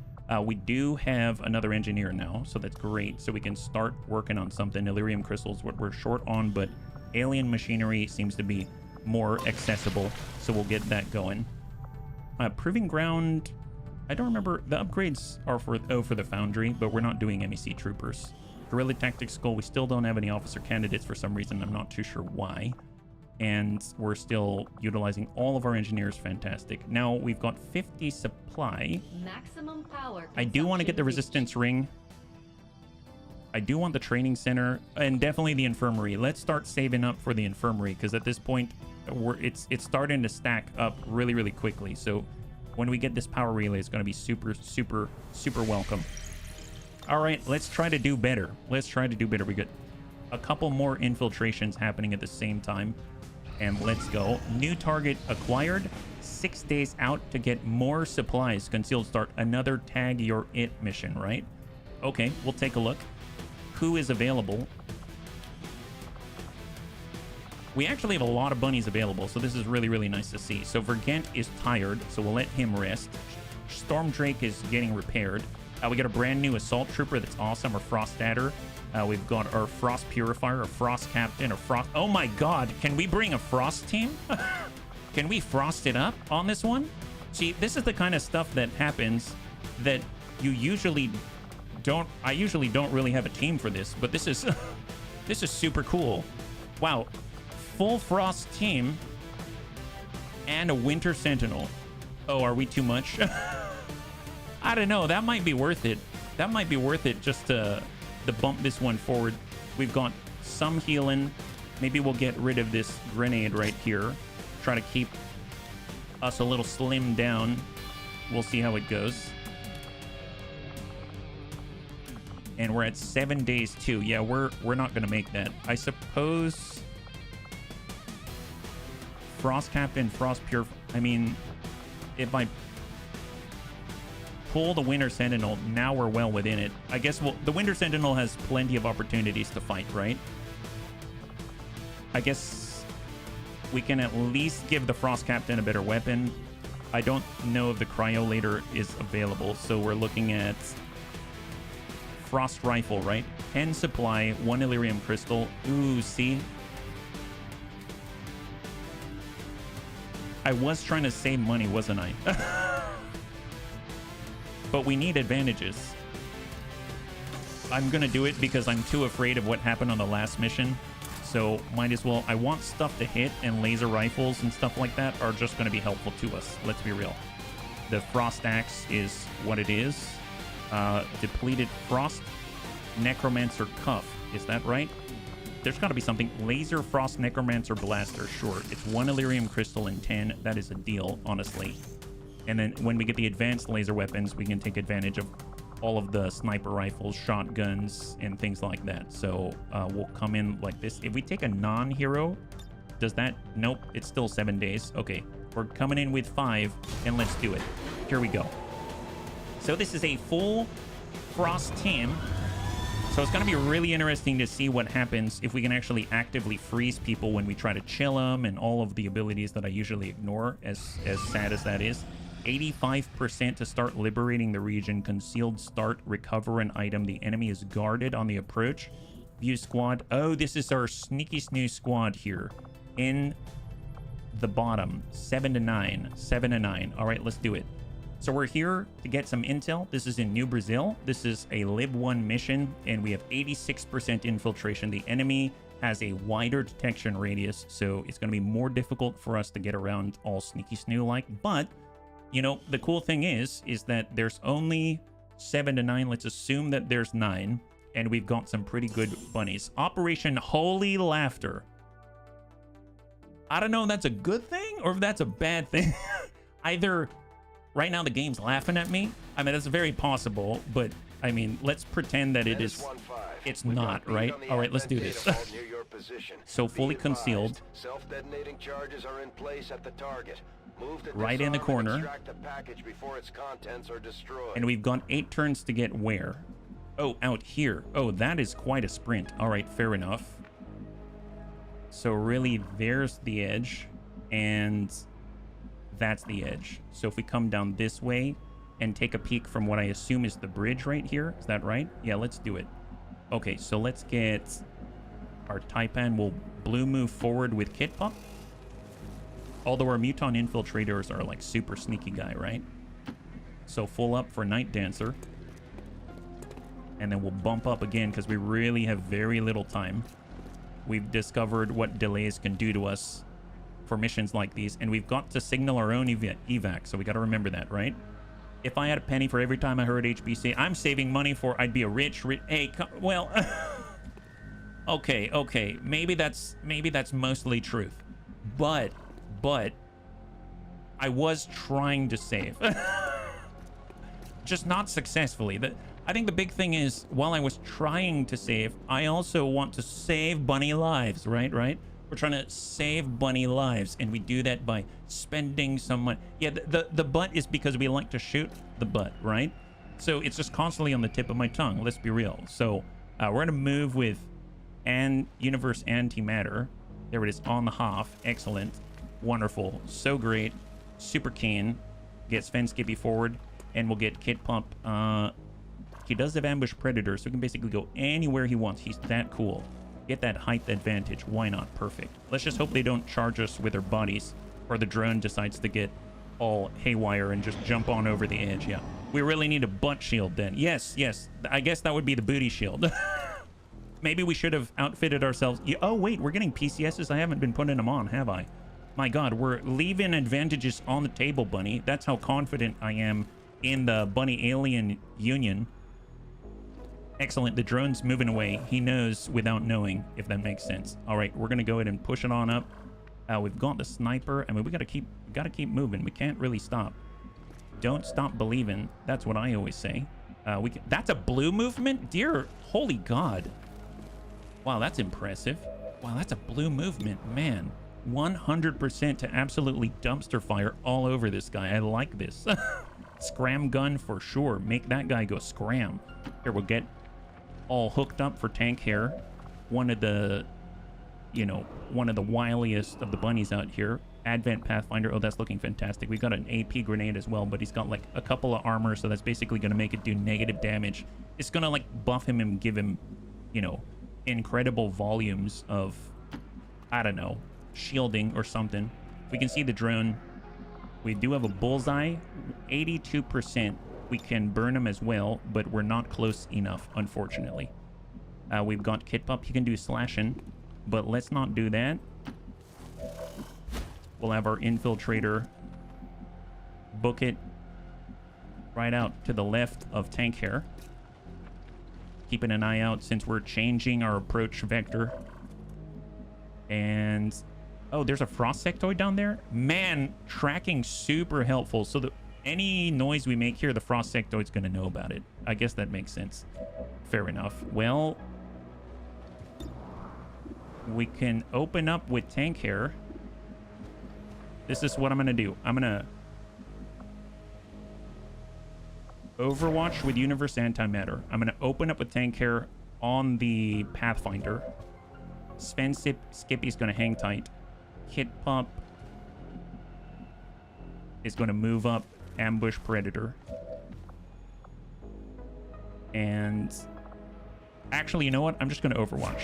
We do have another engineer now, so that's great. So we can start working on something. Illyrium crystals, what we're short on, but alien machinery seems to be more accessible. So we'll get that going. Proving ground... I don't remember. The upgrades are for the Foundry, but we're not doing MEC troopers. Guerrilla Tactics School, we still don't have any officer candidates for some reason. I'm not too sure why. And we're still utilizing all of our engineers. Fantastic. Now we've got 50 supply. Maximum power. I do want to get the resistance ring. I do want the training center and definitely the infirmary. Let's start saving up for the infirmary because at this point, it's starting to stack up really, really quickly. So when we get this power relay, it's going to be super, super, super welcome. All right, let's try to do better. Let's try to do better. We got a couple more infiltrations happening at the same time. And let's go. New target acquired. 6 days out to get more supplies. Concealed start. Another tag your it mission, right? Okay, we'll take a look. Who is available? We actually have a lot of bunnies available, so this is really, really nice to see. So Vergent is tired, so we'll let him rest. Storm Drake is getting repaired. We got a brand new Assault Trooper that's awesome, or Frost Adder. We've got our Frost Purifier, a Frost Captain, a Frost... Oh my God, can we bring a Frost team? Can we Frost it up on this one? See, this is the kind of stuff that happens that you usually don't... I usually don't really have a team for this, but this is... this is super cool. Wow. Full Frost team. And a Winter Sentinel. Oh, are we too much? I don't know. That might be worth it. That might be worth it just to bump this one forward. We've got some healing. Maybe we'll get rid of this grenade right here. Try to keep us a little slimmed down. We'll see how it goes. And we're at 7 days too. Yeah, we're not gonna make that. I suppose Frost Captain, Frost Pure. I mean, if I pull the Winter Sentinel, now we're well within it. I guess the Winter Sentinel has plenty of opportunities to fight, right? I guess we can at least give the Frost Captain a better weapon. I don't know if the Cryolator is available, so we're looking at Frost Rifle, right? 10 supply, 1 Elerium Crystal. Ooh, see? I was trying to save money, wasn't I? But we need advantages. I'm gonna do it because I'm too afraid of what happened on the last mission. So might as well. I want stuff to hit, and laser rifles and stuff like that are just gonna be helpful to us. Let's be real. The Frost Axe is what it is. Depleted Frost Necromancer Cuff. Is that right? There's got to be something. Laser Frost Necromancer Blaster. Sure. It's 1 Elerium Crystal and 10. That is a deal, honestly. And then when we get the advanced laser weapons, we can take advantage of all of the sniper rifles, shotguns, and things like that. So we'll come in like this. If we take a non-hero, does that? Nope. It's still 7 days. Okay. We're coming in with 5, and let's do it. Here we go. So this is a full Frost team. So it's going to be really interesting to see what happens if we can actually actively freeze people when we try to chill them, and all of the abilities that I usually ignore, as sad as that is. 85% to start liberating the region. Concealed start. Recover an item. The enemy is guarded on the approach. View squad. Oh, this is our sneaky snoo squad here. In the bottom. 7 to 9. 7 to 9. All right, let's do it. So we're here to get some intel. This is in New Brazil. This is a Lib 1 mission, and we have 86% infiltration. The enemy has a wider detection radius, so it's going to be more difficult for us to get around all sneaky snoo-like. But, you know, the cool thing is that there's only 7 to 9. Let's assume that there's 9, and we've got some pretty good bunnies. Operation Holy Laughter. I don't know if that's a good thing or if that's a bad thing. Either... Right now, the game's laughing at me. I mean, that's very possible, but I mean, let's pretend that it is. It's not, right? All right, let's do this. So fully concealed. Self-detonating charges are in place at the target. Move to right in the corner. extract the package before its contents are destroyed. And we've got 8 turns to get where? Oh, out here. Oh, that is quite a sprint. All right, fair enough. So really, there's the edge, and that's the edge. So if we come down this way and take a peek from what I assume is the bridge right here, is that right? Yeah, let's do it. Okay, so let's get our Taipan. We'll blue move forward with Kit Pup. Although our Muton infiltrators are like super sneaky guy, right? So full up for Night Dancer. And then we'll bump up again because we really have very little time. We've discovered what delays can do to us for missions like these, and we've got to signal our own evac, so we got to remember that, right? If I had a penny for every time I heard HB say, I'm saving money for, I'd be a rich, hey, well, okay, maybe that's mostly truth, but I was trying to save, just not successfully. I think the big thing is, while I was trying to save, I also want to save bunny lives, right? We're trying to save bunny lives, and we do that by spending some money. Yeah, the butt is because we like to shoot the butt, right? So it's just constantly on the tip of my tongue. Let's be real. So we're going to move with Universe Antimatter. There it is, on the half. Excellent. Wonderful. So great. Super keen. Get Sven Skippy forward, and we'll get Kit Pump. He does have Ambush Predator, so he can basically go anywhere he wants. He's that cool. Get that height advantage. Why not? Perfect. Let's just hope they don't charge us with their bodies, or the drone decides to get all haywire and just jump on over the edge. Yeah. We really need a butt shield then. Yes. I guess that would be the booty shield. Maybe we should have outfitted ourselves. Oh, wait. We're getting PCSs. I haven't been putting them on, have I? My God, we're leaving advantages on the table, Bunny. That's how confident I am in the Bunny Alien Union. Excellent. The drone's moving away. He knows without knowing, if that makes sense. All right, we're gonna go ahead and push it on up. We've got the sniper. I mean, we gotta keep moving. We can't really stop. Don't stop believing. That's what I always say. That's a blue movement? Dear holy God. Wow, that's impressive. Wow, that's a blue movement, man. 100% to absolutely dumpster fire all over this guy. I like this. Scram gun for sure. Make that guy go scram. Here, we'll get all hooked up for tank hair. One of the, you know, one of the wiliest of the bunnies out here. Advent Pathfinder. Oh, that's looking fantastic. We've got an AP grenade as well, but he's got like a couple of armor, so that's basically going to make it do negative damage. It's going to like buff him and give him, you know, incredible volumes of, I don't know, shielding or something. We can see the drone. We do have a bullseye. 82%. We can burn him as well, but we're not close enough, unfortunately. We've got Kit Pup. He can do slashing, but let's not do that. We'll have our infiltrator book it right out to the left of tank hair. Keeping an eye out since we're changing our approach vector. And oh, there's a frost sectoid down there. Man, tracking super helpful. So any noise we make here, the frost sectoid's going to know about it. I guess that makes sense. Fair enough. Well, we can open up with tank hair. This is what I'm going to do. I'm going to Overwatch with Universe Antimatter. I'm going to open up with tank hair on the Pathfinder. Sven Skippy's going to hang tight. Kit Pup is going to move up Ambush Predator. And actually, you know what? I'm just going to Overwatch.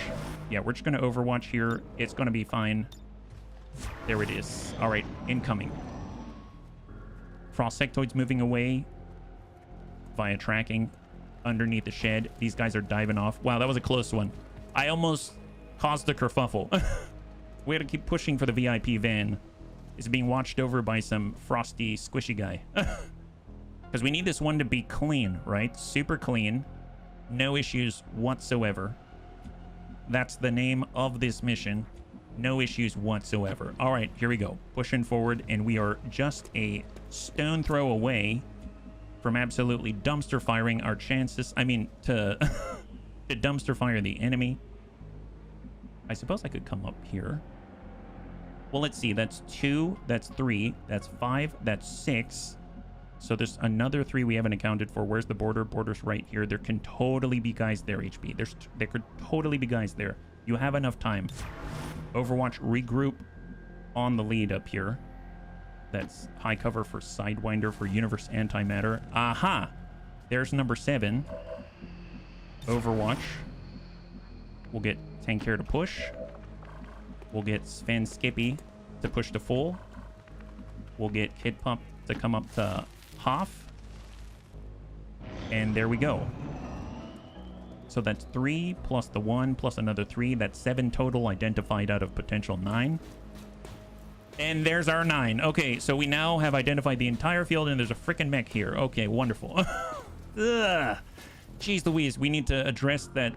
Yeah, we're just going to Overwatch here. It's going to be fine. There it is. All right, incoming. Frost Sectoid's moving away via tracking underneath the shed. These guys are diving off. Wow, that was a close one. I almost caused a kerfuffle. We had to keep pushing for the VIP van. It's being watched over by some frosty, squishy guy. Because we need this one to be clean, right? Super clean. No issues whatsoever. That's the name of this mission. No issues whatsoever. All right, here we go. Pushing forward, and we are just a stone throw away from absolutely dumpster firing our chances. I mean, to dumpster fire the enemy. I suppose I could come up here. Well, let's see. That's 2. That's 3. That's 5. That's 6. So there's another 3 we haven't accounted for. Where's the border? Border's right here. There can totally be guys there, HB. There could totally be guys there. You have enough time. Overwatch, regroup on the lead up here. That's high cover for Sidewinder for Universe Antimatter. Aha! There's number 7. Overwatch. We'll get tank hair to push. We'll get Sven Skippy to push to full. We'll get Kid Pup to come up to half. And there we go. So that's 3 plus the 1 plus another 3. That's 7 total identified out of potential 9. And there's our 9. Okay, so we now have identified the entire field, and there's a freaking mech here. Okay, wonderful. Ugh. Jeez Louise, we need to address that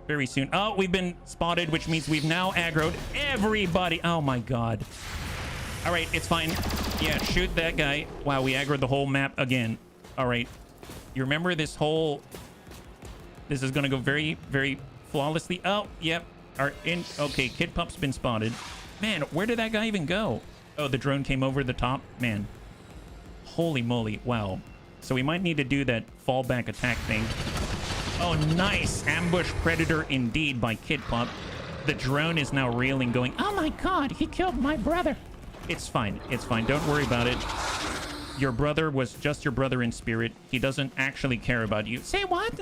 very soon. Oh, we've been spotted, which means we've now aggroed everybody. Oh my God. All right, it's fine. Yeah, shoot that guy. Wow, we aggroed the whole map again. All right. You remember this whole... This is going to go very, very flawlessly. Oh, yep. Okay, Kid Pup's been spotted. Man, where did that guy even go? Oh, the drone came over the top. Man. Holy moly. Wow. So we might need to do that fallback attack thing. Oh, nice. Ambush Predator indeed by Kid Pup. The drone is now reeling, going, oh my God, he killed my brother. It's fine. It's fine. Don't worry about it. Your brother was just your brother in spirit. He doesn't actually care about you. Say what?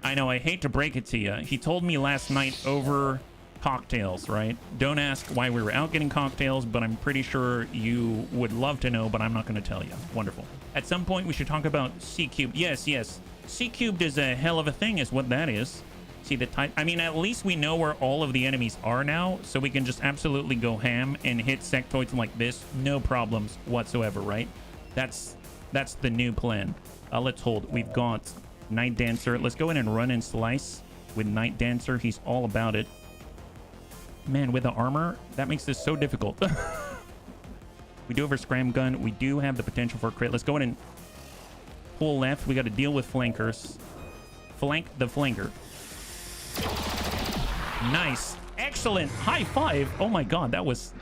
I know, I hate to break it to you. He told me last night over cocktails, right? Don't ask why we were out getting cocktails, but I'm pretty sure you would love to know, but I'm not going to tell you. Wonderful. At some point, we should talk about C-Cubed. Yes, yes. C-Cubed is a hell of a thing, is what that is. See the type. I mean, at least we know where all of the enemies are now, so we can just absolutely go ham and hit sectoids like this, no problems whatsoever, right? That's the new plan. Let's hold. We've got Night Dancer. Let's go in and run and slice with Night Dancer. He's all about it. Man, with the armor, that makes this so difficult. We do have our scram gun. We do have the potential for a crit. Let's go in and pull left. We got to deal with flankers. Flank the flanker. Nice. Excellent. High five. Oh my god, that was...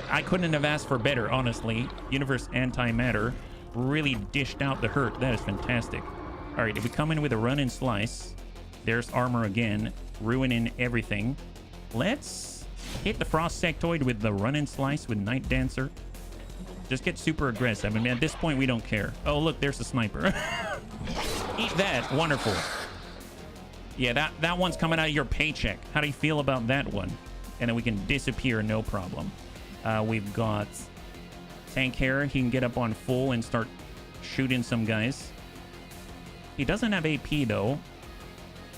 I couldn't have asked for better, honestly. Universe Antimatter really dished out the hurt. That is fantastic. All right, if we come in with a run and slice, there's armor again, ruining everything. Let's hit the Frost Sectoid with the run and slice with Night Dancer. Just get super aggressive. I mean, at this point, we don't care. Oh, look, there's a sniper. Eat that. Wonderful. Yeah, that one's coming out of your paycheck. How do you feel about that one? And then we can disappear, no problem. We've got Tank Hair. He can get up on full and start shooting some guys. He doesn't have AP, though.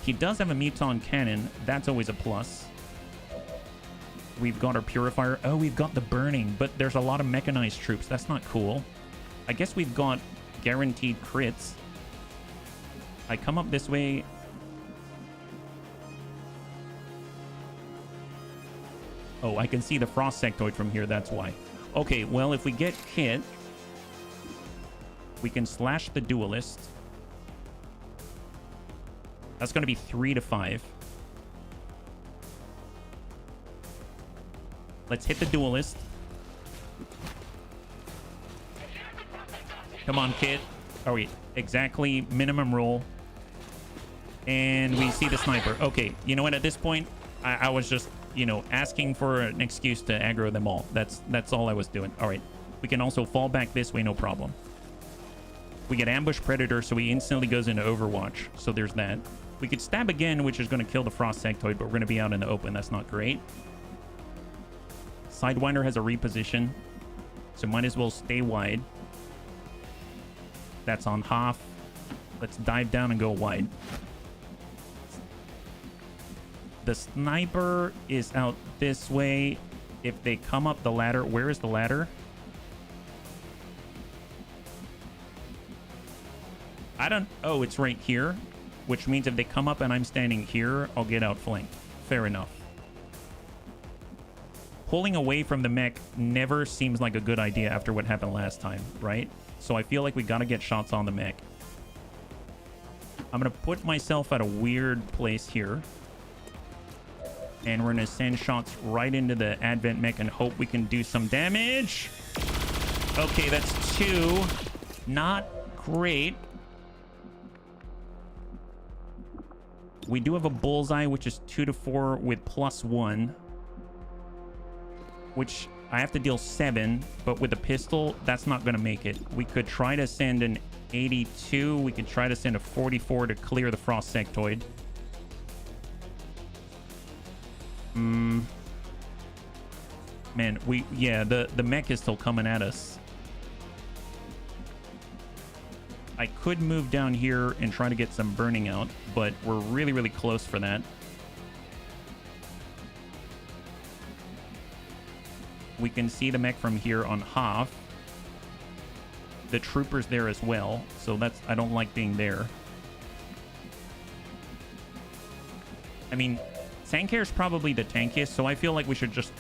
He does have a Muton Cannon. That's always a plus. We've got our Purifier. Oh, we've got the Burning, but there's a lot of mechanized troops. That's not cool. I guess we've got guaranteed crits. I come up this way. Oh, I can see the Frost Sectoid from here. That's why. Okay, well, if we get hit, we can slash the Duelist. That's going to be 3 to 5. Let's hit the Duelist. Come on, kid. Oh, wait. Exactly. Minimum roll. And we see the sniper. Okay. You know what? At this point, I was just, you know, asking for an excuse to aggro them all. That's all I was doing. All right. We can also fall back this way. No problem. We get Ambush Predator, so he instantly goes into Overwatch. So there's that. We could stab again, which is going to kill the Frost Sectoid, but we're going to be out in the open. That's not great. Sidewinder has a reposition, so might as well stay wide. That's on half. Let's dive down and go wide. The sniper is out this way. If they come up the ladder, where is the ladder? I don't... Oh, it's right here, which means if they come up and I'm standing here, I'll get outflanked. Fair enough. Pulling away from the mech never seems like a good idea after what happened last time, right? So I feel like we gotta get shots on the mech. I'm gonna put myself at a weird place here. And we're gonna send shots right into the Advent mech and hope we can do some damage. Okay, that's 2. Not great. We do have a bullseye, which is 2 to 4 with +1. Which I have to deal 7, but with a pistol, that's not going to make it. We could try to send an 82. We could try to send a 44 to clear the Frost Sectoid. Man, yeah, the mech is still coming at us. I could move down here and try to get some burning out, but we're really, really close for that. We can see the mech from here on half. The trooper's there as well, so that's... I don't like being there. I mean, Tankhair's probably the tankiest, so I feel like we should just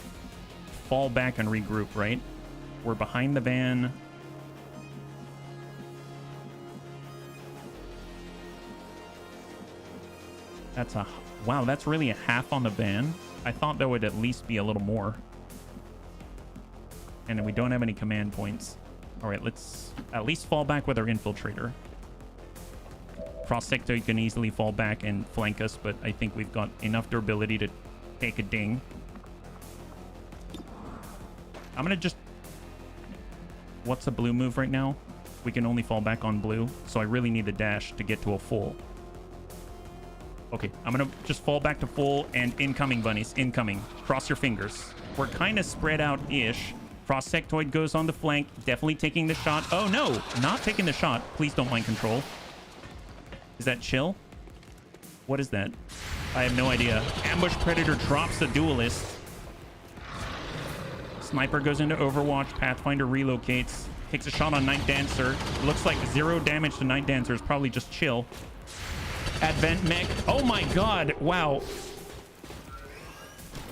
fall back and regroup, right? We're behind the van. That's a... Wow, that's really a half on the van. I thought there would at least be a little more. And we don't have any command points. All right, let's at least fall back with our infiltrator. Frost Sectoid can easily fall back and flank us, but I think we've got enough durability to take a ding. I'm gonna just... What's the blue move right now? We can only fall back on blue, so I really need the dash to get to a full. Okay, I'm gonna just fall back to full and incoming, bunnies. Incoming. Cross your fingers. We're kind of spread out-ish. Frost Sectoid goes on the flank, definitely taking the shot. Oh, no, not taking the shot. Please don't mind control. Is that chill? What is that? I have no idea. Ambush Predator drops the Duelist. Sniper goes into Overwatch. Pathfinder relocates. Takes a shot on Night Dancer. Looks like 0 damage to Night Dancer. Is probably just chill. Advent Mech. Oh my god. Wow.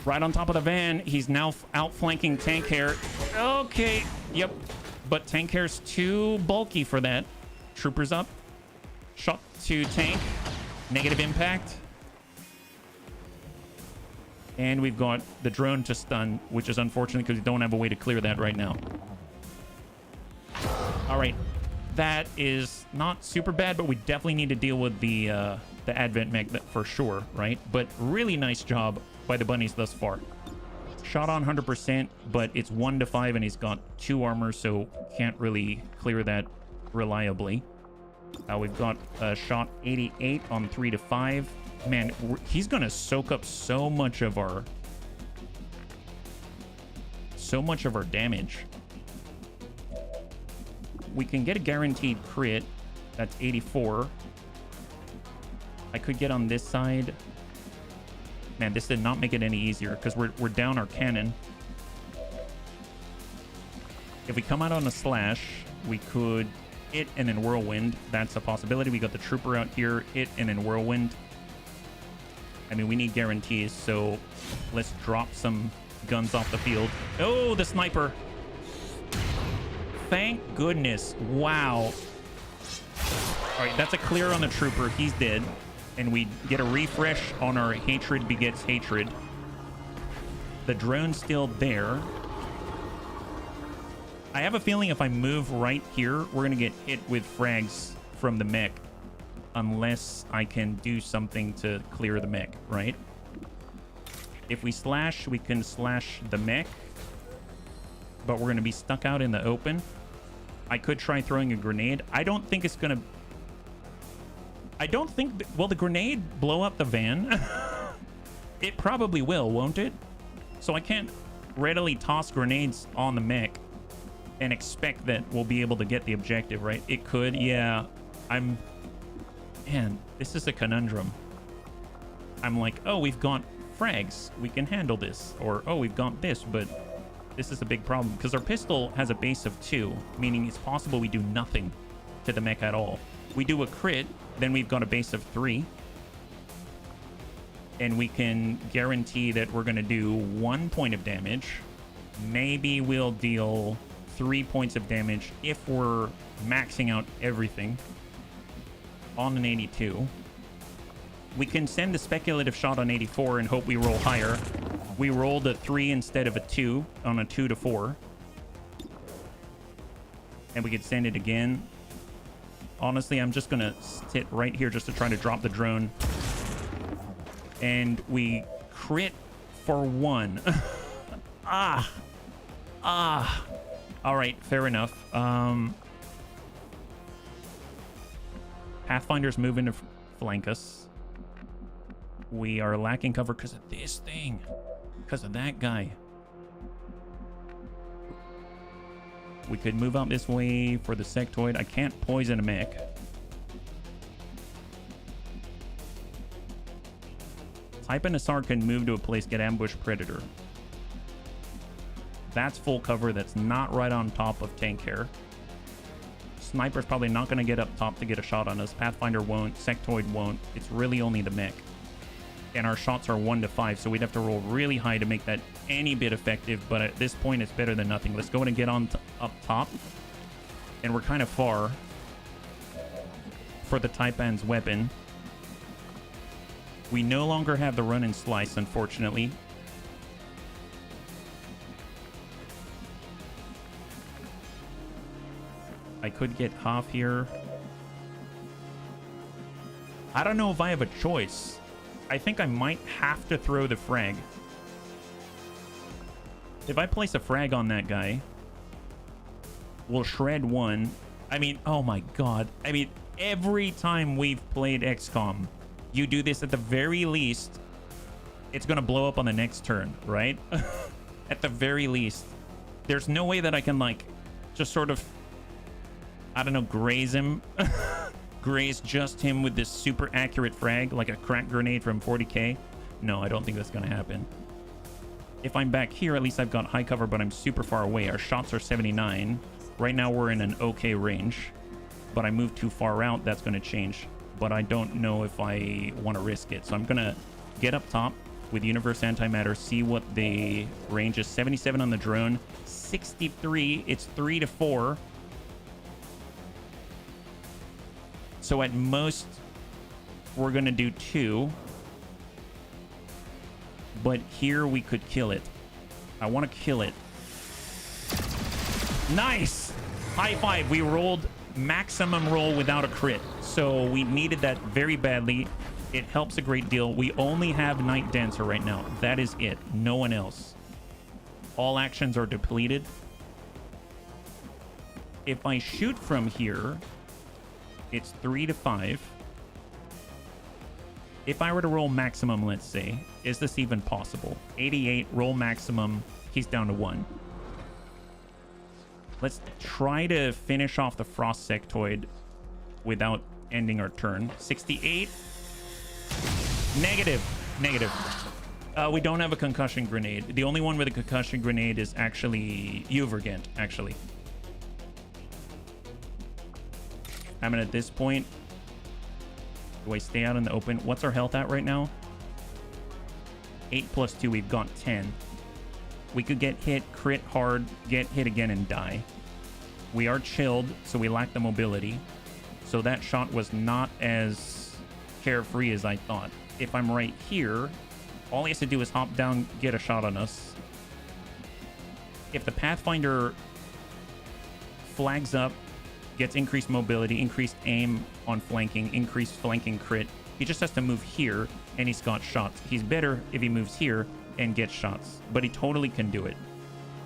Right on top of the van. He's now outflanking Tank Hair. Okay. Yep. But Tank Hair's too bulky for that. Troopers up. Shot to Tank. Negative impact. And we've got the drone to stun, which is unfortunate because we don't have a way to clear that right now. All right. That is not super bad, but we definitely need to deal with the Advent Mech for sure, right? But really nice job by the bunnies thus far. Shot on 100%, but it's 1 to 5, and he's got 2 armor, so can't really clear that reliably. We've got shot 88 on 3 to 5. Man, he's gonna soak up so much of our damage. We can get a guaranteed crit. That's 84. I could get on this side. Man, this did not make it any easier because we're down our cannon. If we come out on a slash, we could hit and then whirlwind. That's a possibility. We got the trooper out here, hit and then whirlwind. I mean, we need guarantees, so let's drop some guns off the field. Oh, the sniper. Thank goodness. Wow. All right, that's a clear on the trooper. He's dead. And we get a refresh on our Hatred Begets Hatred. The drone's still there. I have a feeling if I move right here, we're going to get hit with frags from the mech. Unless I can do something to clear the mech, right? If we slash, we can slash the mech. But we're going to be stuck out in the open. I could try throwing a grenade. I don't think it's going to... I don't think... Will the grenade blow up the van? It probably will, won't it? So I can't readily toss grenades on the mech and expect that we'll be able to get the objective, right? It could, yeah. Man, this is a conundrum. I'm like, oh, we've got frags. We can handle this. Or, oh, we've got this, but this is a big problem. Because our pistol has a base of 2, meaning it's possible we do nothing to the mech at all. We do a crit, then we've got a base of 3. And we can guarantee that we're going to do 1 point of damage. Maybe we'll deal 3 points of damage if we're maxing out everything on an 82. We can send a speculative shot on 84 and hope we roll higher. We rolled a 3 instead of a 2 on a 2 to 4. And we could send it again. Honestly, I'm just going to sit right here just to try to drop the drone. And we crit for 1. All right, fair enough. Pathfinder's moving to flank us. We are lacking cover because of this thing. Because of that guy. We could move out this way for the sectoid. I can't poison a mech. Type and Asar can move to a place, get ambush predator. That's full cover. That's not right on top of Tank Hair. Sniper's probably not going to get up top to get a shot on us. Pathfinder won't. Sectoid won't. It's really only the mech. And our shots are 1 to 5, so we'd have to roll really high to make that any bit effective. But at this point, it's better than nothing. Let's go in and get on up top. And we're kind of far for the Taipan's weapon. We no longer have the run and slice, unfortunately. I could get half here. I don't know if I have a choice. I think I might have to throw the frag. If I place a frag on that guy, we'll shred 1. I mean, oh my god. I mean, every time we've played XCOM, you do this at the very least. It's going to blow up on the next turn, right? At the very least. There's no way that I can, like, just sort of, I don't know, graze him. graze just him with this super accurate frag, like a crack grenade from 40k? No, I don't think that's gonna happen. If I'm back here, at least I've got high cover, but I'm super far away. Our shots are 79. Right now we're in an okay range, but I move too far out, that's gonna change. But I don't know if I want to risk it. So I'm gonna get up top with Universe Antimatter, see what the range is. 77 on the drone, 63, it's 3 to 4. So at most, we're gonna do 2. But here we could kill it. I want to kill it. Nice! High five. We rolled maximum roll without a crit. So we needed that very badly. It helps a great deal. We only have Night Dancer right now. That is it. No one else. All actions are depleted. If I shoot from here, it's 3 to 5. If I were to roll maximum, let's say, is this even possible? 88, roll maximum, he's down to 1. Let's try to finish off the Frost Sectoid without ending our turn. 68. Negative. We don't have a concussion grenade. The only one with a concussion grenade is actually Uvergent, actually. I mean, at this point, do I stay out in the open? What's our health at right now? 8 plus 2, we've got 10. We could get hit, crit hard, get hit again, and die. We are chilled, so we lack the mobility. So that shot was not as carefree as I thought. If I'm right here, all he has to do is hop down, get a shot on us. If the Pathfinder flags up, gets increased mobility, increased aim on flanking, increased flanking crit, he just has to move here and he's got shots. He's better if he moves here and gets shots, but he totally can do it.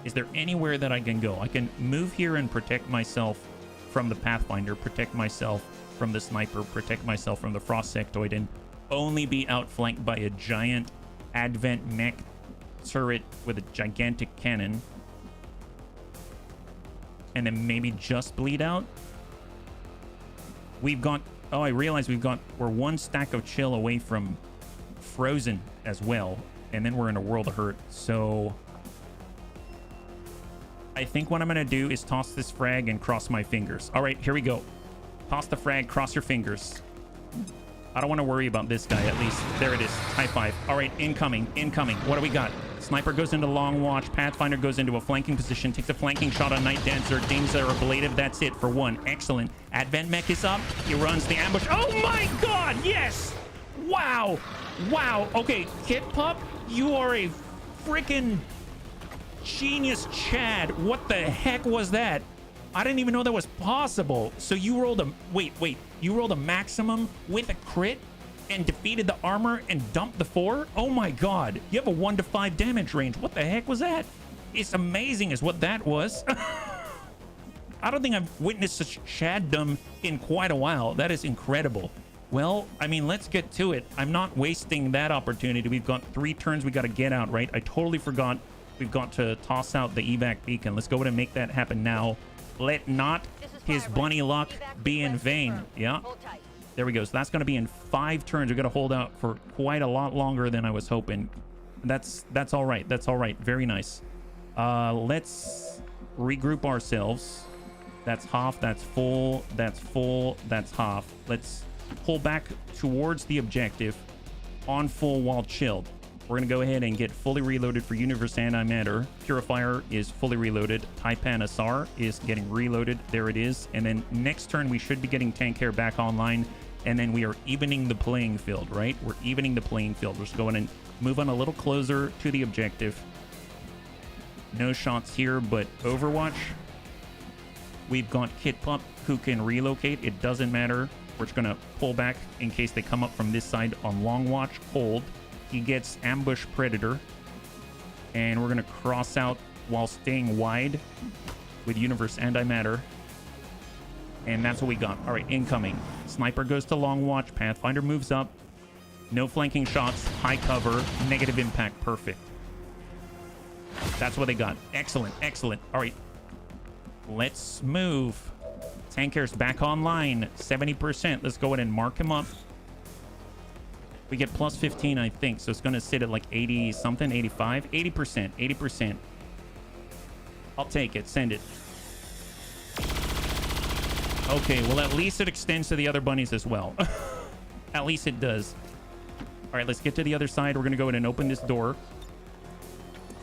Is there anywhere that I can go? I can move here and protect myself from the Pathfinder, protect myself from the sniper, protect myself from the Frost Sectoid, and only be outflanked by a giant Advent mech turret with a gigantic cannon. And then maybe just bleed out. We've got, oh, I realize we're one stack of chill away from frozen as well. And then we're in a world of hurt. So I think what I'm going to do is toss this frag and cross my fingers. All right, here we go. Toss the frag, cross your fingers. I don't want to worry about this guy, at least. There it is. High five. All right, incoming. What do we got? Sniper goes into long watch. Pathfinder goes into a flanking position, takes a flanking shot on Night Dancer. Dames are ablative. That's it for 1. Excellent. Advent mech is up. He runs the ambush. Oh my god, yes! Wow. Okay, Kit Pup, you are a freaking genius, Chad. What the heck was that? I didn't even know that was possible. So you rolled a... Wait. You rolled a maximum with a crit and defeated the armor and dumped the 4? Oh my god. You have a 1 to 5 damage range. What the heck was that? It's amazing is what that was. I don't think I've witnessed such Chaddom in quite a while. That is incredible. Well, I mean, let's get to it. I'm not wasting that opportunity. We've got 3 turns we got to get out, right? I totally forgot we've got to toss out the evac beacon. Let's go ahead and make that happen now. Let not his bunny luck be in vain. Yeah. There we go. So that's going to be in 5 turns. We're going to hold out for quite a lot longer than I was hoping. That's all right. That's all right. Very nice. Let's regroup ourselves. That's half. That's full. That's full. That's half. Let's pull back towards the objective on full while chilled. We're going to go ahead and get fully reloaded for Universe Antimatter. Purifier is fully reloaded. Taipan Asar is getting reloaded. There it is. And then next turn, we should be getting Tank Hair back online. And then we are evening the playing field, right? We're evening the playing field. We're just going and move on a little closer to the objective. No shots here, but Overwatch. We've got Kit Pup who can relocate. It doesn't matter. We're just going to pull back in case they come up from this side on Long Watch. Hold. He gets Ambush Predator. And we're going to cross out while staying wide with Universe Antimatter. And that's what we got. All right, incoming. Sniper goes to Long Watch. Pathfinder moves up. No flanking shots. High cover. Negative impact. Perfect. That's what they got. Excellent. Excellent. All right. Let's move. Tank Care's back online. 70%. Let's go ahead and mark him up. We get plus 15, I think. So it's going to sit at like 80 something, 85, 80%, 80%. I'll take it. Send it. Okay, well, at least it extends to the other bunnies as well. At least it does. All right, let's get to the other side. We're going to go ahead and open this door.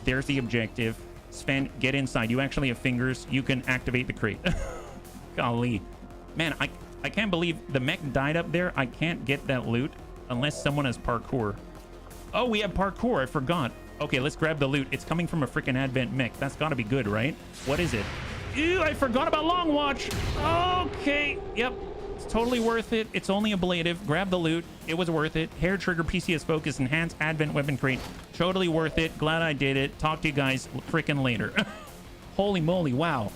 There's the objective. Sven, get inside. You actually have fingers. You can activate the crate. Golly. Man, I can't believe the mech died up there. I can't get that loot unless someone has parkour. Oh, we have parkour. I forgot. Okay, let's grab the loot. It's coming from a freaking Advent mech. That's got to be good, right? What is it? Ew, I forgot about Long Watch. Okay. Yep. It's totally worth it. It's only ablative. Grab the loot. It was worth it. Hair trigger, PCS focus, enhanced Advent weapon crate. Totally worth it. Glad I did it. Talk to you guys freaking later. Holy moly. Wow.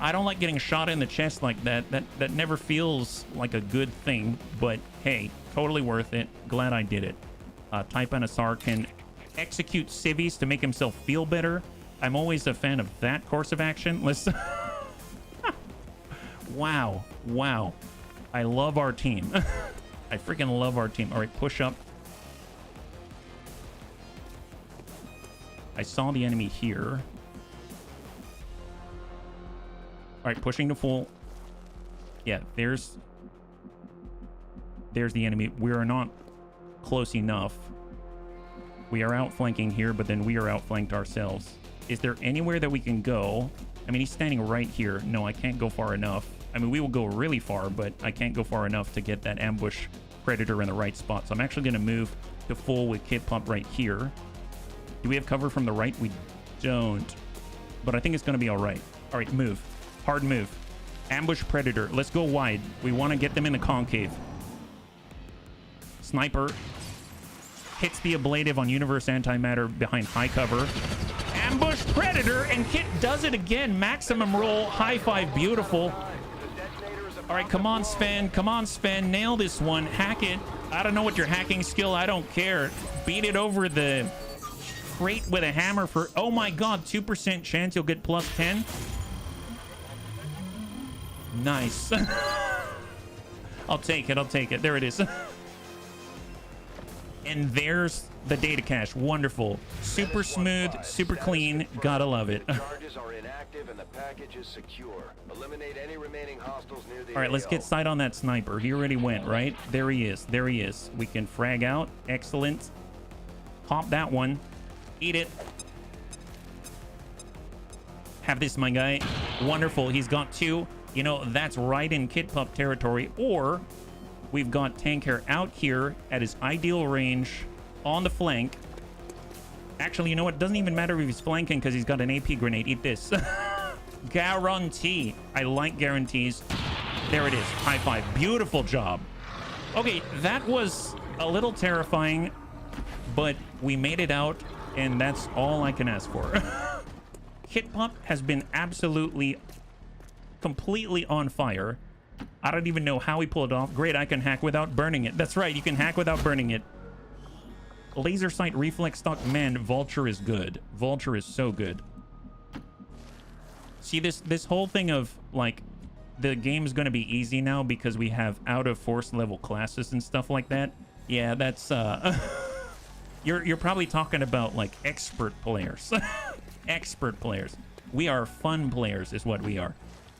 I don't like getting shot in the chest like that. That never feels like a good thing. But hey, totally worth it. Glad I did it. Type NSR can execute civvies to make himself feel better. I'm always a fan of that course of action. Let's... Wow. Wow. I love our team. I freaking love our team. All right, push up. I saw the enemy here. All right, pushing to full. Yeah, there's the enemy. We are not close enough. We are outflanking here, but then we are outflanked ourselves. Is there anywhere that we can go? I mean, he's standing right here. No, I can't go far enough. I mean, we will go really far, but I can't go far enough to get that ambush predator in the right spot. So I'm actually going to move to full with Kid Pump right here. Do we have cover from the right? We don't. But I think it's going to be all right. All right, move. Hard move. Ambush predator. Let's go wide. We want to get them in the concave. Sniper. Hits the ablative on Universe Antimatter behind high cover. Ambush predator, and Kit does it again. Maximum roll. High five. Beautiful. All right, come on, Sven. Come on, Sven. Nail this one. Hack it. I don't know what your hacking skill. I don't care. Beat it over the crate with a hammer for... Oh, my God. 2% chance you'll get plus 10. Nice. I'll take it. I'll take it. There it is. And there's the data cache. Wonderful. Super smooth, super clean. Gotta love it. Charges are inactive and the package is secure. Eliminate any remaining hostiles near the All right, let's get sight on that sniper. He already went, right? There he is. There he is. We can frag out. Excellent. Pop that one. Eat it. Have this, my guy. Wonderful. He's got two. You know, that's right in Kid Pup territory. Or we've got Tanker out here at his ideal range on the flank. Actually, you know what? It doesn't even matter if he's flanking because he's got an AP grenade. Eat this. Guarantee. I like guarantees. There it is. High five. Beautiful job. Okay, that was a little terrifying, but we made it out, and that's all I can ask for. Kit Pup has been absolutely, completely on fire. I don't even know how he pulled it off. Great, I can hack without burning it. That's right, you can hack without burning it. Laser sight reflex stock. Man, Vulture is good. Vulture is so good. See, this whole thing of, like, the game's going to be easy now because we have out of force level classes and stuff like that. Yeah, that's, You're probably talking about, like, expert players. Expert players. We are fun players is what we are.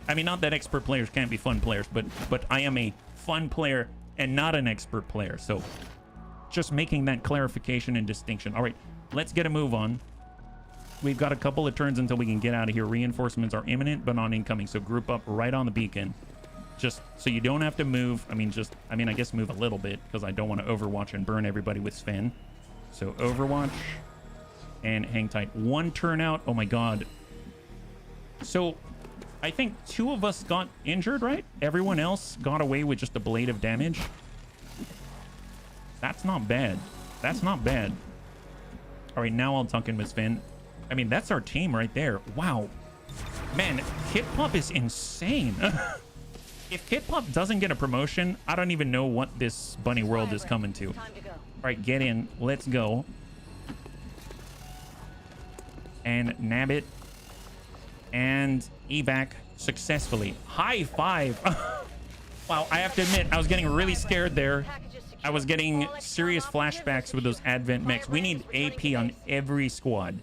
I mean, not that expert players can't be fun players, but I am a fun player and not an expert player. So just making that clarification and distinction. All right, let's get a move on. We've got a couple of turns until we can get out of here. Reinforcements are imminent, but not incoming. So group up right on the beacon. Just so you don't have to move. I guess move a little bit because I don't want to overwatch and burn everybody with Sven. So overwatch and hang tight. One turnout. Oh my God. So I think 2 of us got injured, right? Everyone else got away with just a blade of damage. That's not bad. That's not bad. All right, now I'll tuck in with Sven. I mean, that's our team right there. Wow. Man, Kit Pup is insane. If Kit Pup doesn't get a promotion, I don't even know what this bunny world is coming to. All right, get in. Let's go. And nab it. And evac. successfully. High five. Wow, I have to admit, I was getting really scared there. I was getting serious flashbacks with those Advent mechs. We need AP on every squad.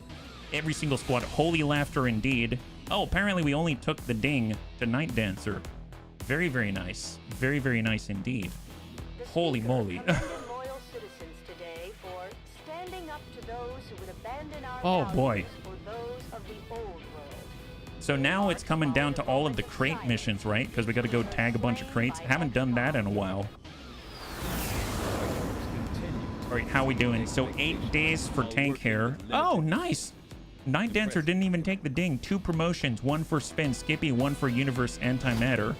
Every single squad. Holy laughter indeed. Oh, apparently we only took the ding to Night Dancer. Very, very nice. Very, very nice indeed. Holy moly. Oh boy. So now it's coming down to all of the crate missions, right? Because we got to go tag a bunch of crates. Haven't done that in a while. All right, how we doing? So 8 days for tank hair. Oh, nice. Night Dancer didn't even take the ding. 2 promotions, 1 for Spin Skippy, 1 for Universe Antimatter.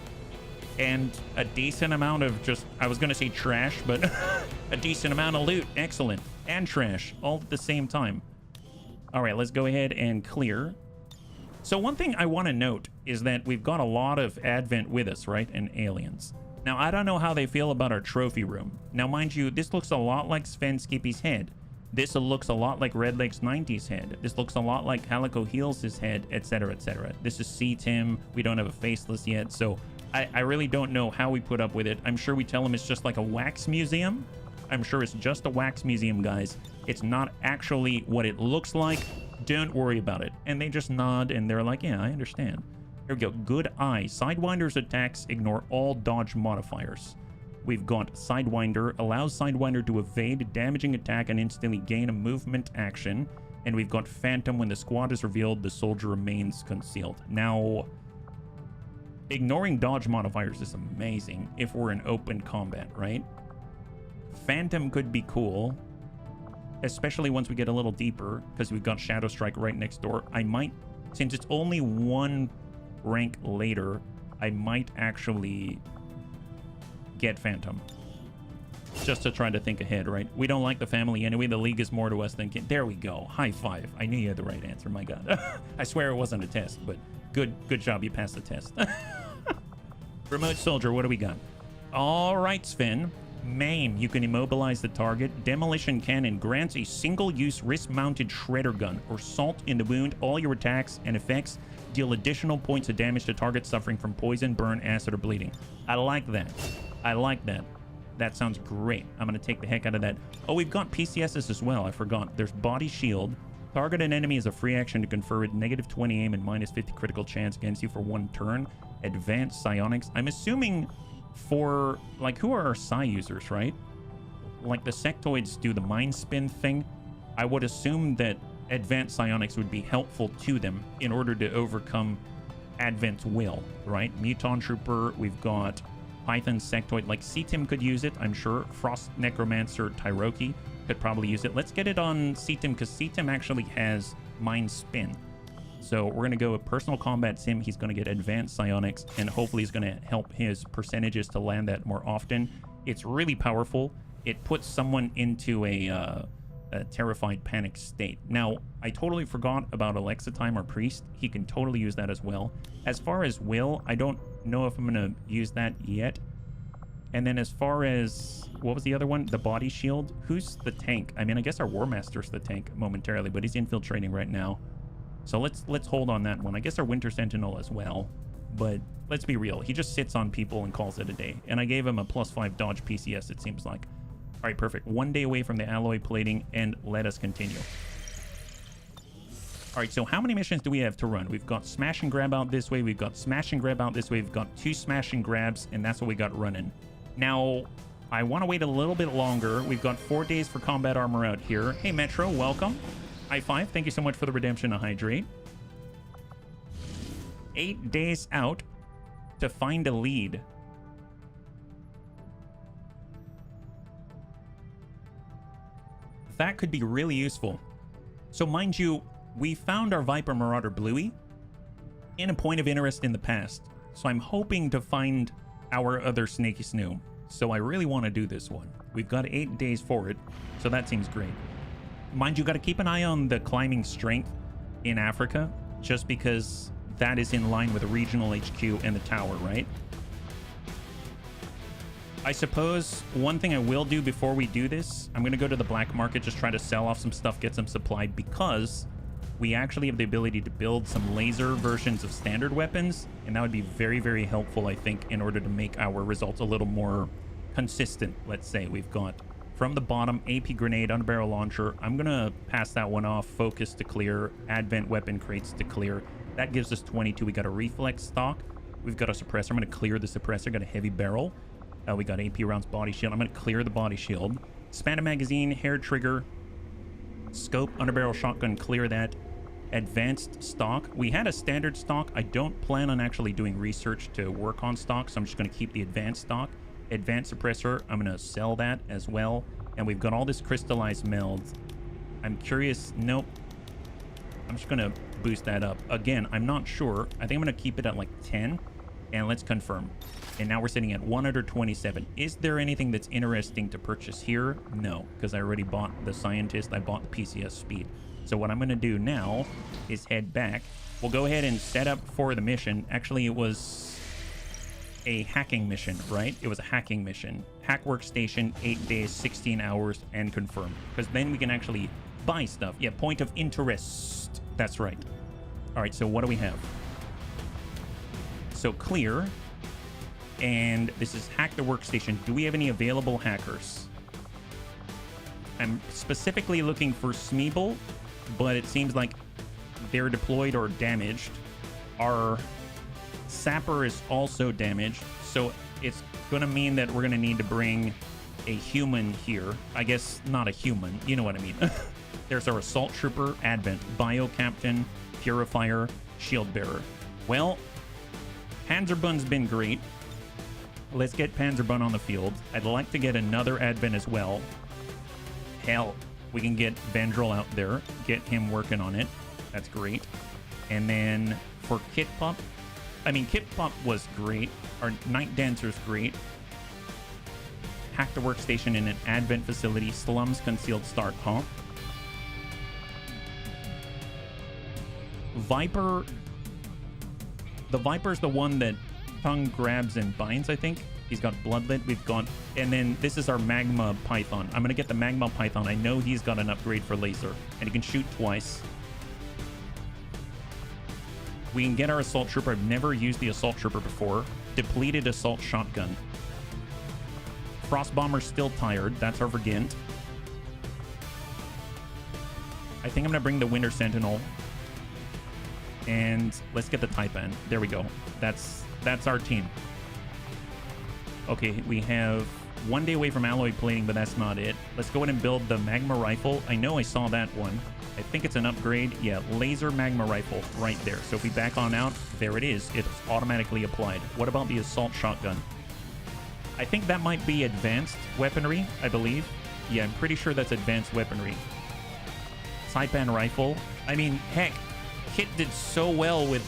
And a decent amount of just, I was going to say trash, but a decent amount of loot. Excellent. And trash all at the same time. All right, let's go ahead and clear. So one thing I want to note is that we've got a lot of Advent with us, right? And aliens. Now, I don't know how they feel about our trophy room. Now, mind you, this looks a lot like Sven Skippy's head. This looks a lot like Redleg's 90s head. This looks a lot like Calico Heels' head, etc., etc. This is C-Tim. We don't have a faceless yet, so I really don't know how we put up with it. I'm sure we tell them it's just like a wax museum. I'm sure it's just a wax museum, guys. It's not actually what it looks like. Don't worry about it. And they just nod and they're like, yeah, I understand. Here we go. Good eye. Sidewinder's attacks ignore all dodge modifiers. We've got Sidewinder. Allows Sidewinder to evade a damaging attack and instantly gain a movement action. And we've got Phantom. When the squad is revealed, the soldier remains concealed. Now, ignoring dodge modifiers is amazing if we're in open combat, right? Phantom could be cool. Especially once we get a little deeper, because we've got Shadow Strike right next door. I might, since it's only 1 rank later, I might actually get Phantom. Just to try to think ahead, right? We don't like the family anyway. The League is more to us than... There we go. High five. I knew you had the right answer. My God. I swear it wasn't a test, but good job. You passed the test. Remote Soldier, what do we got? All right, Sven. Maim, you can immobilize the target. Demolition Cannon grants a single-use wrist-mounted shredder gun or salt in the wound. All your attacks and effects deal additional points of damage to targets suffering from poison, burn, acid, or bleeding. I like that. I like that. That sounds great. I'm going to take the heck out of that. Oh, we've got PCSs as well. I forgot. There's Body Shield. Target an enemy is a free action to confer with -20 aim and -50 critical chance against you for 1 turn. Advanced Psionics. I'm assuming... for, like, who are our psi users, right? Like, the sectoids do the mind spin thing. I would assume that advanced psionics would be helpful to them in order to overcome Advent's will, right? Muton Trooper, we've got Python sectoid, like C-Tim could use it, I'm sure. Frost Necromancer Tyroki could probably use it. Let's get it on C-Tim, because C-Tim actually has mind spin. So we're going to go with Personal Combat Sim. He's going to get Advanced Psionics, and hopefully he's going to help his percentages to land that more often. It's really powerful. It puts someone into a terrified panic state. Now, I totally forgot about Alexa Time, our priest. He can totally use that as well. As far as Will, I don't know if I'm going to use that yet. And then as far as, what was the other one? The Body Shield. Who's the tank? I mean, I guess our War Master's the tank momentarily, but he's infiltrating right now. So let's hold on that one. I guess our Winter Sentinel as well. But let's be real. He just sits on people and calls it a day. And I gave him a +5 dodge PCS, it seems like. All right, perfect. 1 day away from the alloy plating, and let us continue. All right, so how many missions do we have to run? We've got Smash and Grab out this way. We've got Smash and Grab out this way. We've got 2 Smash and Grabs, and that's what we got running. Now, I want to wait a little bit longer. We've got 4 days for combat armor out here. Hey, Metro, welcome. High five. Thank you so much for the redemption of Hydrate. 8 days out to find a lead. That could be really useful. So mind you, we found our Viper Marauder Bluey in a point of interest in the past. So I'm hoping to find our other Snaky Snoo. So I really want to do this one. We've got 8 days for it, so that seems great. Mind you, got to keep an eye on the climbing strength in Africa, just because that is in line with the regional HQ and the tower, right? I suppose one thing I will do before we do this, I'm going to go to the black market, just try to sell off some stuff, get some supply, because we actually have the ability to build some laser versions of standard weapons, and that would be very, very helpful, I think, in order to make our results a little more consistent. Let's say we've got from the bottom AP grenade, underbarrel launcher. I'm gonna pass that one off. Focus to clear, advent weapon crates to clear. That gives us 22. We got a reflex stock. We've got a suppressor. I'm gonna clear the suppressor. Got a heavy barrel. We got AP rounds, body shield. I'm gonna clear the body shield. Expanded magazine, hair trigger, scope, underbarrel shotgun, clear that. Advanced stock. We had a standard stock. I don't plan on actually doing research to work on stock, so I'm just going to keep the advanced stock. Advanced suppressor, I'm going to sell that as well. And we've got all this crystallized meld. I'm curious. Nope. I'm just going to boost that up. Again, I'm not sure. I think I'm going to keep it at like 10. And let's confirm. And now we're sitting at 127. Is there anything that's interesting to purchase here? No, because I already bought the scientist. I bought the PCS speed. So what I'm going to do now is head back. We'll go ahead and set up for the mission. Actually, it was a hacking mission, right? It was a hacking mission. Hack workstation, 8 days, 16 hours, and confirm. Because then we can actually buy stuff. Yeah, point of interest. That's right. All right, so what do we have? So clear. And this is hack the workstation. Do we have any available hackers? I'm specifically looking for Smeeble, but it seems like they're deployed or damaged. Our sapper is also damaged, so it's gonna mean that we're gonna need to bring a human here. I guess not a human, you know what I mean. There's our assault trooper, advent, bio captain, purifier, shield bearer. Well, Panzerbun's been great. Let's get Panzerbun on the field. I'd like to get another advent as well. Hell, we can get Vendril out there, get him working on it. That's great. And then for Kit Pup, Kit Pup was great. Our Night Dancer's great. Hack the workstation in an advent facility. Slums concealed start, huh? Viper. The Viper's the one that tongue grabs and binds, I think. He's got Bloodlet. We've got... And then this is our Magma Python. I'm going to get the Magma Python. I know he's got an upgrade for laser. And he can shoot twice. We can get our Assault Trooper. I've never used the Assault Trooper before. Depleted Assault Shotgun. Frost Bomber's still tired. That's our Vergint. I think I'm going to bring the Winter Sentinel. And let's get the Taipan. There we go. That's our team. Okay, we have 1 day away from alloy plating, but that's not it. Let's go ahead and build the Magma Rifle. I know I saw that one. I think it's an upgrade. Yeah, laser Magma Rifle right there. So if we back on out, there it is. It's automatically applied. What about the Assault Shotgun? I think that might be advanced weaponry, I believe. Yeah, I'm pretty sure that's advanced weaponry. Saipan Rifle. I mean, heck, Kit did so well with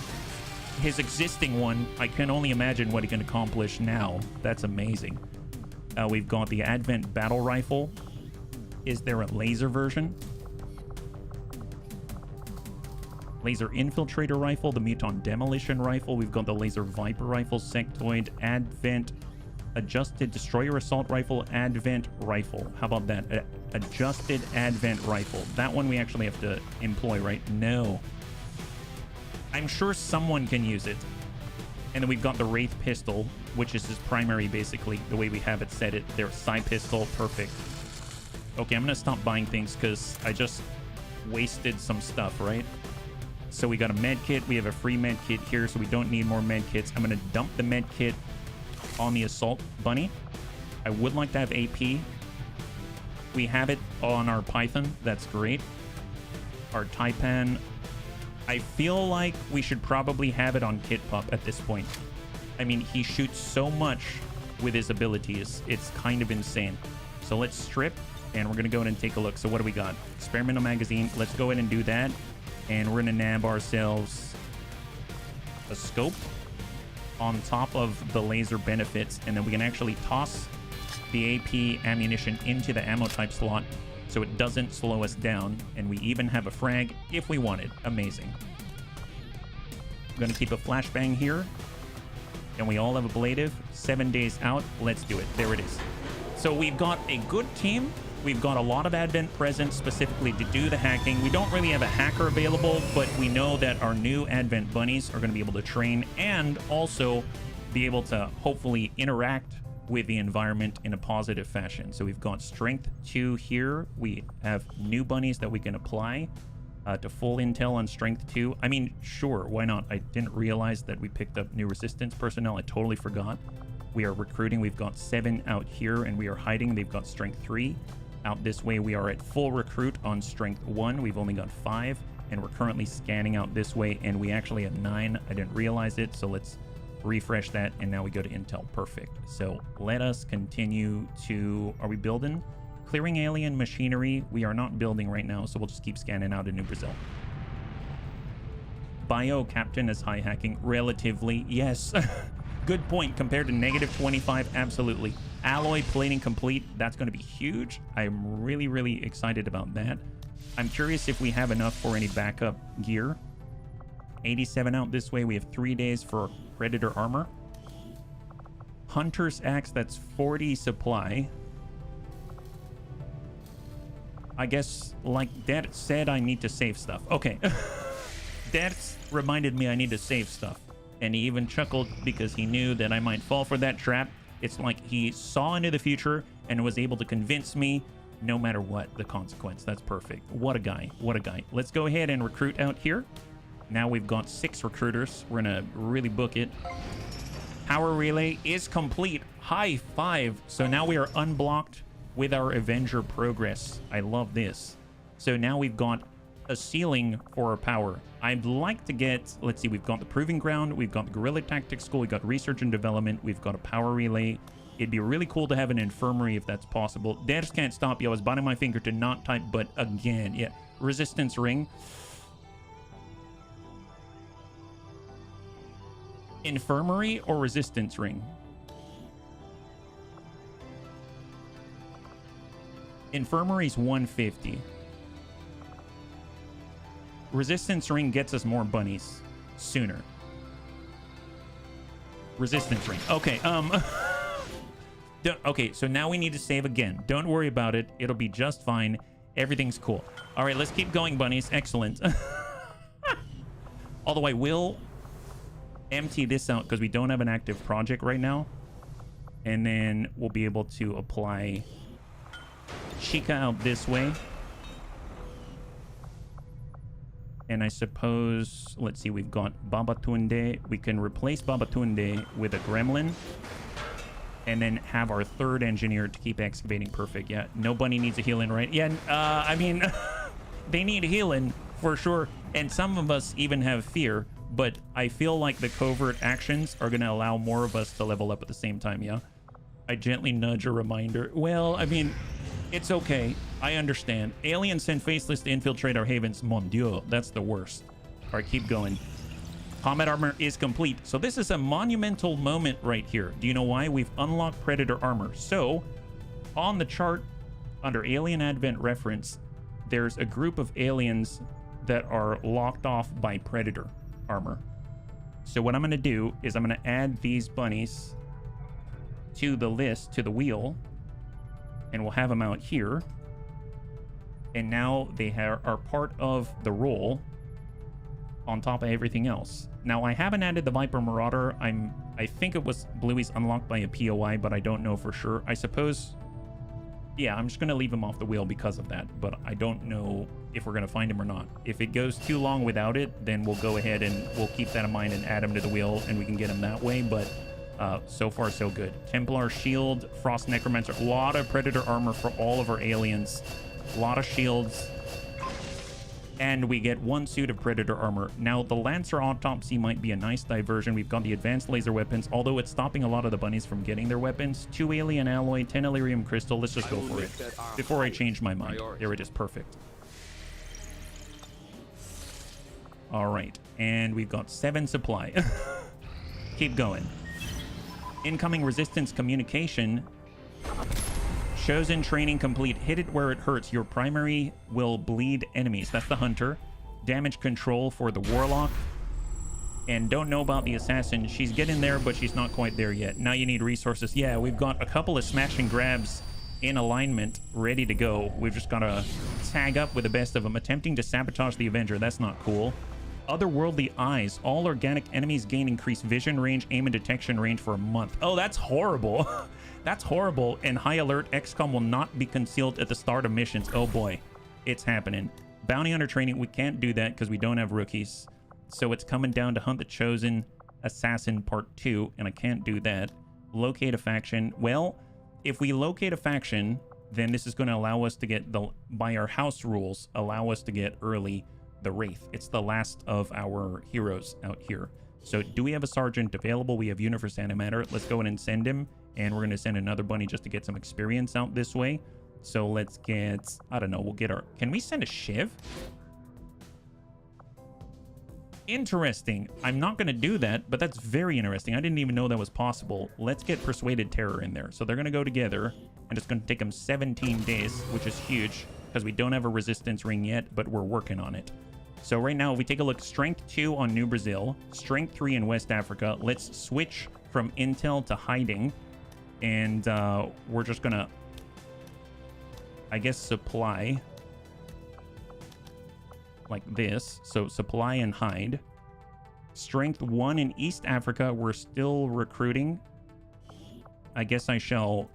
his existing one. I can only imagine what he can accomplish now. That's amazing. We've got the Advent Battle Rifle. Is there a laser version? Laser Infiltrator Rifle, the Muton Demolition Rifle. We've got the Laser Viper Rifle, Sectoid, Advent Adjusted Destroyer Assault Rifle, Advent Rifle. How about that? Adjusted Advent Rifle. That one we actually have to employ, right? No. I'm sure someone can use it. And then we've got the Wraith Pistol, which is his primary, basically, the way we have it set it. Their Side Pistol, perfect. Okay, I'm going to stop buying things because I just wasted some stuff, right? So we got a med kit. We have a free med kit here, so we don't need more med kits. I'm going to dump the med kit on the Assault Bunny. I would like to have AP. We have it on our Python. That's great. Our Taipan. I feel like we should probably have it on Kit Pup at this point. I mean, he shoots so much with his abilities. It's kind of insane. So let's strip, and we're going to go ahead and take a look. So what do we got? Experimental magazine. Let's go ahead and do that. And we're going to nab ourselves a scope on top of the laser benefits. And then we can actually toss the AP ammunition into the ammo type slot, so it doesn't slow us down, and we even have a frag if we wanted. Amazing. I'm going to keep a flashbang here, and we all have ablative. 7 days out. Let's do it. There it is. So we've got a good team. We've got a lot of Advent presents specifically to do the hacking. We don't really have a hacker available, but we know that our new Advent bunnies are going to be able to train and also be able to hopefully interact with the environment in a positive fashion. So we've got Strength 2 here. We have new bunnies that we can apply to full intel on Strength 2. I mean, sure, why not? I didn't realize that we picked up new Resistance personnel. I totally forgot. We are recruiting. We've got 7 out here, and we are hiding. They've got Strength 3. Out this way, we are at full recruit on Strength 1. We've only got 5, and we're currently scanning out this way, and we actually have 9. I didn't realize it, so let's refresh that, and now we go to intel. Perfect. So let us continue to... Are we building? Clearing alien machinery. We are not building right now, so we'll just keep scanning out in New Brazil. Bio Captain is high hacking. Relatively, yes. Good point. Compared to -25, absolutely. Alloy plating complete. That's going to be huge. I'm really, really excited about that. I'm curious if we have enough for any backup gear. 87 out this way. We have 3 days for Predator armor. Hunter's axe. That's 40 supply. I guess, like Dad said, I need to save stuff. Okay. Dad reminded me I need to save stuff. And he even chuckled because he knew that I might fall for that trap. It's like he saw into the future and was able to convince me no matter what the consequence. That's perfect. What a guy. What a guy. Let's go ahead and recruit out here. Now we've got 6 recruiters. We're going to really book it. Power relay is complete. High 5. So now we are unblocked with our Avenger progress. I love this. So now we've got a ceiling for our power. I'd like to get, let's see, we've got the Proving Ground, we've got the Guerrilla Tactics School, we've got Research and Development, we've got a Power Relay. It'd be really cool to have an Infirmary if that's possible. Devs can't stop you. I was biting my finger to not type, but again, yeah. Resistance Ring. Infirmary or Resistance Ring? Infirmary's 150. Resistance Ring gets us more bunnies sooner. Resistance Ring. Okay, okay, so now we need to save again. Don't worry about it. It'll be just fine. Everything's cool. All right, let's keep going, bunnies. Excellent. Although I will empty this out because we don't have an active project right now. And then we'll be able to apply Chica out this way. And I suppose, let's see, we've got Babatunde. We can replace Babatunde with a Gremlin. And then have our 3rd engineer to keep excavating. Perfect. Yeah, no bunny needs a healing, right? Yeah, I mean, they need healing for sure. And some of us even have fear. But I feel like the covert actions are going to allow more of us to level up at the same time, yeah? I gently nudge a reminder. Well, I mean... It's okay. I understand. Aliens send Faceless to infiltrate our havens. Mon Dieu, that's the worst. All right, keep going. Combat armor is complete. So this is a monumental moment right here. Do you know why? We've unlocked Predator armor. So on the chart under Alien Advent reference, there's a group of aliens that are locked off by Predator armor. So what I'm going to do is I'm going to add these bunnies to the list, to the wheel. And we'll have them out here. And now they are part of the role on top of everything else. Now, I haven't added the Viper Marauder. I think it was Bluey's unlocked by a POI, but I don't know for sure. I suppose... Yeah, I'm just going to leave him off the wheel because of that. But I don't know if we're going to find him or not. If it goes too long without it, then we'll go ahead and we'll keep that in mind and add him to the wheel, and we can get him that way. But... so far, so good. Templar Shield, Frost Necromancer. A lot of Predator armor for all of our aliens. A lot of shields. And we get 1 suit of Predator armor. Now, the Lancer Autopsy might be a nice diversion. We've got the advanced laser weapons, although it's stopping a lot of the bunnies from getting their weapons. 2 alien alloy, 10 Illyrium crystal. Let's just go for it before I change my mind. There it is. Perfect. All right. And we've got 7 supply. Keep going. Incoming resistance communication. Chosen training complete. Hit it where it hurts. Your primary will bleed enemies. That's the hunter. Damage control for the warlock. And don't know about the assassin. She's getting there, but she's not quite there yet. Now you need resources. Yeah, we've got a couple of smash and grabs in alignment, ready to go. We've just got to tag up with the best of them. Attempting to sabotage the Avenger. That's not cool. Otherworldly eyes. All organic enemies gain increased vision range, aim and detection range for a month. Oh, that's horrible. That's horrible. And high alert, XCOM will not be concealed at the start of missions. Oh boy, it's happening. Bounty hunter training, we can't do that because we don't have rookies. So it's coming down to Hunt the Chosen Assassin Part 2, and I can't do that. Locate a faction. Well, if we locate a faction, then this is going to allow us to get the, by our house rules, allow us to get early the Wraith. It's the last of our heroes out here. So do we have a sergeant available? We have Universe Animator. Let's go in and send him. And we're going to send another bunny just to get some experience out this way. So let's get, I don't know, we'll get our, can we send a Shiv? Interesting. I'm not going to do that, but that's very interesting. I didn't even know that was possible. Let's get Persuaded Terror in there. So they're going to go together, and it's going to take them 17 days, which is huge because we don't have a resistance ring yet, but we're working on it. So right now, if we take a look, Strength 2 on New Brazil, Strength 3 in West Africa. Let's switch from Intel to Hiding, and we're just going to, I guess, supply like this. So supply and hide. Strength 1 in East Africa, we're still recruiting. I guess I shall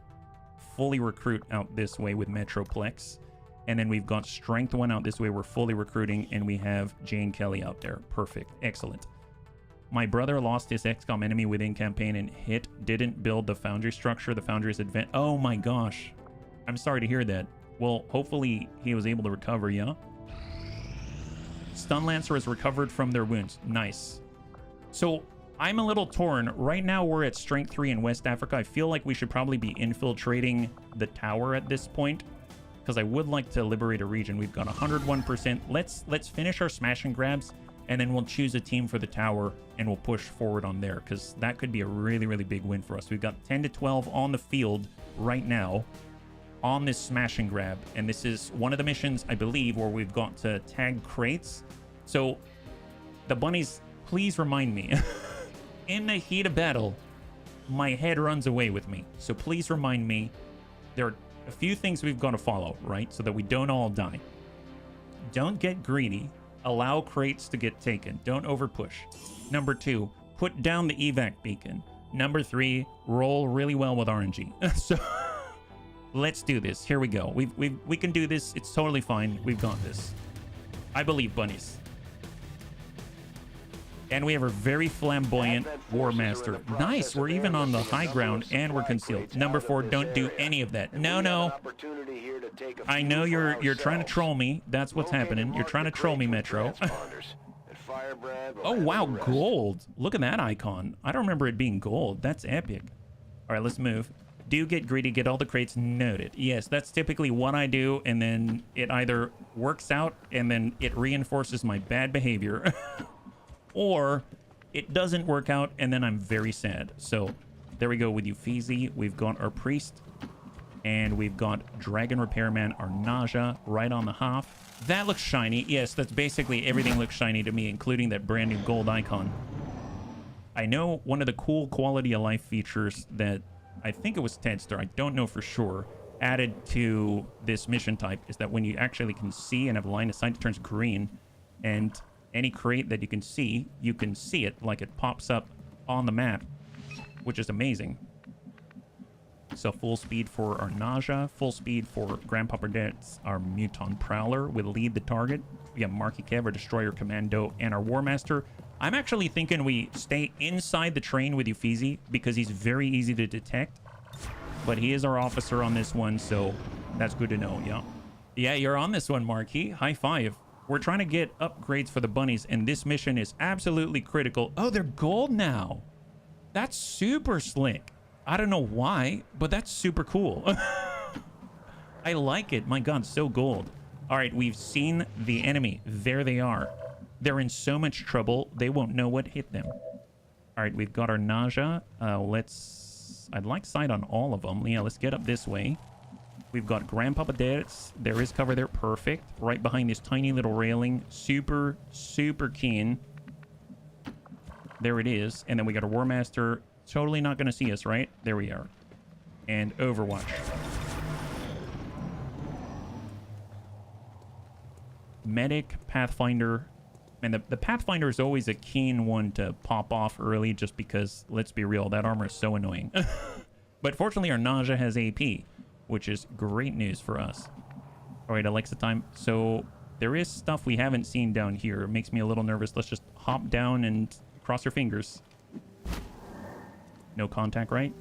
fully recruit out this way with Metroplex. And then we've got Strength 1 out this way, we're fully recruiting, and we have Jane Kelly out there. Perfect. Excellent. My brother lost his XCOM enemy within campaign and didn't build the foundry structure. The foundry is advanced. Oh my gosh. I'm sorry to hear that. Well, hopefully he was able to recover, yeah? Stun Lancer has recovered from their wounds. Nice. So I'm a little torn. Right now we're at Strength 3 in West Africa. I feel like we should probably be infiltrating the tower at this point, because I would like to liberate a region. We've got 101%. Let's finish our smash and grabs, and then we'll choose a team for the tower, and we'll push forward on there, because that could be a really, really big win for us. We've got 10 to 12 on the field right now on this smash and grab, and this is one of the missions, I believe, where we've got to tag crates. So the bunnies, please remind me. In the heat of battle, my head runs away with me. So please remind me. There are a few things we've got to follow, right? So that we don't all die. Don't get greedy. Allow crates to get taken. Don't overpush. Number 2, put down the evac beacon. Number 3, roll really well with RNG. So let's do this. Here we go. We can do this. It's totally fine. We've got this. I believe, bunnies. And we have a very flamboyant War Master. Nice, we're even on the high ground and we're concealed. Number 4, don't do any of that. No. I know you're trying to troll me. That's what's happening. You're trying to troll me, Metro. Oh, wow, gold. Look at that icon. I don't remember it being gold. That's epic. All right, let's move. Do get greedy, get all the crates. Noted. Yes, that's typically what I do, and then it either works out and then it reinforces my bad behavior. Or it doesn't work out, and then I'm very sad. So there we go with Uffizi. We've got our Priest, and we've got Dragon Repairman, our Naja, right on the half. That looks shiny. Yes, that's basically everything looks shiny to me, including that brand new gold icon. I know one of the cool quality of life features that I think it was Tedster, I don't know for sure, added to this mission type is that when you actually can see and have line of sight, it turns green, and any crate that you can see it like it pops up on the map, which is amazing. So full speed for our Naja, full speed for Grandpa Burdette's our Muton Prowler with lead the target. We have Marky Kev, our Destroyer Commando, and our War Master. I'm actually thinking we stay inside the train with Uffizi because he's very easy to detect, but he is our officer on this one, so that's good to know. Yeah, you're on this one, Marky. High five. We're trying to get upgrades for the bunnies, and this mission is absolutely critical. Oh, they're gold now. That's super slick. I don't know why, but that's super cool. I like it. My God, so gold. All right, we've seen the enemy. There they are. They're in so much trouble, they won't know what hit them. All right, we've got our Naja. I'd like sight on all of them. Yeah, let's get up this way. We've got Grandpapa Dad's. There is cover there. Perfect. Right behind this tiny little railing. Super, super keen. There it is. And then we got a War Master. Totally not going to see us, right? There we are. And Overwatch. medic, Pathfinder. And the Pathfinder is always a keen one to pop off early just because, let's be real, that armor is so annoying. But fortunately, our Nausea has AP, which is great news for us. All right, Alexa time. So there is stuff we haven't seen down here. It makes me a little nervous. Let's just hop down and cross your fingers. No contact, right?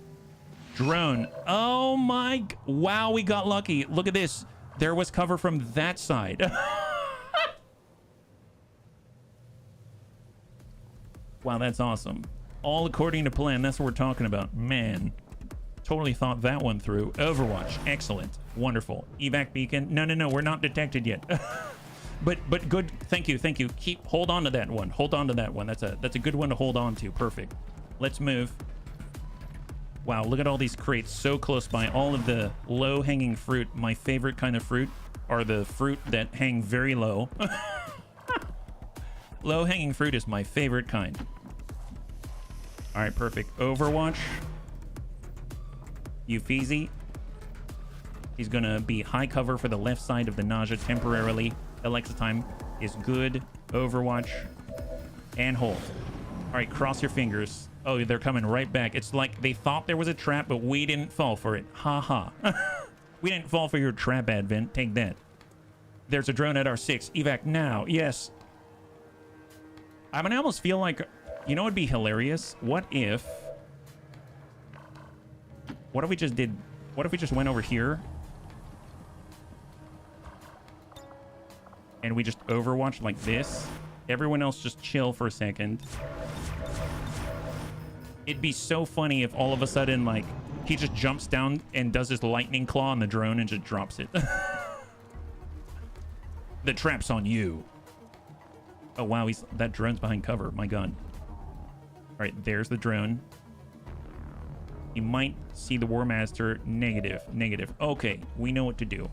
Drone. Oh my... Wow, we got lucky. Look at this. There was cover from that side. Wow, that's awesome. All according to plan. That's what we're talking about. Man, totally thought that one through. Overwatch. Excellent. Wonderful. Evac beacon. No. We're not detected yet. but good. Thank you. Hold on to that one. Hold on to that one. That's a good one to hold on to. Perfect. Let's move. Wow, look at all these crates so close by. All of the low-hanging fruit. My favorite kind of fruit are the fruit that hang very low. Low-hanging fruit is my favorite kind. All right, perfect. Overwatch. Eupheezy. He's going to be high cover for the left side of the Nausea temporarily. Alexa time is good. Overwatch. And hold. All right, cross your fingers. Oh, they're coming right back. It's like they thought there was a trap, but we didn't fall for it. Ha ha. We didn't fall for your trap, Advent. Take that. There's a drone at R6. Evac now. Yes. I mean, I almost feel like, you know, it'd be hilarious. What if we just did, what if we just went over here and we just overwatched like this? Everyone else just chill for a second. It'd be so funny if all of a sudden, like, he just jumps down and does his lightning claw on the drone and just drops it. The trap's on you. Oh, wow, that drone's behind cover. My God. All right, there's the drone. You might see the War Master. Negative. Okay, we know what to do.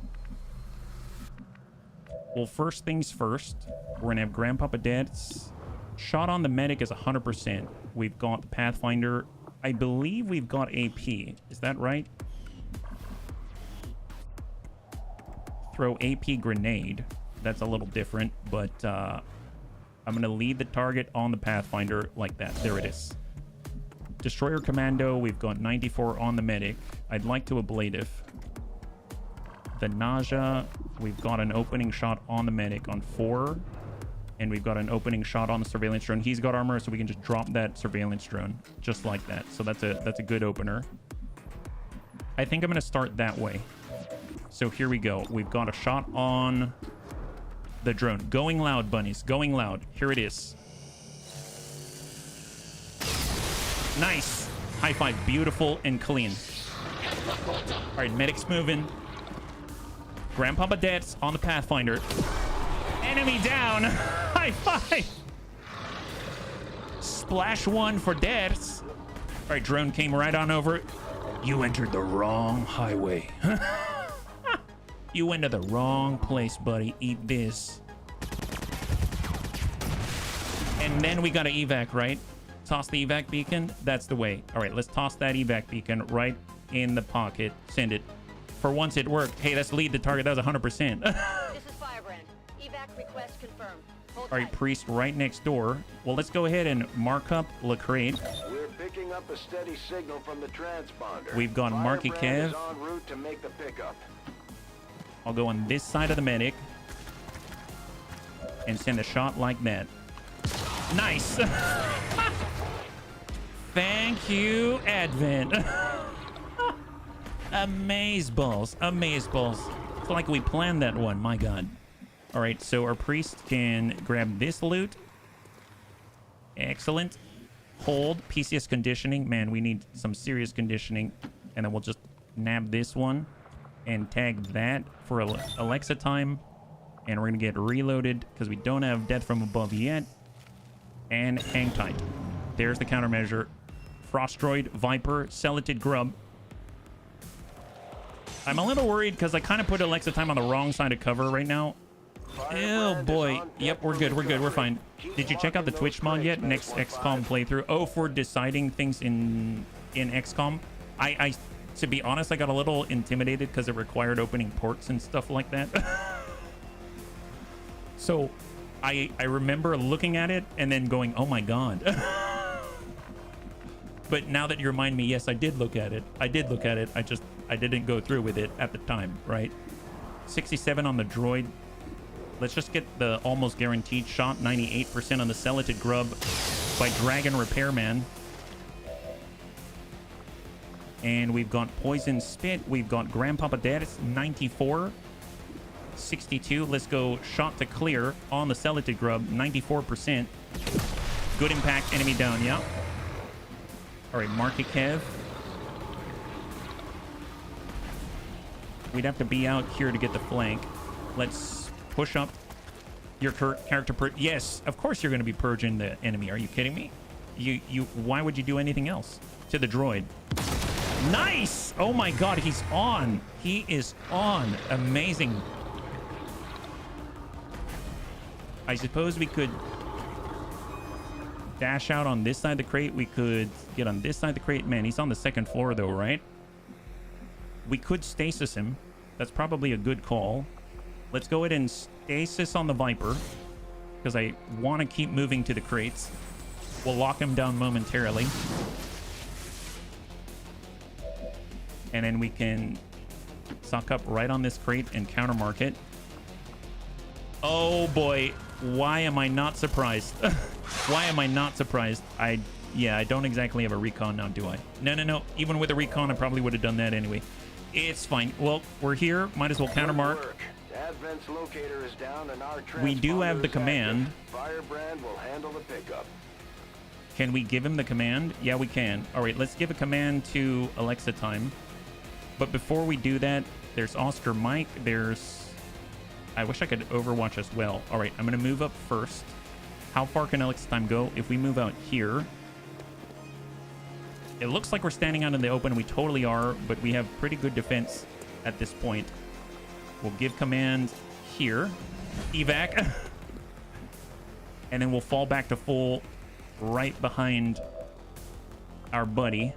Well, first things first, we're going to have Grandpapa Dad's. Shot on the medic is 100%. We've got the Pathfinder. I believe we've got AP. Is that right? Throw AP grenade. That's a little different, but I'm going to lead the target on the Pathfinder like that. There it is. Destroyer Commando, we've got 94 on the medic. I'd like to ablative. The Nausea, we've got an opening shot on the medic on 4. And we've got an opening shot on the surveillance drone. He's got armor, so we can just drop that surveillance drone just like that. So that's a good opener. I think I'm going to start that way. So here we go. We've got a shot on the drone. Going loud, bunnies. Going loud. Here it is. Nice. High five. Beautiful and clean. All right, medic's moving. Grandpapa Dad's on the Pathfinder. Enemy down. High five. Splash 1 for Dads. All right, drone came right on over. You entered the wrong highway. You went to the wrong place, buddy. Eat this. And then we got an evac, right? Toss the evac beacon. That's the way. All right, let's toss that evac beacon right in the pocket. Send it. For once it worked. Hey, let's lead the target. That was 100%. This is Firebrand. Evac request confirmed. Hold All right, Priest right next door. Well, let's go ahead and mark up Lecrae. We're picking up a steady signal from the transponder. We've got Marky Firebrand Kev. is en route to make the pickup. I'll go on this side of the medic and send a shot like that. Nice. Thank you, Advent. Amazeballs. Amazeballs. It's like we planned that one. My God. All right, so our priest can grab this loot. Excellent. Hold. PCS conditioning. Man, we need some serious conditioning. And then we'll just nab this one and tag that for Alexa time. And we're going to get reloaded because we don't have death from above yet. And hang tight. There's the countermeasure. Frostroid, Viper, Celatid Grub. I'm a little worried because I kind of put Alexa time on the wrong side of cover right now. Oh boy. Yep, we're good. We're good. We're fine. Did you check out the Twitch mod yet? Next XCOM playthrough. Oh, for deciding things in XCOM. I to be honest, I got a little intimidated because it required opening ports and stuff like that. So I remember looking at it and then going, oh my God. But now that you remind me, yes, I did look at it. I didn't go through with it at the time, right? 67 on the droid. Let's just get the almost guaranteed shot. 98% on the Celoted Grub by Dragon Repairman. And we've got Poison Spit. We've got Grandpapa Dad, 94. 62. Let's go shot to clear on the Celoted Grub, 94%. Good impact, enemy down, yeah. All right, Marky Kev. We'd have to be out here to get the flank. Let's push up your character. Yes, of course you're going to be purging the enemy. Are you kidding me? Why would you do anything else? To the droid. Nice! Oh my God, he's on. He is on. Amazing. I suppose we could dash out on this side of the crate. We could get on this side of the crate. Man, he's on the second floor though, right? We could stasis him. That's probably a good call. Let's go ahead and stasis on the Viper because I want to keep moving to the crates. We'll lock him down momentarily. And then we can suck up right on this crate and countermark it. Oh boy, why am I not surprised? Why am I not surprised? I don't exactly have a recon now, do I? No. Even with a recon, I probably would have done that anyway. It's fine. Well, we're here. Might as well countermark. Advent's locator is down and our we do have the command. Firebrand will handle the pickup. Can we give him the command? Yeah, we can. All right, let's give a command to Alexa Time. But before we do that, there's Oscar Mike. I wish I could Overwatch as well. All right, I'm going to move up first. How far can Alexa Time go? If we move out here, it looks like we're standing out in the open. We totally are, but we have pretty good defense at this point. We'll give command here. Evac. And then we'll fall back to full right behind our buddy.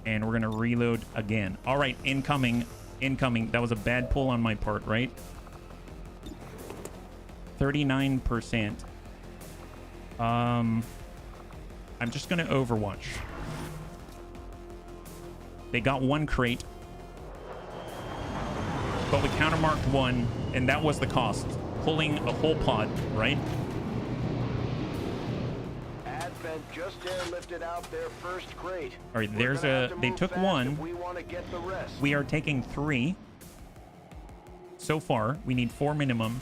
And we're going to reload again. All right, incoming. That was a bad pull on my part, right? 39%. I'm just going to Overwatch. They got one crate. But we countermarked one, and that was the cost. Pulling a whole pod, right? Advent just airlifted out their first crate. All right, they took one. We want to get the rest. We are taking 3. So far, we need 4 minimum.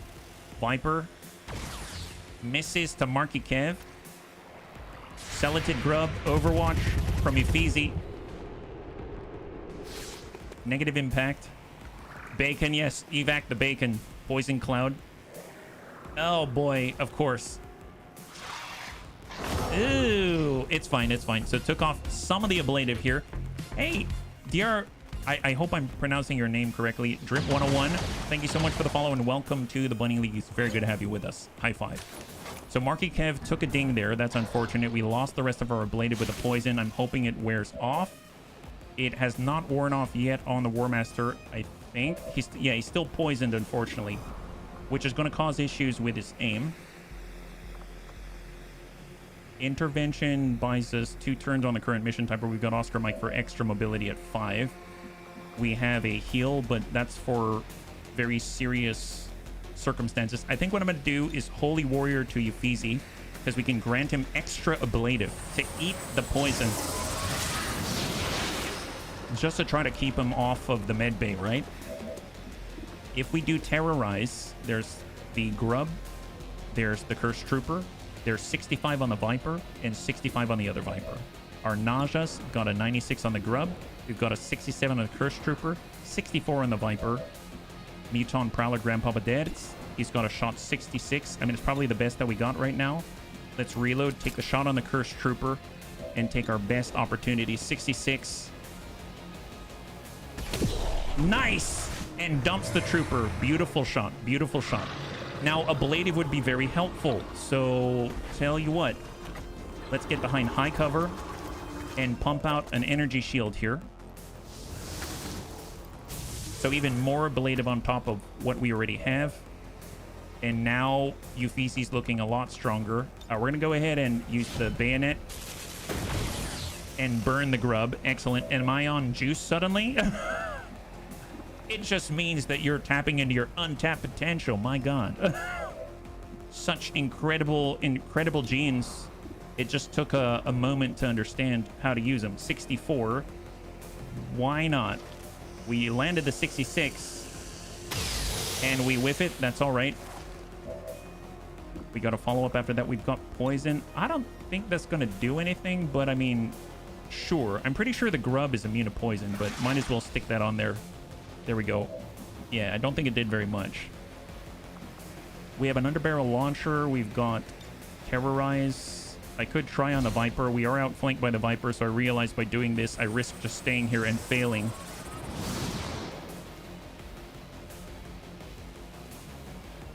Viper. Misses to Marky Kev. Celoted Grub. Overwatch from Ephesi. Negative impact. Bacon, yes. Evac the bacon. Poison cloud. Oh boy, of course. Ooh, it's fine. So it took off some of the ablative here. Hey, DR, I hope I'm pronouncing your name correctly. Drip 101, thank you so much for the follow and welcome to the Bunny League. It's very good to have you with us. High five. So Marky Kev took a ding there. That's unfortunate. We lost the rest of our ablative with the poison. I'm hoping it wears off. It has not worn off yet on the War Master, I think. He's still poisoned, unfortunately, which is going to cause issues with his aim. Intervention buys us 2 turns on the current mission type, where we've got Oscar Mike for extra mobility at 5. We have a heal, but that's for very serious circumstances. I think what I'm going to do is Holy Warrior to Ephesi, because we can grant him extra ablative to eat the poison. Just to try to keep him off of the med bay, right? If we do Terrorize, there's the Grub, there's the Cursed Trooper, there's 65 on the Viper, and 65 on the other Viper. Our Naja's got a 96 on the Grub. We've got a 67 on the Cursed Trooper, 64 on the Viper. Muton Prowler Grandpapa Dead, he's got a shot 66. I mean, it's probably the best that we got right now. Let's reload, take the shot on the Cursed Trooper, and take our best opportunity. 66. Nice! And dumps the Trooper. Beautiful shot. Beautiful shot. Now, ablative would be very helpful. So, tell you what. Let's get behind high cover and pump out an energy shield here. So even more ablative on top of what we already have. And now Ufisi's looking a lot stronger. We're going to go ahead and use the bayonet and burn the grub. Excellent. Am I on juice suddenly? It just means that you're tapping into your untapped potential. My God. Such incredible genes. It just took a moment to understand how to use them. 64. Why not? We landed the 66. And we whiff it. That's all right. We got a follow-up after that. We've got poison. I don't think that's going to do anything, but I mean, sure. I'm pretty sure the grub is immune to poison, but might as well stick that on there. There we go. Yeah, I don't think it did very much. We have an underbarrel launcher. We've got terrorize. I could try on the Viper. We are outflanked by the Viper, so I realized by doing this, I risk just staying here and failing.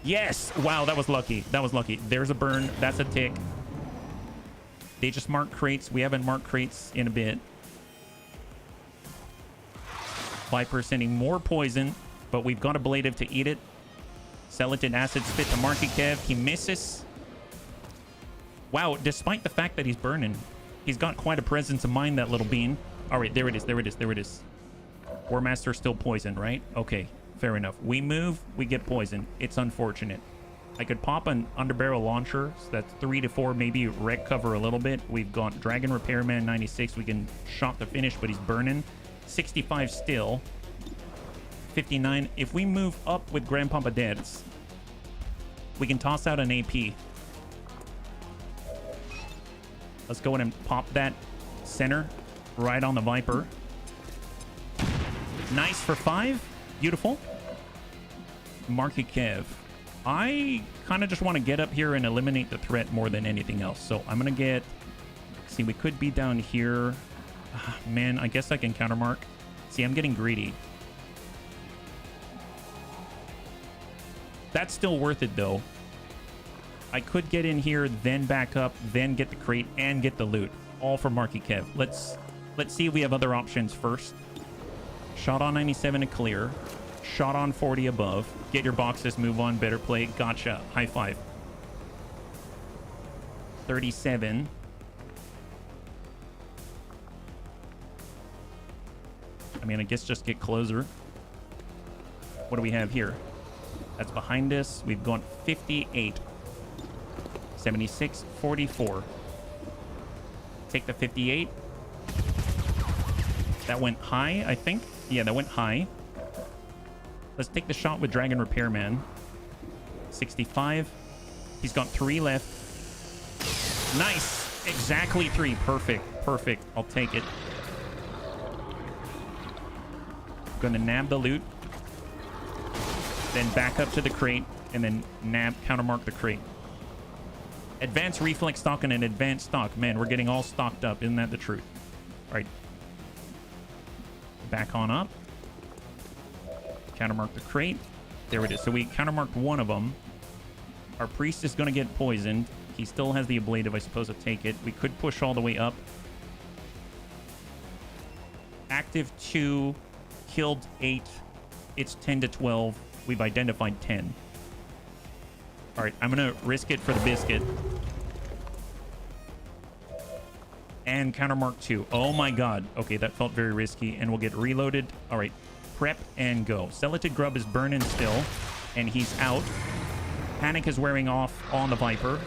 Yes! Wow, that was lucky. That was lucky. There's a burn. That's a tick. They just marked crates. We haven't marked crates in a bit. Viper sending more poison, but we've got ablative to eat it. Skeleton acid spit to Marky Kev. He misses. Wow, despite the fact that he's burning, he's got quite a presence of mind, that little bean. All right, there it is. There it is. There it is. War Master still poisoned, right? Okay, fair enough. We move, we get poisoned. It's unfortunate. I could pop an underbarrel launcher, so that's 3 to 4, maybe wreck cover a little bit. We've got Dragon Repairman 96. We can shot the finish, but he's burning. 65 still. 59. If we move up with Grandpapa Deads, we can toss out an AP. Let's go ahead and pop that center right on the Viper. Nice for 5. Beautiful. Marky Kev. I kind of just want to get up here and eliminate the threat more than anything else. So I'm going to get... See, we could be down here. Man, I guess I can countermark. See, I'm getting greedy. That's still worth it, though. I could get in here, then back up, then get the crate, and get the loot. All for Marky Kev. Let's see if we have other options first. Shot on 97 to clear. Shot on 40 above. Get your boxes, move on, better play. Gotcha. High five. 37. I mean, I guess just get closer. What do we have here? That's behind us. We've gone 58. 76, 44. Take the 58. That went high, I think. Yeah, that went high. Let's take the shot with Dragon Repairman. 65. He's got 3 left. Nice. Exactly 3. Perfect. Perfect. I'll take it. Gonna nab the loot. Then back up to the crate. And then nab, countermark the crate. Advanced reflex stock and an advanced stock. Man, we're getting all stocked up. Isn't that the truth? All right. Back on up. Countermark the crate. There it is. So we countermarked one of them. Our priest is going to get poisoned. He still has the ablative. I suppose I'll take it. We could push all the way up. Active 2. Killed 8. It's 10 to 12. We've identified 10. All right, I'm going to risk it for the biscuit. And countermark 2. Oh my God. Okay, that felt very risky. And we'll get reloaded. All right, prep and go. Skeleton Grub is burning still. And he's out. Panic is wearing off on the Viper.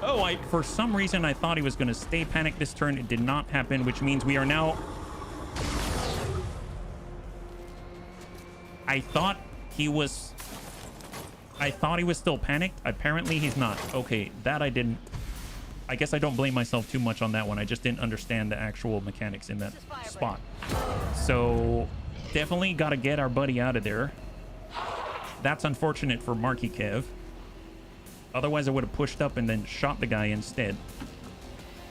Oh, for some reason, I thought he was going to stay panicked this turn. It did not happen, which means we are now... I thought he was still panicked. Apparently he's not. Okay, that I didn't. I guess I don't blame myself too much on that one. I just didn't understand the actual mechanics in that spot. So definitely got to get our buddy out of there. That's unfortunate for Marky Kev. Otherwise I would have pushed up and then shot the guy instead.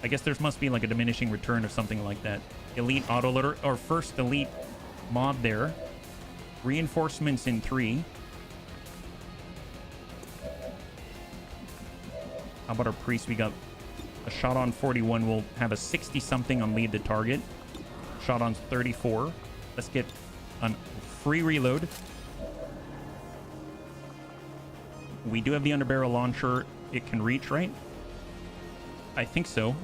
I guess there must be like a diminishing return or something like that. Elite autoloader, or first elite mod there. Reinforcements in 3. How about our priest? We got a shot on 41. We'll have a 60 something on lead the target. Shot on 34. Let's get a free reload. We do have the underbarrel launcher. It can reach, right? I think so.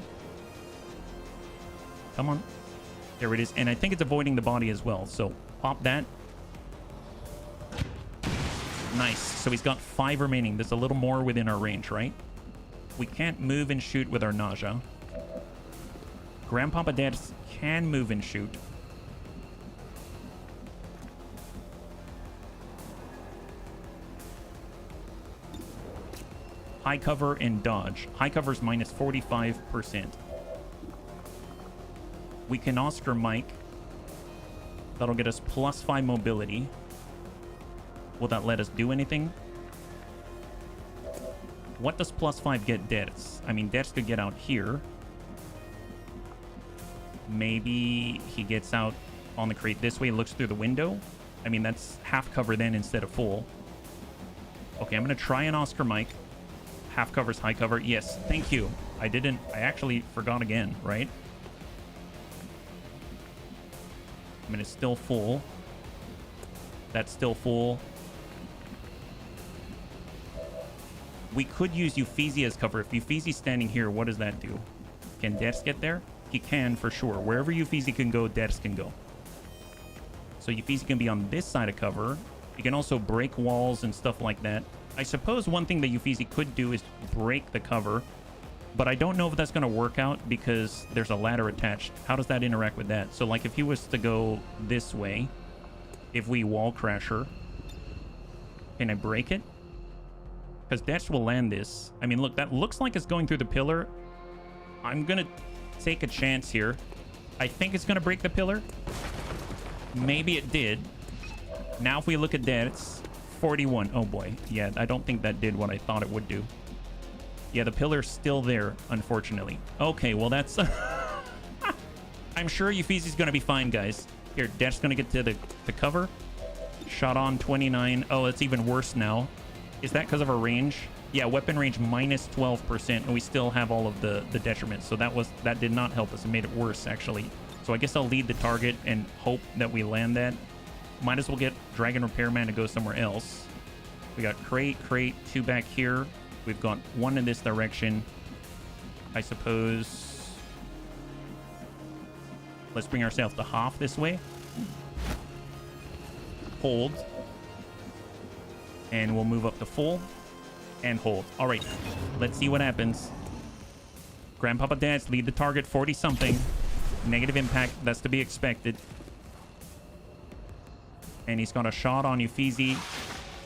Come on. There it is. And I think it's avoiding the body as well. So pop that. Nice. So he's got 5 remaining. There's a little more within our range, right? We can't move and shoot with our nausea. Grandpapa Dads can move and shoot. High cover and dodge. High cover is minus 45%. We can Oscar Mike. That'll get us plus 5 mobility. Will that let us do anything? What does plus 5 get Deaths? I mean, Deaths could get out here. Maybe he gets out on the crate this way, looks through the window. I mean, that's half cover then instead of full. Okay, I'm going to try an Oscar Mike. Half cover's high cover. Yes, thank you. I actually forgot again, right? I mean, it's still full. That's still full. We could use Uffizi as cover. If Uffizi's standing here, what does that do? Can Deaths get there? He can, for sure. Wherever Uffizi can go, Deaths can go. So Uffizi can be on this side of cover. He can also break walls and stuff like that. I suppose one thing that Uffizi could do is break the cover, but I don't know if that's going to work out because there's a ladder attached. How does that interact with that? So, like, if he was to go this way, if we wall crasher, can I break it? Because Deaths will land this. I mean, look, that looks like it's going through the pillar. I'm going to take a chance here. I think it's going to break the pillar. Maybe it did. Now, if we look at Deaths... 41. Oh boy. Yeah, I don't think that did what I thought it would do. Yeah, the pillar's still there, unfortunately. Okay, well that's... I'm sure Uffizi's gonna be fine, guys. Here, Death's gonna get to the cover. Shot on 29. Oh, it's even worse now. Is that because of our range? Yeah, weapon range minus 12%, and we still have all of the detriments. So that did not help us. It made it worse, actually. So I guess I'll lead the target and hope that we land that. Might as well get Dragon Repairman to go somewhere else. We got crate, 2 back here. We've got 1 in this direction. I suppose... Let's bring ourselves to half this way. Hold. And we'll move up to full. And hold. All right. Let's see what happens. Grandpapa Dads lead the target 40-something. Negative impact. That's to be expected. And he's got a shot on Uffizi.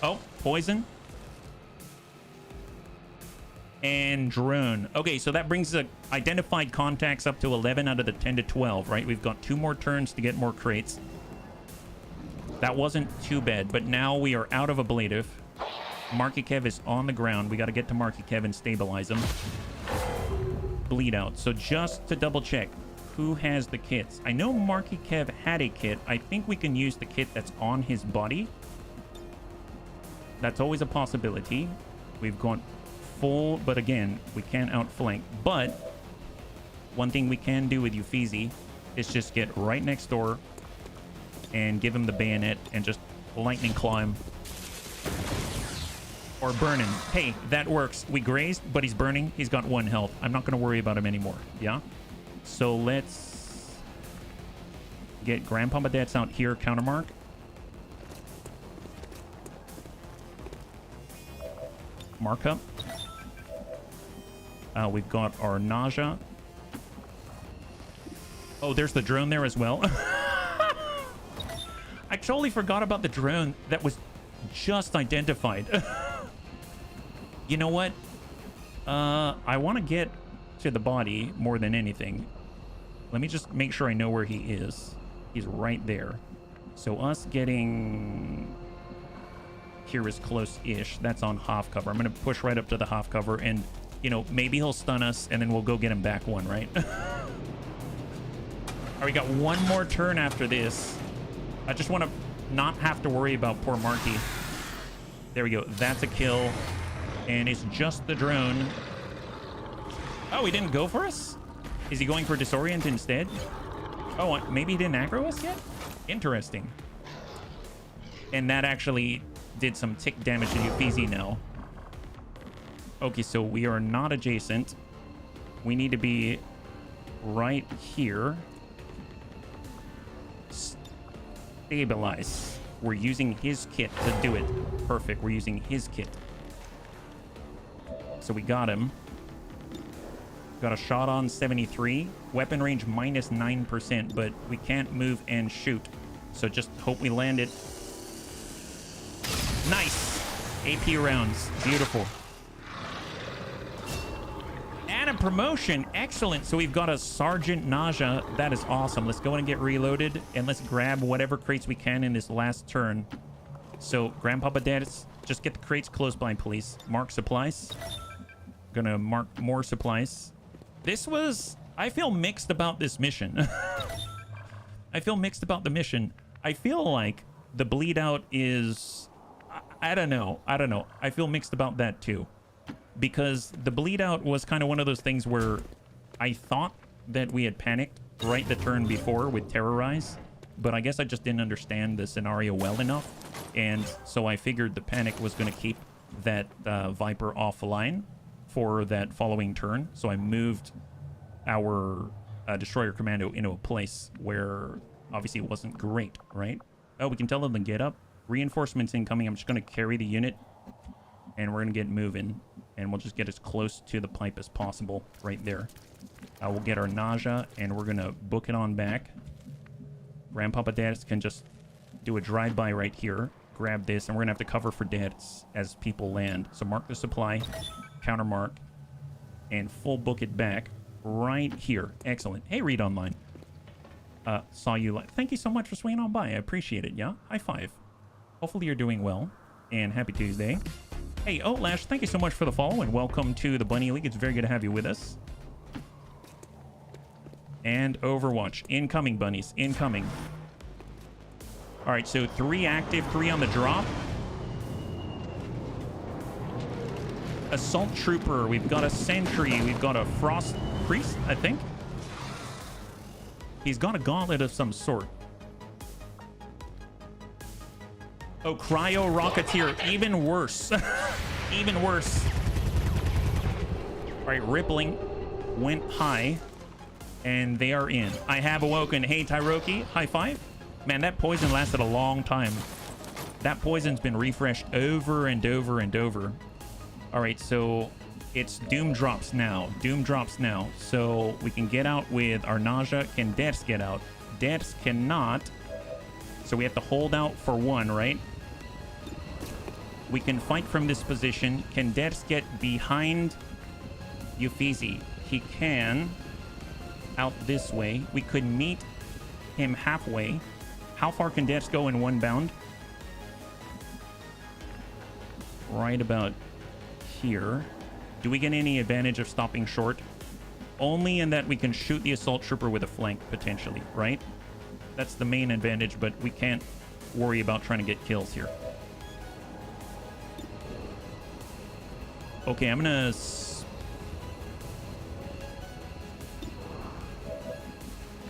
Oh, poison. And drone. Okay, so that brings the identified contacts up to 11 out of the 10 to 12, right? We've got 2 more turns to get more crates. That wasn't too bad, but now we are out of ablative. Marky Kev is on the ground. We got to get to Marky Kev and stabilize him. Bleed out. So just to double check. Who has the kits? I know Marky Kev had a kit. I think we can use the kit that's on his body. That's always a possibility. We've gone full, but again, we can't outflank. But one thing we can do with Uffizi is just get right next door and give him the bayonet and just lightning claw him. Or burn him. Hey, that works. We grazed, but he's burning. He's got 1 health. I'm not going to worry about him anymore. Yeah? So let's get Grandpapa Dads out here, countermark. Mark up. We've got our nausea. Oh, there's the drone there as well. I totally forgot about the drone that was just identified. You know what? I want to get to the body more than anything. Let me just make sure I know where he is. He's right there. So us getting here is close-ish. That's on half cover. I'm going to push right up to the half cover and, you know, maybe he'll stun us and then we'll go get him back 1, right? All right, we got 1 more turn after this. I just want to not have to worry about poor Marky. There we go. That's a kill. And it's just the drone. Oh, he didn't go for us? Is he going for disorient instead? Oh, maybe he didn't aggro us yet? Interesting. And that actually did some tick damage to Uffizi now. Okay, so we are not adjacent. We need to be right here. Stabilize. We're using his kit to do it. Perfect. We're using his kit. So we got him. Got a shot on 73. Weapon range minus 9%, but we can't move and shoot. So just hope we land it. Nice. AP rounds. Beautiful. And a promotion. Excellent. So we've got a Sergeant Naja. That is awesome. Let's go and get reloaded, and let's grab whatever crates we can in this last turn. So Grandpapa Dad's, just get the crates close by, please. Mark supplies. Gonna mark more supplies. This was... I feel mixed about this mission. I feel mixed about the mission. I feel like the bleed out is... I don't know. I feel mixed about that too. Because the bleed out was kind of one of those things where I thought that we had panicked right the turn before with Terrorize, but I guess I just didn't understand the scenario well enough, and so I figured the panic was going to keep that Viper offline for that following turn, so I moved our Destroyer Commando into a place where obviously it wasn't great, right? Oh, we can tell them to get up. Reinforcements incoming. I'm just going to carry the unit, and we're going to get moving. And we'll just get as close to the pipe as possible right there. We'll get our Naja, and we're going to book it on back. Grandpapa Dad's can just do a drive-by right here. Grab this, and we're going to have to cover for Dad's as people land. So mark the supply, counter mark, and full book it back right here. Excellent. Hey, Read Online. Saw you. Thank you so much for swinging on by. I appreciate it, yeah? High five. Hopefully you're doing well, and happy Tuesday. Hey, Outlash, thank you so much for the follow, and welcome to the Bunny League. It's very good to have you with us. And Overwatch. Incoming, bunnies. Incoming. All right, so 3 active, 3 on the drop. Assault Trooper. We've got a Sentry. We've got a Frost Priest, I think. He's got a gauntlet of some sort. Oh, Cryo Rocketeer. Even worse. Even worse. All right, Rippling went high, and they are in. I have awoken. Hey, Tyroki. High five. Man, that poison lasted a long time. That poison's been refreshed over and over and over. All right, so it's Doom drops now. Doom drops now. So we can get out with our Naja. Can Dets get out? Dets cannot. So we have to hold out for 1, right? We can fight from this position. Can Dets get behind Uffizi? He can. Out this way. We could meet him halfway. How far can Dets go in 1 bound? Right about here. Do we get any advantage of stopping short? Only in that we can shoot the Assault Trooper with a flank, potentially, right? That's the main advantage, but we can't worry about trying to get kills here. Okay, I'm gonna... If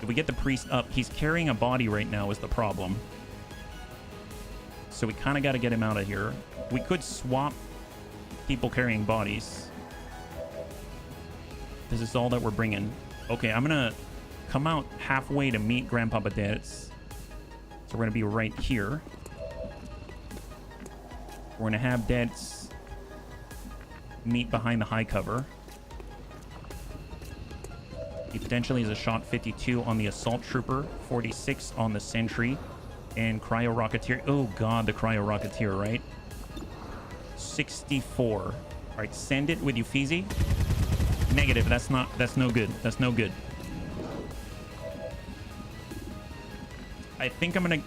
we get the priest up, he's carrying a body right now is the problem. So we kind of got to get him out of here. We could swap people carrying bodies. This is all that we're bringing. Okay, I'm gonna come out halfway to meet Grandpapa Dad's. So we're gonna be right here. We're gonna have Dad's meet behind the high cover. He potentially has a shot 52 on the Assault Trooper, 46 on the Sentry, and Cryo Rocketeer. Oh god, the Cryo Rocketeer, right? 64. All right, send it with Uffizi. Negative. That's no good. That's no good. I think I'm gonna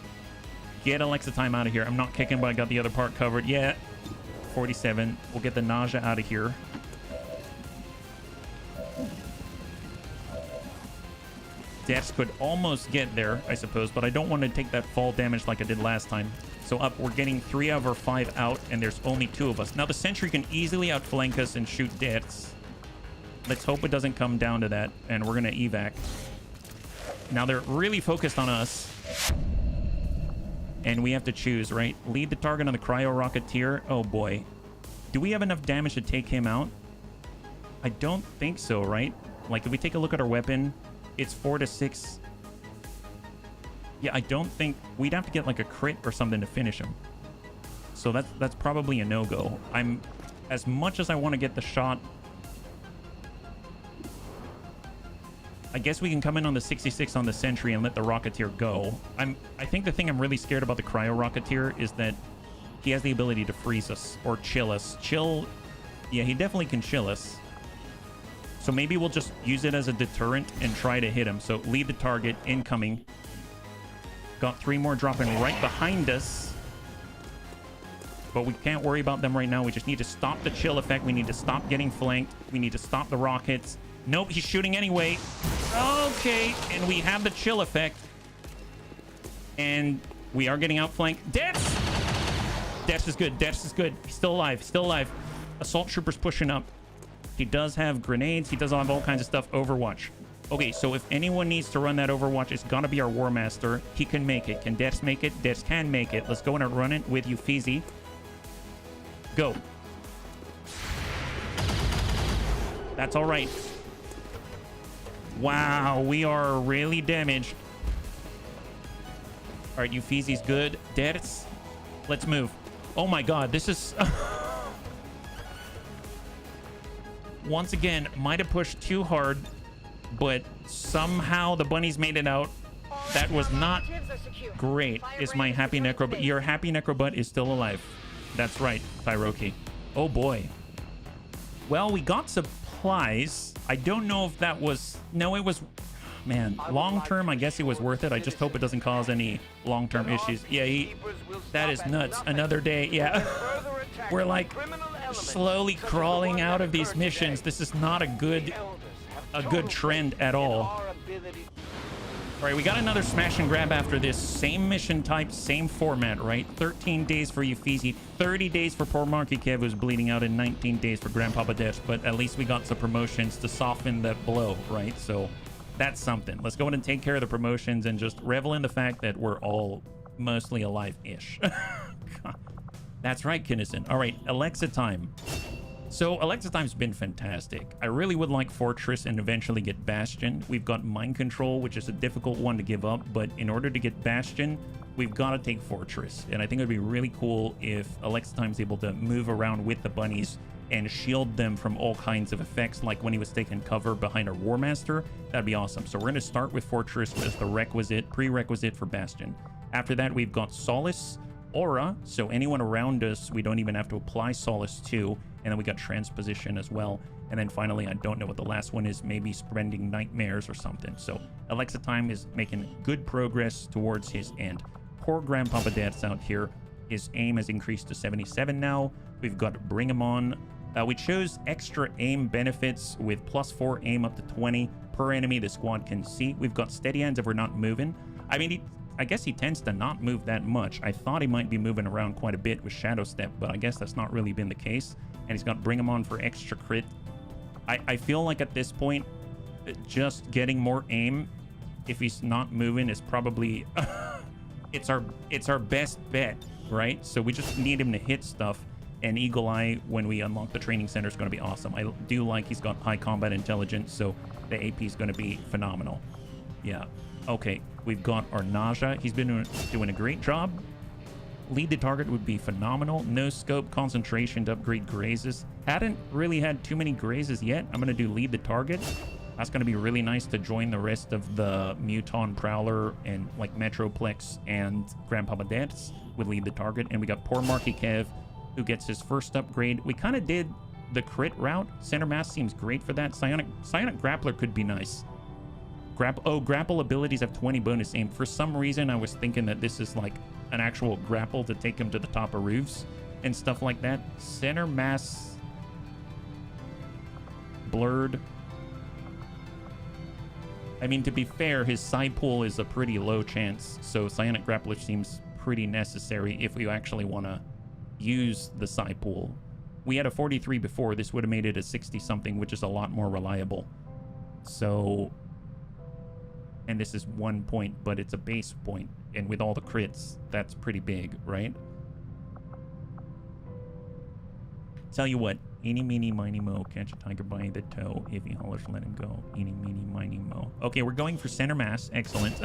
get Alexa Time out of here. I'm not kicking, but I got the other part covered. Yeah. 47. We'll get the Naja out of here. Deaths could almost get there, I suppose, but I don't want to take that fall damage like I did last time. So up, we're getting 3 out of our 5 out, and there's only 2 of us. Now the Sentry can easily outflank us and shoot deaths. Let's hope it doesn't come down to that, and we're gonna evac. Now they're really focused on us, and we have to choose, right? Lead the target on the Cryo Rocketeer. Oh boy. Do we have enough damage to take him out? I don't think so, right? Like, if we take a look at our weapon, it's 4 to 6. Yeah, I don't think... We'd have to get, like, a crit or something to finish him. So that's probably a no-go. I'm... As much as I want to get the shot... I guess we can come in on the 66 on the Sentry and let the Rocketeer go. I think the thing I'm really scared about the Cryo Rocketeer is that he has the ability to freeze us or chill us. Chill... Yeah, he definitely can chill us. So maybe we'll just use it as a deterrent and try to hit him. So lead the target, incoming. Got 3 more dropping right behind us. But we can't worry about them right now. We just need to stop the chill effect. We need to stop getting flanked. We need to stop the rockets. Nope, he's shooting anyway. Okay, and we have the chill effect. And we are getting outflanked. Deaths! Deaths is good. Deaths is good. He's still alive. Still alive. Assault Trooper's pushing up. He does have grenades. He does have all kinds of stuff. Overwatch. Okay, so if anyone needs to run that Overwatch, it's gotta be our War Master. He can make it. Can Dex make it? Dex can make it. Let's go in and run it with you, Feezy. Go. That's all right. Wow, we are really damaged. All right, you Feezy's good. Dex, let's move. Oh my God, this is... Once again, might have pushed too hard, but somehow the bunnies made it out. That was not great. Is my happy necrobot? Your happy necrobot is still alive. That's right, Thyroki. Oh boy. Well, we got supplies. I don't know if that was... No, it was... Man, long term, I guess it was worth it. I just hope it doesn't cause any long-term issues. Yeah, that is nuts. Another day. Yeah. We're like slowly crawling out of these missions. This is not a good trend at all. All right, we got another smash and grab after this. Same mission type, same format, right? 13 days for Eufezi, 30 days for poor Marky Kev, who's bleeding out, and 19 days for Grandpapa Death. But at least we got some promotions to soften that blow, right? So that's something. Let's go ahead and take care of the promotions and just revel in the fact that we're all mostly alive-ish. That's right, Kinnison. All right, Alexa time. So Alexa time's been fantastic. I really would like Fortress and eventually get Bastion. We've got Mind Control, which is a difficult one to give up, but in order to get Bastion, we've got to take Fortress. And I think it'd be really cool if Alexa time's able to move around with the bunnies and shield them from all kinds of effects, like when he was taking cover behind our War Master. That'd be awesome. So we're going to start with Fortress as the prerequisite for Bastion. After that, we've got Solace, Aura, so anyone around us, we don't even have to apply Solace to. And then we got Transposition as well. And then finally, I don't know what the last one is, maybe Spreading Nightmares or something. So Alexa time is making good progress towards his end. Poor Grandpapa Dad's out here. His aim has increased to 77 now. We've got Bring Him On. We chose extra aim benefits with +4 aim up to 20 per enemy the squad can see. We've got Steady Hands if we're not moving. I mean, I guess he tends to not move that much. I thought he might be moving around quite a bit with Shadow Step, but I guess that's not really been the case. And he's got Bring Him On for extra crit. I feel like at this point, just getting more aim, if he's not moving, is probably... it's our best bet, right? So we just need him to hit stuff. And Eagle Eye, when we unlock the training center, is going to be awesome. I do like he's got high combat intelligence, so the AP is going to be phenomenal. Yeah. Okay, we've got our Naja. He's been doing a great job. Lead the target would be phenomenal. No scope, concentration to upgrade grazes. Hadn't really had too many grazes yet. I'm going to do lead the target. That's going to be really nice to join the rest of the Muton Prowler and like Metroplex and Grandpapa Dance with lead the target. And we got poor Marky Kev, who gets his first upgrade. We kind of did the crit route. Center Mass seems great for that. Psionic Grappler could be nice. Grapple abilities have 20 bonus aim. For some reason, I was thinking that this is like an actual grapple to take him to the top of roofs and stuff like that. Center Mass blurred. I mean, to be fair, his side pull is a pretty low chance, so Psionic Grappler seems pretty necessary if we actually want to use the side pull. We had a 43 before. This would have made it a 60-something, which is a lot more reliable. So... And this is 1 point, but it's a base point. And with all the crits, that's pretty big, right? Tell you what, eeny, meeny, miny, mo, catch a tiger by the toe. If he hollers, let him go. Eeny, meeny, miny, mo. Okay, we're going for center mass. Excellent.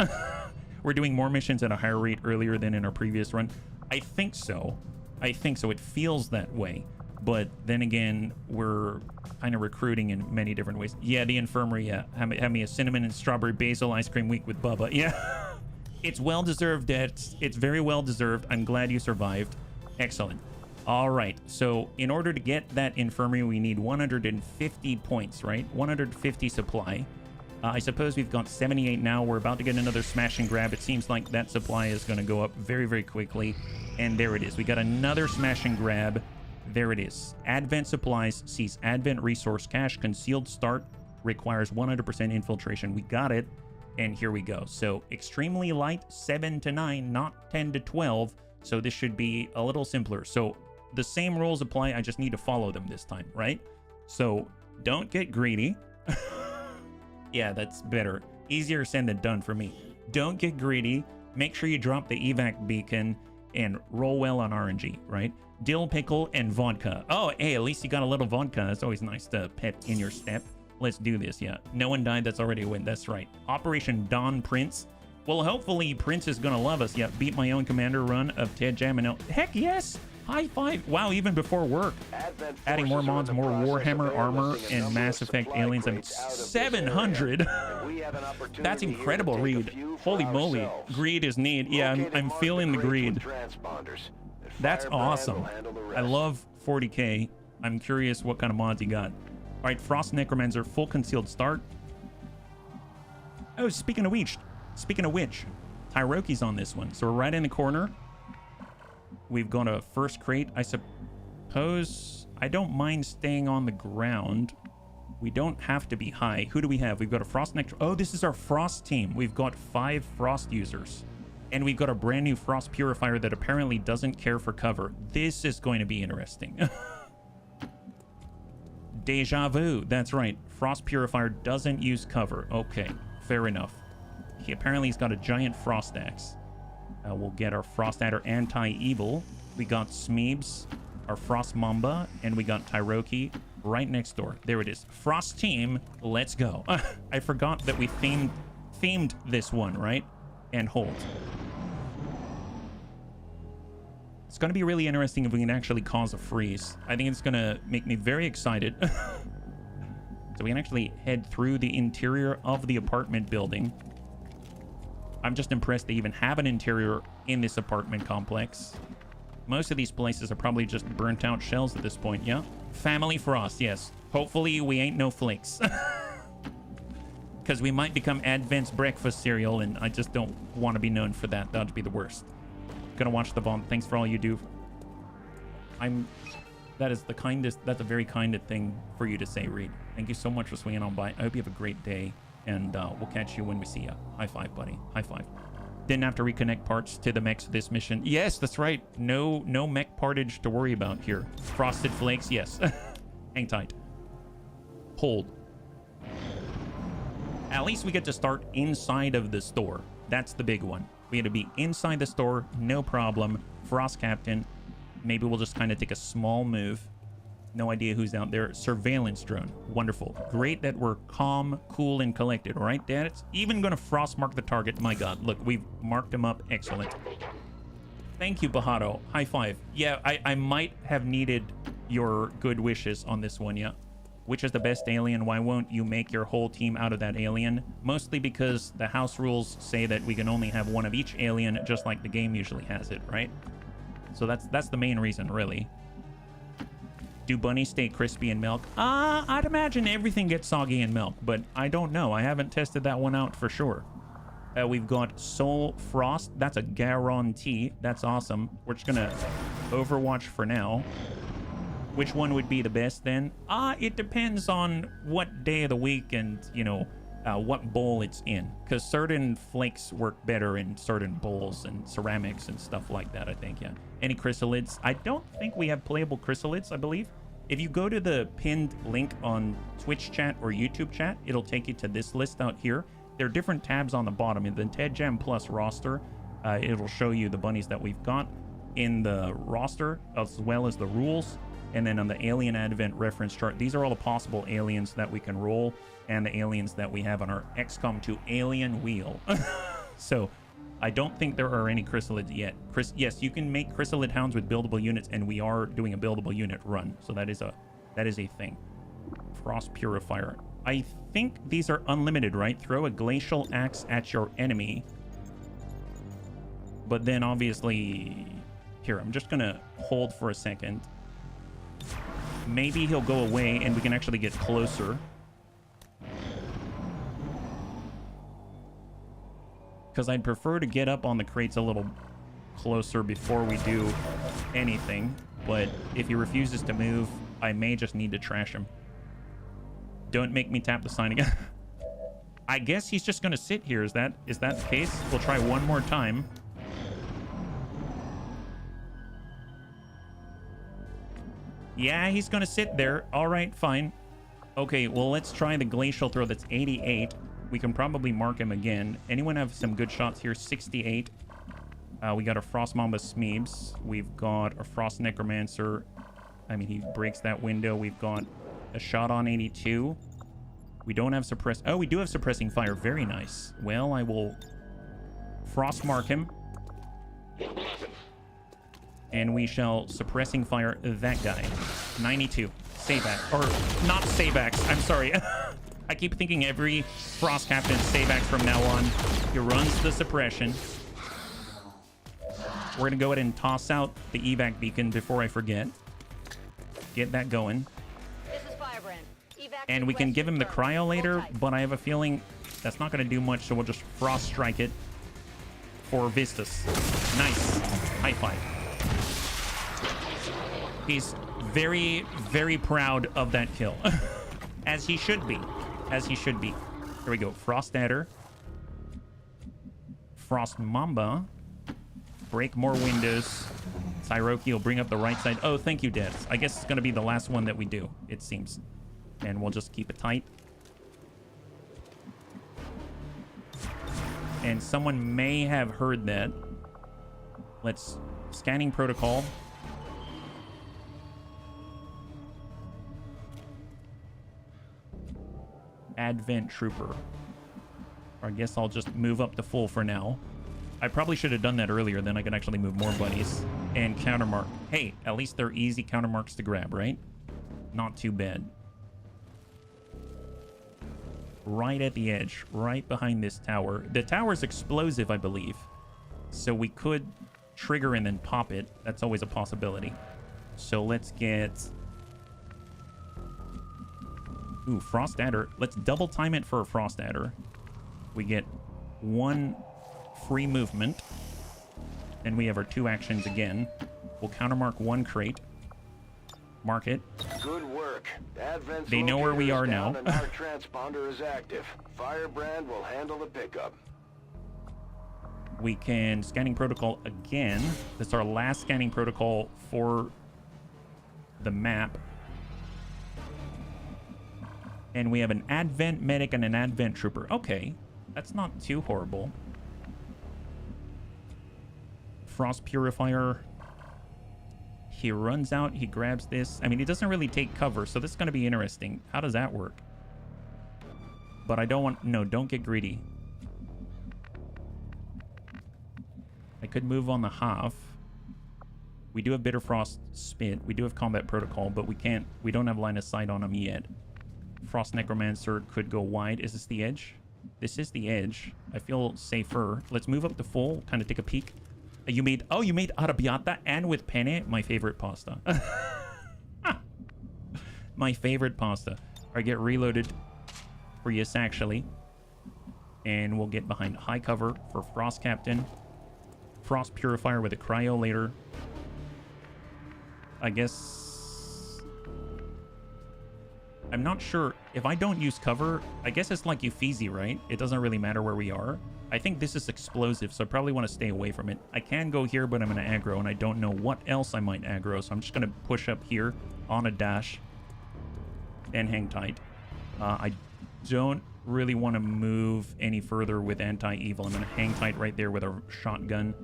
We're doing more missions at a higher rate earlier than in our previous run. I think so. It feels that way. But then again, we're kind of recruiting in many different ways. Yeah, the infirmary, yeah. Have me a cinnamon and strawberry basil ice cream week with Bubba. Yeah. It's well-deserved, Dad. It's very well-deserved. I'm glad you survived. Excellent. All right, so in order to get that infirmary, we need 150 points, right? 150 supply. I suppose we've got 78 now. We're about to get another smash and grab. It seems like that supply is going to go up very, very quickly. And there it is. We got another smash and grab. There it is. Advent supplies sees Advent resource cache. Concealed start requires 100% infiltration. We got it. And here we go. So extremely light, 7 to 9, not 10 to 12. So this should be a little simpler. So the same rules apply. I just need to follow them this time, right? So don't get greedy. Yeah, that's better. Easier said than done for me. Don't get greedy. Make sure you drop the evac beacon and roll well on RNG, right? Dill pickle and vodka. Oh, hey, at least you got a little vodka. It's always nice to pep in your step. Let's do this, yeah. No one died. That's already a win. That's right. Operation Dawn Prince. Well, hopefully Prince is going to love us. Yeah, beat my own commander run of Ted Jam and heck yes! High five. Wow, even before work. Adding more mods, more Warhammer armor, and Mass Effect aliens. I'm 700. That's incredible, Reed. Holy moly. Greed is need. Yeah, I'm feeling the greed. That's awesome. I love 40k. I'm curious what kind of mods you got. All right, Frost Necromancer, full concealed start. Oh, speaking of which, Tyroki's on this one. So we're right in the corner. We've got a first crate. I suppose I don't mind staying on the ground. We don't have to be high. Who do we have? We've got a Frost Nectar. Oh, this is our Frost team. We've got 5 Frost users. And we've got a brand new Frost Purifier that apparently doesn't care for cover. This is going to be interesting. Deja vu. That's right. Frost Purifier doesn't use cover. Okay, fair enough. Apparently he's got a giant Frost Axe. We'll get our Frost Adder Anti-Evil. We got Smeebs, our Frost Mamba, and we got Tyroki right next door. There it is. Frost team, let's go. I forgot that we themed this one, right? And hold. It's going to be really interesting if we can actually cause a freeze. I think it's going to make me very excited. So we can actually head through the interior of the apartment building. I'm just impressed they even have an interior in this apartment complex. Most of these places are probably just burnt out shells at this point, yeah? Family Frost, yes. Hopefully we ain't no flakes. Because we might become Advent's breakfast cereal, and I just don't want to be known for that. That would be the worst. Gonna watch the Vaughn. Thanks for all you do. That is the kindest, that's a very kind thing for you to say, Reed. Thank you so much for swinging on by. I hope you have a great day. And we'll catch you when we see you. High five, buddy. High five. Didn't have to reconnect parts to the mechs this mission. Yes, that's right. No mech partage to worry about here. Frosted Flakes, yes. Hang tight. Hold. At least we get to start inside of the store. That's the big one. We had to be inside the store, no problem. Frost Captain. Maybe we'll just kind of take a small move. No idea who's out there. Surveillance drone. Wonderful. Great that we're calm, cool, and collected. All right, Dad? It's even going to frost mark the target. My God. Look, we've marked him up. Excellent. Thank you, Bahato. High five. Yeah, I might have needed your good wishes on this one, yeah. Which is the best alien? Why won't you make your whole team out of that alien? Mostly because the house rules say that we can only have one of each alien, just like the game usually has it, right? So that's the main reason, really. Do bunnies stay crispy in milk? I'd imagine everything gets soggy in milk, but I don't know. I haven't tested that one out for sure. We've got Soul Frost. That's a guarantee. That's awesome. We're just gonna Overwatch for now. Which one would be the best then? It depends on what day of the week and, you know, what bowl it's in. Because certain flakes work better in certain bowls and ceramics and stuff like that, I think, yeah. Any chrysalids? I don't think we have playable chrysalids, I believe. If you go to the pinned link on Twitch chat or YouTube chat, it'll take you to this list out here. There are different tabs on the bottom. In the Ted Jam Plus roster, it'll show you the bunnies that we've got in the roster, as well as the rules. And then on the alien advent reference chart, these are all the possible aliens that we can roll and the aliens that we have on our XCOM 2 alien wheel. So I don't think there are any chrysalids yet. Yes, you can make chrysalid hounds with buildable units, and we are doing a buildable unit run. So that is a thing. Frost Purifier. I think these are unlimited, right? Throw a glacial axe at your enemy. But then obviously... Here, I'm just gonna hold for a second. Maybe he'll go away and we can actually get closer. Because I'd prefer to get up on the crates a little closer before we do anything. But if he refuses to move, I may just need to trash him. Don't make me tap the sign again. I guess he's just gonna sit here. Is that the case? We'll try one more time. Yeah, he's gonna sit there. All right, fine. Okay, well, let's try the glacial throw. That's 88. We can probably mark him again. Anyone have some good shots here? 68. We got a Frost Mamba Smeebs. We've got a Frost Necromancer. I mean, he breaks that window. We've got a shot on 82. We don't have suppress. Oh, we do have suppressing fire. Very nice. Well, I will Frost mark him. And we shall suppressing fire that guy. 92. Sayback. Or not Saybacks. I'm sorry. I keep thinking every Frost Captain Saybacks from now on. He runs the suppression. We're going to go ahead and toss out the evac beacon before I forget. Get that going. This is Firebrand. Evac And we can give him the cryo later, but I have a feeling that's not going to do much, so we'll just Frost Strike it for Vistas. Nice. High five. He's very, very proud of that kill. As he should be. As he should be. Here we go. Frost Adder. Frost Mamba. Break more windows. Tyroki will bring up the right side. Oh, thank you, Debs. I guess it's going to be the last one that we do, it seems. And we'll just keep it tight. And someone may have heard that. Let's... Scanning protocol. Advent Trooper. Or I guess I'll just move up to full for now. I probably should have done that earlier, then I could actually move more bunnies. And countermark. Hey, at least they're easy countermarks to grab, right? Not too bad. Right at the edge, right behind this tower. The tower's explosive, I believe. So we could trigger and then pop it. That's always a possibility. So let's get... Ooh, Frost Adder. Let's double time it for a Frost Adder. We get one free movement. Then we have our two actions again. We'll countermark one crate. Mark it. Good work. Advent's they know where we are now. And our transponder is active. Firebrand will handle the pickup. We can scanning protocol again. That's our last scanning protocol for the map. And we have an Advent Medic and an Advent Trooper. Okay, that's not too horrible. Frost Purifier. He runs out, he grabs this. I mean, he doesn't really take cover, so this is going to be interesting. How does that work? But I don't want... No, don't get greedy. I could move on the half. We do have Bitter Frost Spit. We do have Combat Protocol, but we can't... We don't have line of sight on him yet. Frost Necromancer could go wide. Is this the edge? This is the edge. I feel safer. Let's move up to full. Kind of take a peek. You made... Oh, you made arrabbiata and with penne? My favorite pasta. My favorite pasta. All right, get reloaded for yes, actually. And we'll get behind high cover for Frost Captain. Frost Purifier with a cryo later. I guess... I'm not sure. If I don't use cover, I guess it's like Uffizi, right? It doesn't really matter where we are. I think this is explosive, so I probably want to stay away from it. I can go here, but I'm going to aggro, and I don't know what else I might aggro, so I'm just going to push up here on a dash and hang tight. I don't really want to move any further with anti-evil. I'm going to hang tight right there with a shotgun.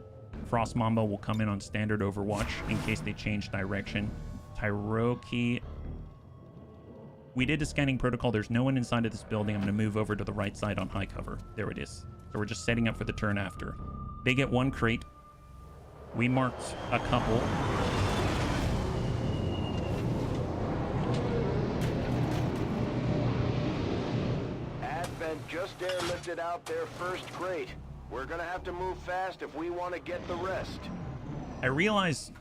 Frost Mamba will come in on standard Overwatch in case they change direction. Tyroki. We did a scanning protocol. There's no one inside of this building. I'm going to move over to the right side on high cover. There it is. So we're just setting up for the turn after. They get one crate. We marked a couple. Advent just airlifted out their first crate. We're gonna have to move fast if we want to get the rest. I realize...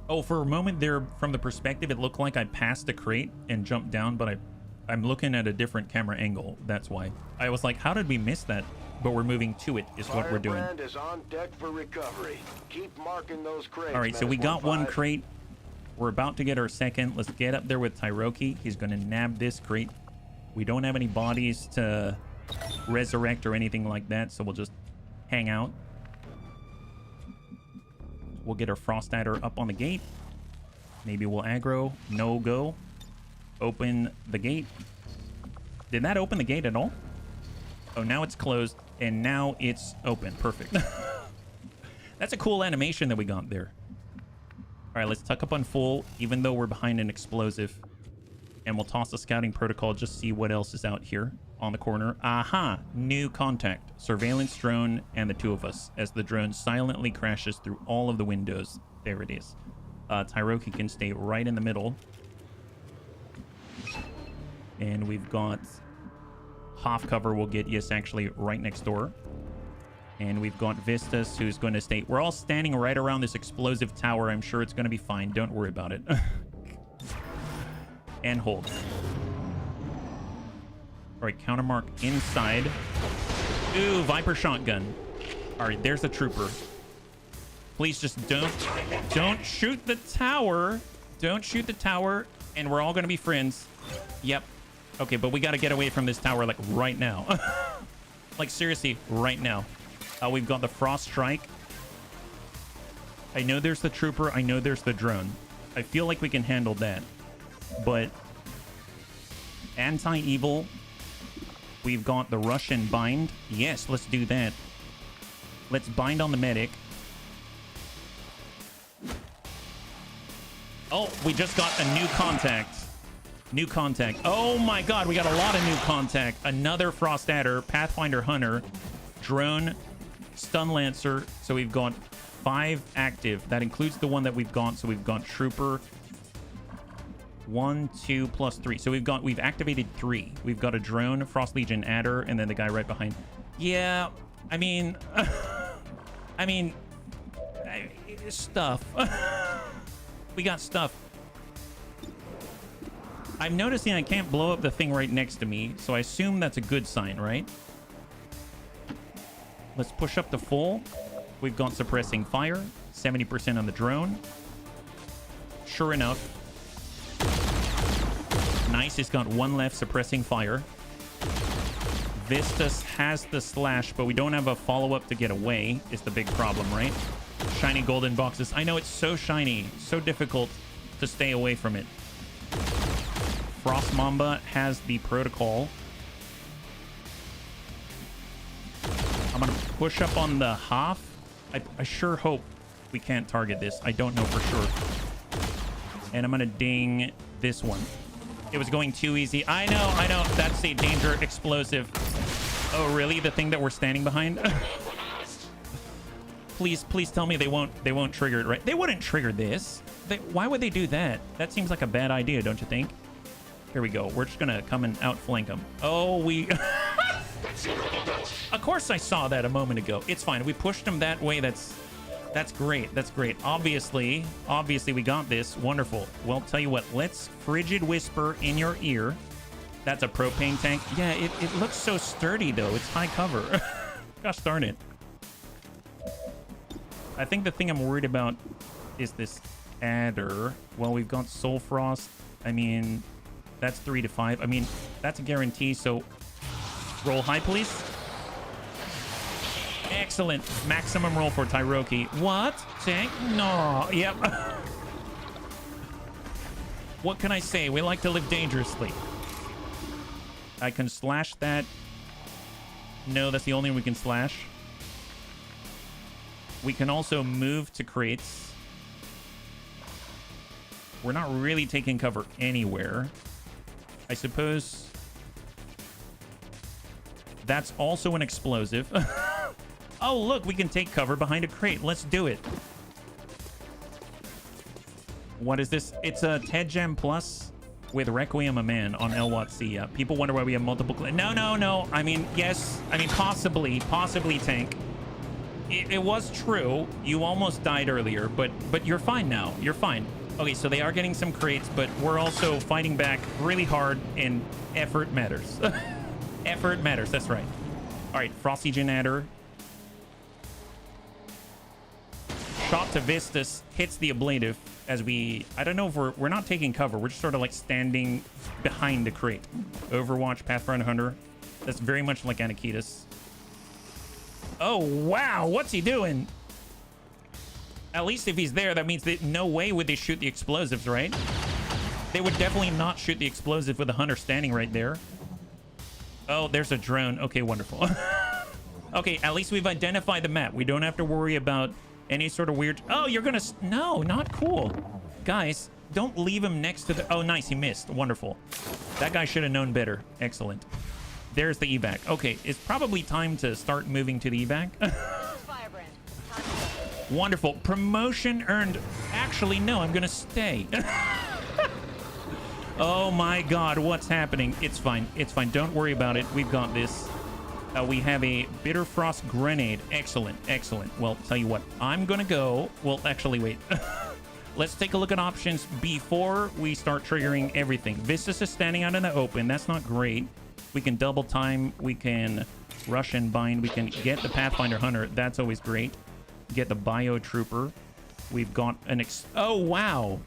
Oh, for a moment there, from the perspective, it looked like I passed a crate and jumped down, but I'm looking at a different camera angle. That's why. I was like, how did we miss that? But we're moving to it, is what we're doing. Firebrand is on deck for recovery. Keep marking those crates. All right, so we got one crate. We're about to get our second. Let's get up there with Tyroki. He's going to nab this crate. We don't have any bodies to resurrect or anything like that, so we'll just hang out. We'll get our Frost Adder up on the gate. Maybe we'll aggro. No go. Open the gate. Did that open the gate at all? Oh, now it's closed, and now it's open. Perfect. That's a cool animation that we got there. All right, let's tuck up on full, even though we're behind an explosive. And we'll toss a scouting protocol, just see what else is out here on the corner. Aha! New contact. Surveillance drone and the two of us as the drone silently crashes through all of the windows. There it is. Tyroki can stay right in the middle. And we've got... Half cover will get Yes actually right next door. And we've got Vistas who's going to stay... We're all standing right around this explosive tower. I'm sure it's going to be fine. Don't worry about it. And hold. All right, countermark inside. Ooh, Viper shotgun. All right, there's a trooper. Please just don't shoot the tower. Don't shoot the tower, and we're all going to be friends. Yep. Okay, but we got to get away from this tower, like, right now. Like, seriously, right now. We've got the Frost Strike. I know there's the trooper. I know there's the drone. I feel like we can handle that. But anti-evil, we've got the rush and bind. Yes, let's do that. Let's bind on the medic. Oh, we just got a new contact. New contact. Oh my god, we got a lot of new contact. Another Frost Adder, Pathfinder Hunter, drone, Stun Lancer. So we've got 5 active. That includes the one that we've got. So we've got Trooper. 1, 2, plus 3. So we've activated 3. We've got a drone, Frost Legion Adder, and then the guy right behind. Yeah, I mean, stuff. We got stuff. I'm noticing I can't blow up the thing right next to me, so I assume that's a good sign, right? Let's push up to full. We've got suppressing fire, 70% on the drone. Sure enough. Nice, it's got 1 left, suppressing fire. Vistas has the slash, but we don't have a follow-up to get away, is the big problem, right? Shiny golden boxes. I know it's so shiny, so difficult to stay away from it. Frost Mamba has the protocol. I'm going to push up on the half. I sure hope we can't target this. I don't know for sure. And I'm going to ding this one. It was going too easy. I know. That's a danger explosive. Oh, really? The thing that we're standing behind? Please tell me they won't trigger it, right? They wouldn't trigger this. Why would they do that? That seems like a bad idea, don't you think? Here we go. We're just gonna come and outflank them. Oh, we... Of course I saw that a moment ago. It's fine. We pushed them that way. That's great. That's great. Obviously we got this. Wonderful. Well, tell you what. Let's Frigid Whisper in your ear. That's a propane tank. Yeah, it looks so sturdy, though. It's high cover. Gosh darn it. I think the thing I'm worried about is this adder. Well, we've got Soul Frost. I mean, that's 3 to 5. I mean, that's a guarantee, so roll high, please. Excellent. Maximum roll for Tyroki. What? Tank? No. Yep. What can I say? We like to live dangerously. I can slash that. No, that's the only one we can slash. We can also move to crates. We're not really taking cover anywhere. I suppose that's also an explosive. Oh, look, we can take cover behind a crate. Let's do it. What is this? It's a TED Gem Plus with Requiem a Man on LWOTC. People wonder why we have multiple... No. I mean, yes. I mean, possibly, Tank. It was true. You almost died earlier, but you're fine now. You're fine. Okay, so they are getting some crates, but we're also fighting back really hard, and effort matters. Effort matters, that's right. All right, Frosty Genator. Shot to Vistus hits the ablative as we... I don't know if we're not taking cover. We're just sort of like standing behind the crate. Overwatch, Pathfinder Hunter. That's very much like Anakitas. Oh, wow. What's he doing? At least if he's there, that means that no way would they shoot the explosives, right? They would definitely not shoot the explosive with a hunter standing right there. Oh, there's a drone. Okay, wonderful. Okay, at least we've identified the map. We don't have to worry about any sort of weird... Oh, you're gonna... No, not cool. Guys, don't leave him next to the... Oh, nice. He missed. Wonderful. That guy should have known better. Excellent. There's the evac. Okay, it's probably time to start moving to the evac. Wonderful. Promotion earned. Actually, no, I'm gonna stay. Oh my god, what's happening? It's fine. It's fine. Don't worry about it. We've got this. We have a Bitter Frost Grenade. Excellent. Excellent. Well, tell you what. I'm gonna go... Well, actually, wait. Let's take a look at options before we start triggering everything. Vistus is standing out in the open. That's not great. We can double time. We can rush and bind. We can get the Pathfinder Hunter. That's always great. Get the Bio Trooper. We've got an... Oh, wow.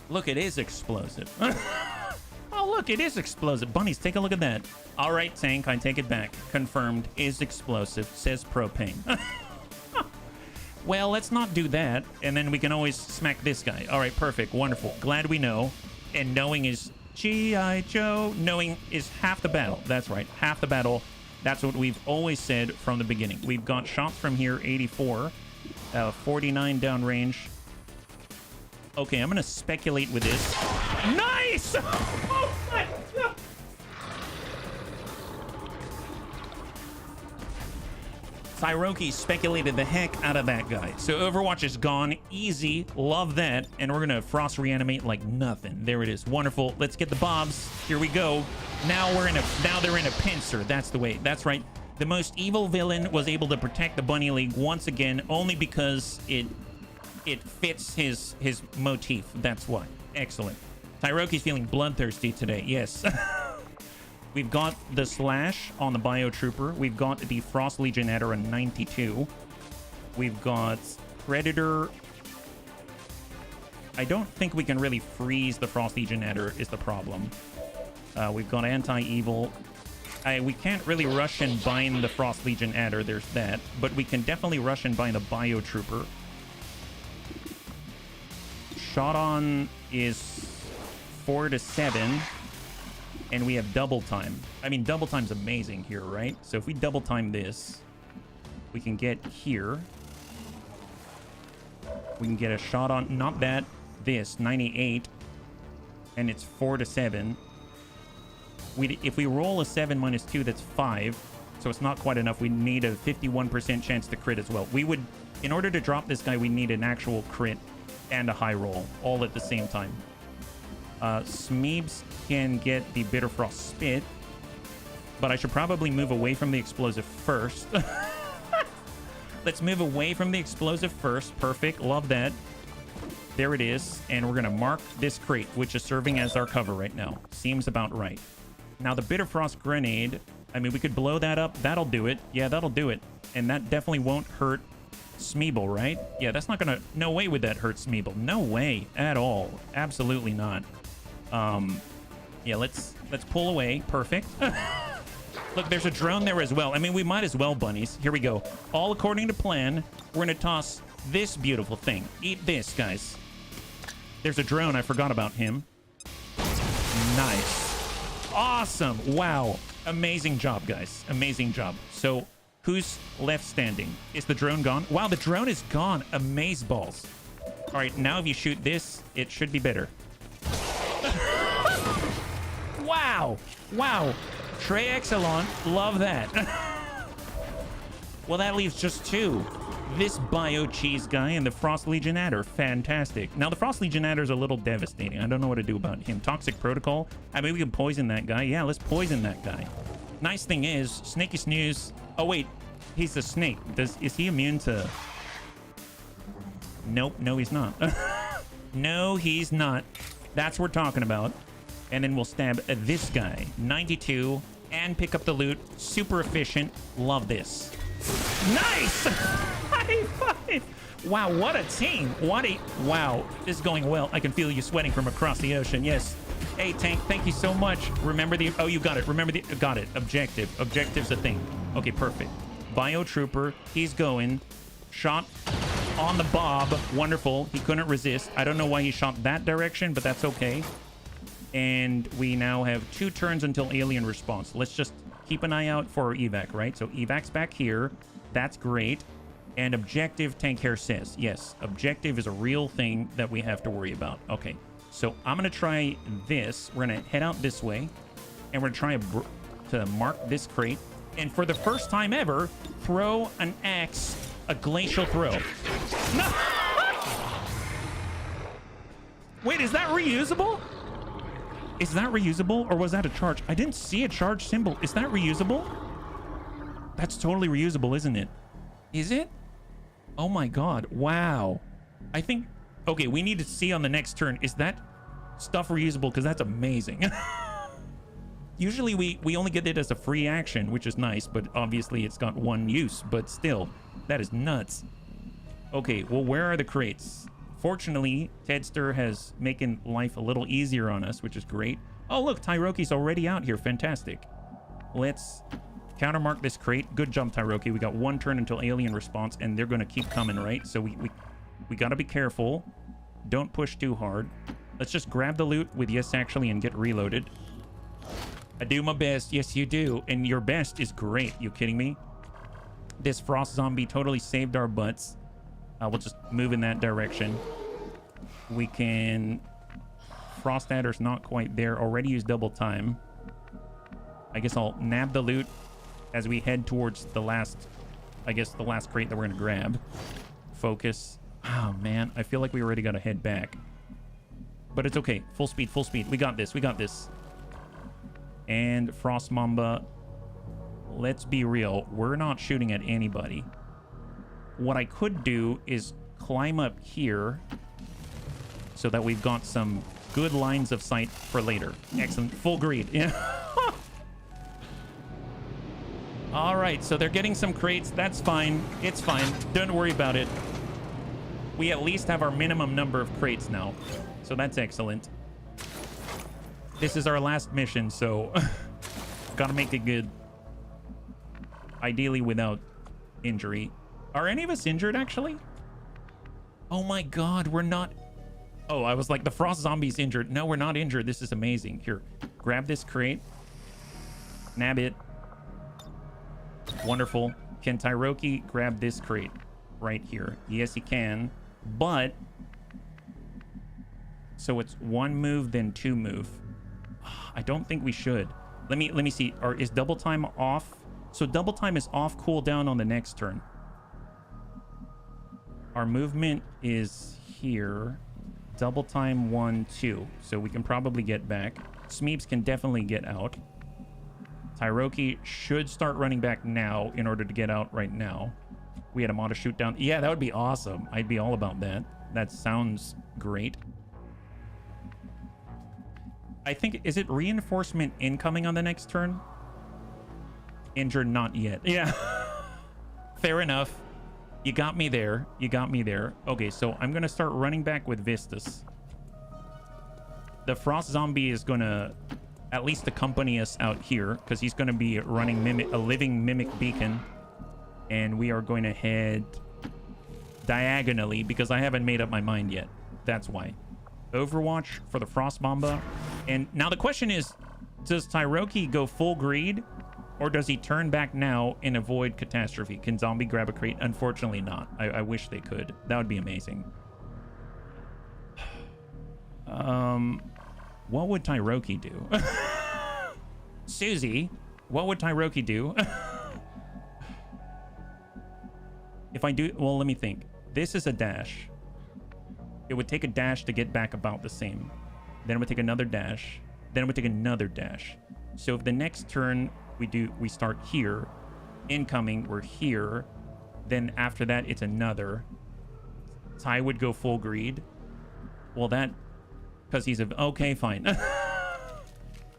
Look, it is explosive. Oh, look, it is explosive. Bunnies, take a look at that. All right, Tank, I take it back. Confirmed, is explosive, says propane. Well, let's not do that, and then we can always smack this guy. All right, perfect, wonderful. Glad we know. And knowing is G.I. Joe. Knowing is half the battle. That's right, half the battle. That's what we've always said from the beginning. We've got shots from here, 84. 49 downrange. Okay, I'm going to speculate with this. Nice! Oh my God! Tyroki speculated the heck out of that guy. So Overwatch is gone. Easy. Love that. And we're going to Frost Reanimate like nothing. There it is. Wonderful. Let's get the bobs. Here we go. Now they're in a pincer. That's the way. That's right. The most evil villain was able to protect the Bunny League once again, only because it fits his motif. That's why. Excellent. Tyroki's feeling bloodthirsty today. Yes. We've got the Slash on the Bio Trooper. We've got the Frost Legionnaire on 92. We've got Predator. I don't think we can really freeze the Frost Legionnaire is the problem. We've got Anti-Evil. We can't really rush and bind the Frost Legionnaire. There's that. But we can definitely rush and bind the Bio Trooper. Shot on is 4 to 7, and we have double time. I mean, double time's amazing here, right? So if we double time this, we can get here. We can get a shot on, not that, this, 98, and it's 4 to 7. If we roll a 7 minus 2, that's 5, so it's not quite enough. We need a 51% chance to crit as well. We would, in order to drop this guy, we need an actual crit and a high roll, all at the same time. Smeebs can get the Bitter Frost Spit, but I should probably move away from the explosive first. Let's move away from the explosive first. Perfect. Love that. There it is. And we're going to mark this crate, which is serving as our cover right now. Seems about right. Now, the Bitter Frost Grenade, I mean, we could blow that up. That'll do it. Yeah, that'll do it. And that definitely won't hurt Smeeble, right? Yeah, that's not gonna... No way would that hurt Smeeble. No way at all. Absolutely not. Yeah, let's pull away. Perfect. Look, there's a drone there as well. I mean, we might as well, bunnies. Here we go. All according to plan. We're gonna toss this beautiful thing. Eat this, guys. There's a drone. I forgot about him. Nice. Awesome. Wow. Amazing job, guys. Amazing job. So... who's left standing? Is the drone gone? Wow, the drone is gone. Amazeballs. All right, now if you shoot this, it should be better. Wow. Wow. Trey Exelon. Love that. Well, that leaves just two. This Bio Cheese guy and the Frost Legionnaire. Fantastic. Now, the Frost Legionnaire is a little devastating. I don't know what to do about him. Toxic Protocol. I mean, we can poison that guy. Yeah, let's poison that guy. Nice thing is, Snaky Snooze. Oh, wait. He's a snake. Is he immune to... Nope. No, he's not. No, he's not. That's what we're talking about. And then we'll stab this guy. 92. And pick up the loot. Super efficient. Love this. Nice! High five! Wow, what a team. Wow, this is going well. I can feel you sweating from across the ocean. Yes. Hey, Tank, thank you so much. Remember the... Oh, you got it. Remember the... Got it. Objective. Objective's a thing. Okay, perfect. Bio Trooper. He's going. Shot on the Bob. Wonderful. He couldn't resist. I don't know why he shot that direction, but that's okay. And we now have 2 turns until alien response. Let's just keep an eye out for our evac, right? So evac's back here. That's great. And objective, Tank Hair says. Yes, objective is a real thing that we have to worry about. Okay, so I'm going to try this. We're going to head out this way. And we're going to try to mark this crate. And for the first time ever, throw an axe, a glacial throw. No! Wait, is that reusable? Is that reusable, or was that a charge? I didn't see a charge symbol. Is that reusable? That's totally reusable, isn't it? Is it? Oh my god. Wow. I think... Okay, we need to see on the next turn. Is that stuff reusable? Because that's amazing. Usually we only get it as a free action, which is nice, but obviously it's got one use. But still, that is nuts. Okay, well, where are the crates? Fortunately, Tedster has making life a little easier on us, which is great. Oh, look, Tyroki's already out here. Fantastic. Let's countermark this crate. Good jump, Tyroki. We got 1 turn until alien response, and they're going to keep coming, right? So we got to be careful. Don't push too hard. Let's just grab the loot with yes, actually, and get reloaded. I do my best. Yes, you do. And your best is great. You kidding me? This Frost Zombie totally saved our butts. We'll just move in that direction. We can... Frost Adder's not quite there. Already used double time. I guess I'll nab the loot as we head towards the last... I guess the last crate that we're going to grab. Focus. Oh, man. I feel like we already got to head back. But it's okay. Full speed, full speed. We got this. We got this. And Frost Mamba. Let's be real. We're not shooting at anybody. What I could do is climb up here so that we've got some good lines of sight for later. Excellent. Full greed. Yeah. All right. So they're getting some crates. That's fine. It's fine. Don't worry about it. We at least have our minimum number of crates now. So that's excellent. This is our last mission, so gotta make it good. Ideally without injury. Are any of us injured, actually? Oh my god, we're not... Oh, I was like, the Frost Zombie's injured. No, we're not injured. This is amazing. Here, grab this crate. Nab it. Wonderful. Can Tyroki grab this crate right here? Yes, he can. But... So it's 1 move, then 2 move. I don't think we should. Let me see. Is double time off? So double time is off cooldown on the next turn. Our movement is here. Double time 1, 2. So we can probably get back. Smeebs can definitely get out. Tyroki should start running back now in order to get out right now. We had him auto shoot down. Yeah, that would be awesome. I'd be all about that. That sounds great. I think, is it reinforcement incoming on the next turn? Injured, not yet. Yeah. Fair enough. You got me there. You got me there. Okay, so I'm going to start running back with Vistus. The Frost Zombie is going to at least accompany us out here because he's going to be running a living mimic beacon. And we are going to head diagonally because I haven't made up my mind yet. That's why. Overwatch for the Frost Mamba. And now the question is, does Tyroki go full greed? Or does he turn back now and avoid catastrophe? Can Zombie grab a crate? Unfortunately not. I wish they could. That would be amazing. What would Tyroki do? Susie, what would Tyroki do? If I do, well, let me think. This is a dash. It would take a dash to get back about the same. Then it would take another dash. Then it would take another dash. So if the next turn we start here, incoming, we're here. Then after that, it's another. Ty would go full greed. Well, that, because he's a, okay, fine.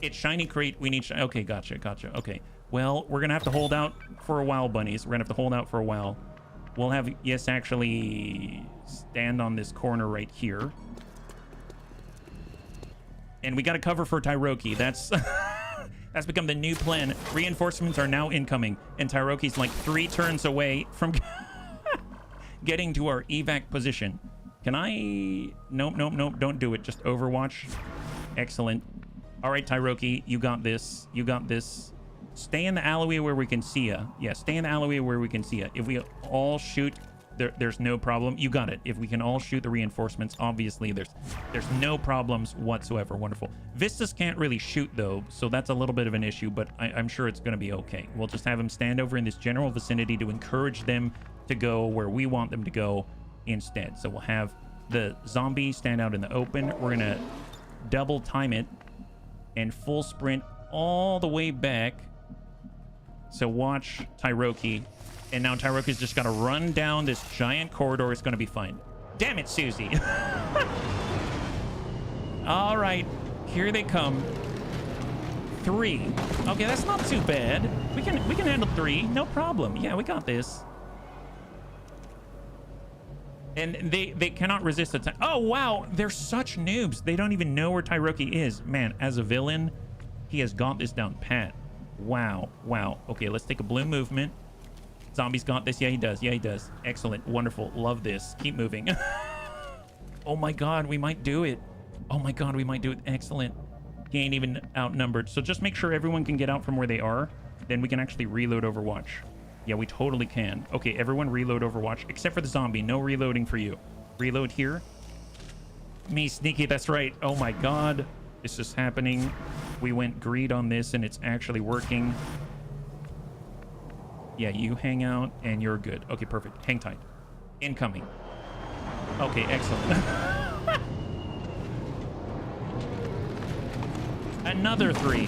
It's shiny crate. We need, okay, gotcha. Okay. Well, we're going to have to hold out for a while, bunnies. We're going to have to hold out for a while. We'll have, yes, actually stand on this corner right here. And we got to cover for Tyroki. That's that's become the new plan. Reinforcements are now incoming. And Tyroki's like 3 turns away from getting to our evac position. Can I? Nope. Don't do it. Just Overwatch. Excellent. All right, Tyroki, you got this. You got this. Stay in the alleyway where we can see ya. Yeah, stay in the alleyway where we can see ya. If we all shoot, there's no problem. You got it. If we can all shoot the reinforcements, obviously there's no problems whatsoever. Wonderful. Vistas can't really shoot though, so that's a little bit of an issue, but I'm sure it's going to be okay. We'll just have them stand over in this general vicinity to encourage them to go where we want them to go instead. So we'll have the zombie stand out in the open. We're going to double time it and full sprint all the way back. So watch Tyroki. And now Tyroki's just got to run down this giant corridor. It's going to be fine. Damn it, Susie. All right. Here they come. 3. Okay, that's not too bad. We can handle 3. No problem. Yeah, we got this. And they cannot resist attack. Oh, wow. They're such noobs. They don't even know where Tyroki is. Man, as a villain, he has got this down pat. Wow. Okay, let's take a blue movement. Zombie's got this. Yeah, he does. Excellent. Wonderful. Love this. Keep moving. Oh my god, we might do it. Excellent. He ain't even outnumbered. So just make sure everyone can get out from where they are. Then we can actually reload Overwatch. Yeah, we totally can. Okay, everyone reload Overwatch. Except for the zombie. No reloading for you. Reload here. Me sneaky. That's right. Oh my god. This is happening. We went greed on this and it's actually working. Yeah, you hang out and you're good. Okay, perfect. Hang tight. Incoming. Okay, excellent. Another 3.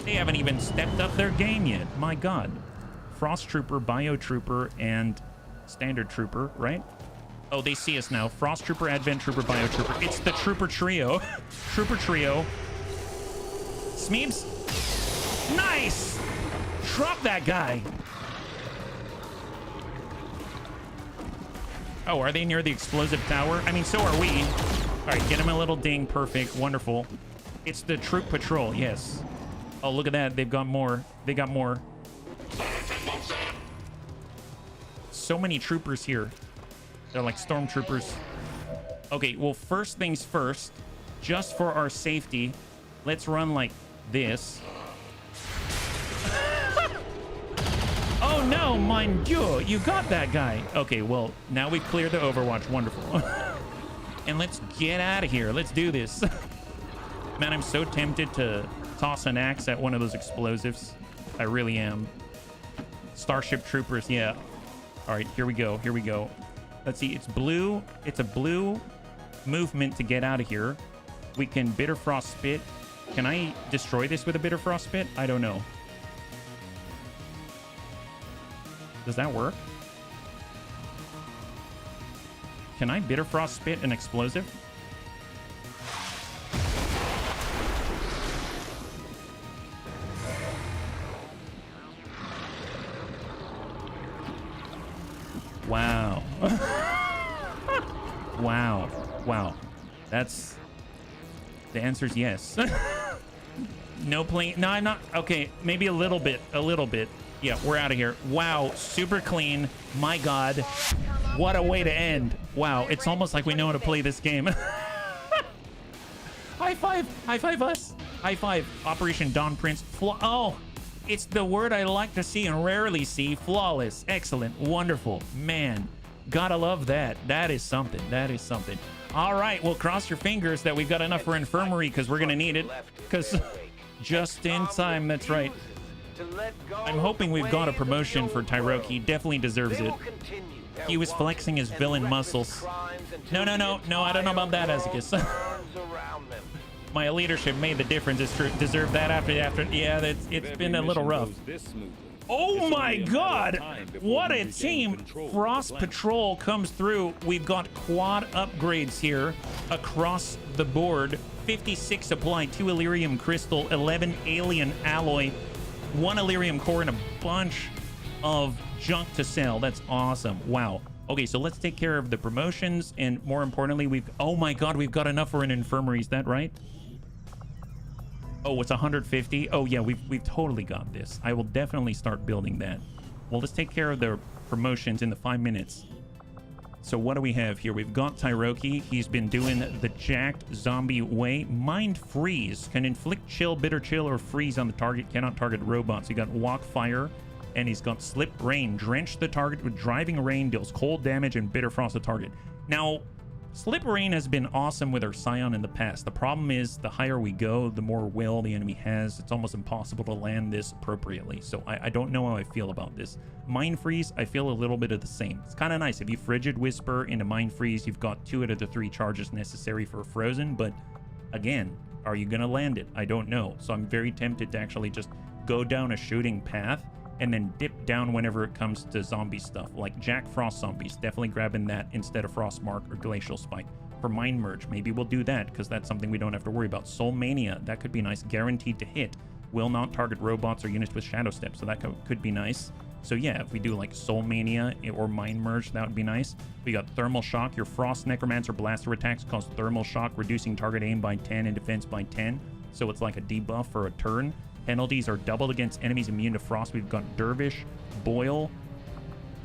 They haven't even stepped up their game yet. My god. Frost Trooper, Bio Trooper, and Standard Trooper, right? Oh, they see us now. Frost Trooper, Advent Trooper, Bio Trooper. It's the Trooper Trio. Trooper Trio. Smeebs. Nice! Drop that guy. Oh, are they near the explosive tower? I mean, so are we. All right, get him a little ding. Perfect. Wonderful. It's the troop patrol. Yes. Oh, look at that. They've got more. They got more. So many troopers here. They're like stormtroopers. Okay, well, first things first, just for our safety, let's run like this. Oh no, mon Dieu, you got that guy. Okay, well, now we've cleared the Overwatch. Wonderful. And let's get out of here. Let's do this. Man, I'm so tempted to toss an axe at one of those explosives. I really am. Starship Troopers, yeah. All right, here we go. Let's see, it's blue. It's a blue movement to get out of here. We can Bitter Frost Spit. Can I destroy this with a Bitter Frost Spit? I don't know. Does that work? Can I Bitter Frost Spit an explosive? Wow. Wow. That's... The answer is yes. No plane. No, I'm not. Okay, maybe a little bit. Yeah, we're out of here. Wow, super clean. My god. What a way to end. Wow, it's almost like we know how to play this game. High five us. High five. Operation Dawn Prince. Oh, it's the word I like to see and rarely see. Flawless. Excellent. Wonderful. Man, gotta love that. That is something. All right, well, cross your fingers that we've got enough for infirmary because we're going to need it. Because just in time, that's right. I'm hoping we've got a promotion for Tyroki. He definitely deserves it. He was flexing his villain muscles. No, I don't know about that, Azicus. My leadership made the difference. It's true. Deserve that after. Yeah, it's been a little rough. Oh my God! What a team! Frost Patrol comes through. We've got quad upgrades here across the board. 56 supply, 2 Illyrium Crystal, 11 Alien Alloy, 1 Illyrium Core, and a bunch of junk to sell. That's awesome. Wow. Okay, so let's take care of the promotions, and more importantly, oh my God, we've got enough for an infirmary. Is that right? Oh, it's 150. Oh yeah, we've totally got this. I will definitely start building that. Well, let's take care of the promotions in the 5 minutes. So what do we have here? We've got Tyroki. He's been doing the jacked zombie way. Mind Freeze can inflict chill, bitter chill, or freeze on the target. Cannot target robots. You got Walk Fire, and he's got Slip Rain. Drench the target with driving rain, deals cold damage, and bitter frost to target. Now, Slip Rain has been awesome with our Scion in the past. The problem is the higher we go, the more will the enemy has. It's almost impossible to land this appropriately. So I don't know how I feel about this. Mind Freeze, I feel a little bit of the same. It's kind of nice. If you Frigid Whisper into Mind Freeze, you've got 2 out of the 3 charges necessary for Frozen. But again, are you going to land it? I don't know. So I'm very tempted to actually just go down a shooting path and then dip down whenever it comes to zombie stuff, like Jack Frost zombies. Definitely grabbing that instead of Frostmark or Glacial Spike. For Mind Merge, maybe we'll do that because that's something we don't have to worry about. Soul Mania, that could be nice. Guaranteed to hit. Will not target robots or units with Shadow Step, so that could be nice. So yeah, if we do like Soul Mania or Mind Merge, that would be nice. We got Thermal Shock. Your Frost Necromancer Blaster attacks cause Thermal Shock, reducing target aim by 10 and defense by 10. So it's like a debuff for a turn. Penalties are doubled against enemies immune to frost. We've got Dervish, Boil.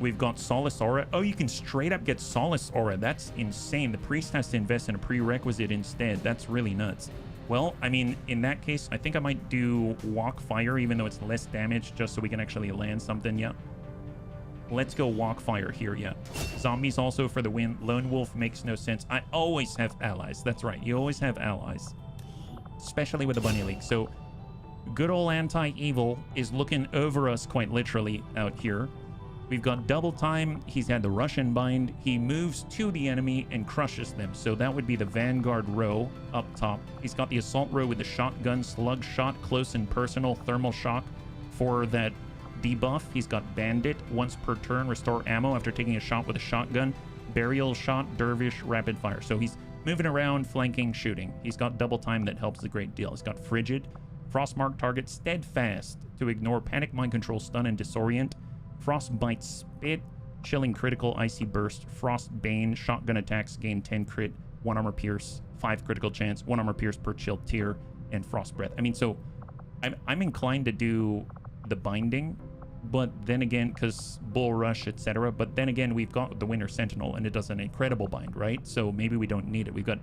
We've got Solace Aura. Oh, you can straight up get Solace Aura. That's insane. The priest has to invest in a prerequisite instead. That's really nuts. Well, I mean, in that case, I think I might do Walk Fire, even though it's less damage, just so we can actually land something. Yeah. Let's go Walk Fire here. Yeah. Zombies also for the win. Lone Wolf makes no sense. I always have allies. That's right. You always have allies, especially with the Bunny League. So good old anti-evil is looking over us quite literally out here. We've got double time. He's had the Russian bind. He moves to the enemy and crushes them. So that would be the Vanguard row up top. He's got the assault row with the shotgun, slug shot, close and personal, thermal shock for that debuff. He's got bandit, once per turn, restore ammo after taking a shot with a shotgun, burial shot, dervish, rapid fire. So he's moving around, flanking, shooting. He's got double time that helps a great deal. He's got frigid. Frostmark target steadfast to ignore panic, mind control, stun, and disorient. Frostbite spit, chilling critical, icy burst, frostbane, shotgun attacks, gain 10 crit, 1 armor pierce, 5 critical chance, 1 armor pierce per chill tier, and frost breath. I mean, so I'm inclined to do the binding, but then again, because bull rush, etc. But then again, we've got the Winter Sentinel, and it does an incredible bind, right? So maybe we don't need it. We've got,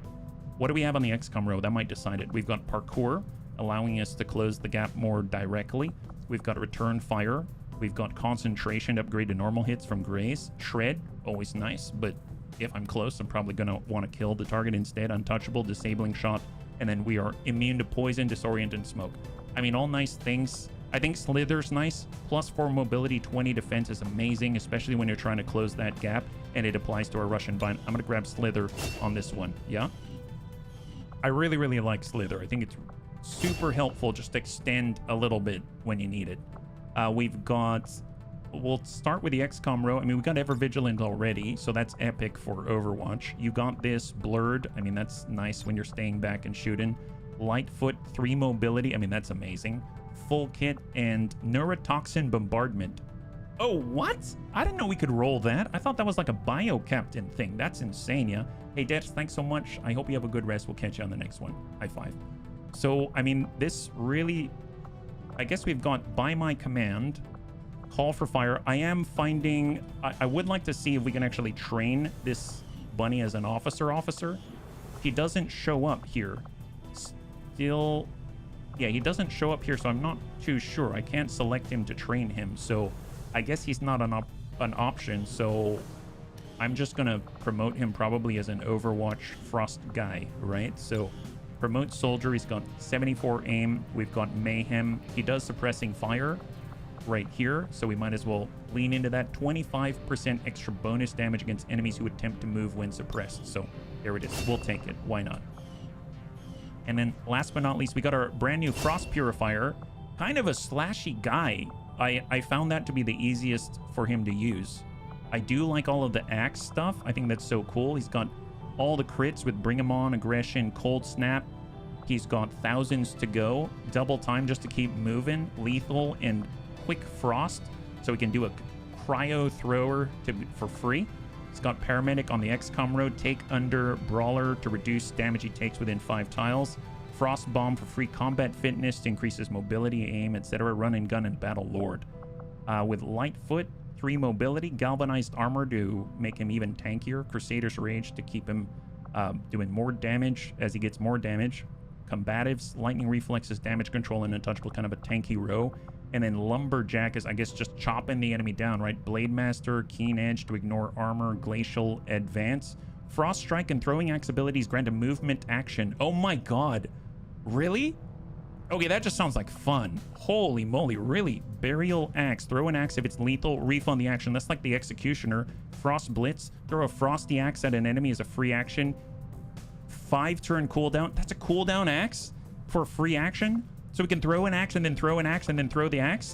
what do we have on the XCOM row? That might decide it. We've got parkour, allowing us to close the gap more directly. We've got return fire. We've got concentration to upgrade to normal hits from Grace. Shred, always nice, but if I'm close, I'm probably going to want to kill the target instead. Untouchable, disabling shot, and then we are immune to poison, disorient, and smoke. I mean, all nice things. I think Slither's nice. +4 mobility, 20 defense is amazing, especially when you're trying to close that gap, and it applies to our Russian bind. I'm going to grab Slither on this one, yeah? I really, really like Slither. I think it's super helpful, just extend a little bit when you need it. We've got, we'll start with the XCOM row. I mean, we got Ever Vigilant already, so that's epic for Overwatch. You got this Blurred. I mean, that's nice when you're staying back and shooting. Lightfoot, 3 mobility. I mean, that's amazing. Full kit and Neurotoxin Bombardment. Oh, what? I didn't know we could roll that. I thought that was like a bio captain thing. That's insane, yeah. Hey, Dex, thanks so much. I hope you have a good rest. We'll catch you on the next one. High five. So, I mean, this really, I guess we've got By My Command, Call for Fire. I am finding, I would like to see if we can actually train this bunny as an officer. He doesn't show up here. Still, yeah, he doesn't show up here, so I'm not too sure. I can't select him to train him, so I guess he's not an option. So I'm just going to promote him probably as an Overwatch Frost guy, right? So promote soldier. He's got 74 aim. We've got mayhem. He does suppressing fire right here, so we might as well lean into that. 25% extra bonus damage against enemies who attempt to move when suppressed. So there it is. We'll take it. Why not? And then last but not least, we got our brand new Frost Purifier. Kind of a slashy guy. I found that to be the easiest for him to use. I do like all of the axe stuff. I think that's so cool. He's got all the crits with Bring 'em On, Aggression, Cold Snap. He's got thousands to go. Double time just to keep moving. Lethal and Quick Frost. So we can do a Cryo Thrower for free. He's got Paramedic on the XCOM road. Take Under Brawler to reduce damage he takes within 5 tiles. Frost Bomb for free combat fitness to increase his mobility, aim, etc. Run and gun and Battle Lord. With Lightfoot, 3 mobility. Galvanized Armor to make him even tankier. Crusader's Rage to keep him doing more damage as he gets more damage. Combatives, Lightning Reflexes, Damage Control, and Untouchable, kind of a tanky row. And then Lumberjack is, I guess, just chopping the enemy down, right? Blade Master, Keen Edge to ignore armor, Glacial Advance. Frost Strike and Throwing Axe abilities grant a movement action. Oh my god. Really? Okay, that just sounds like fun. Holy moly, really? Burial Axe. Throw an axe if it's lethal. Refund the action. That's like the Executioner. Frost Blitz. Throw a Frosty Axe at an enemy as a free action. 5-turn cooldown. That's a cooldown axe for a free action? So we can throw an axe and then throw an axe and then throw the axe?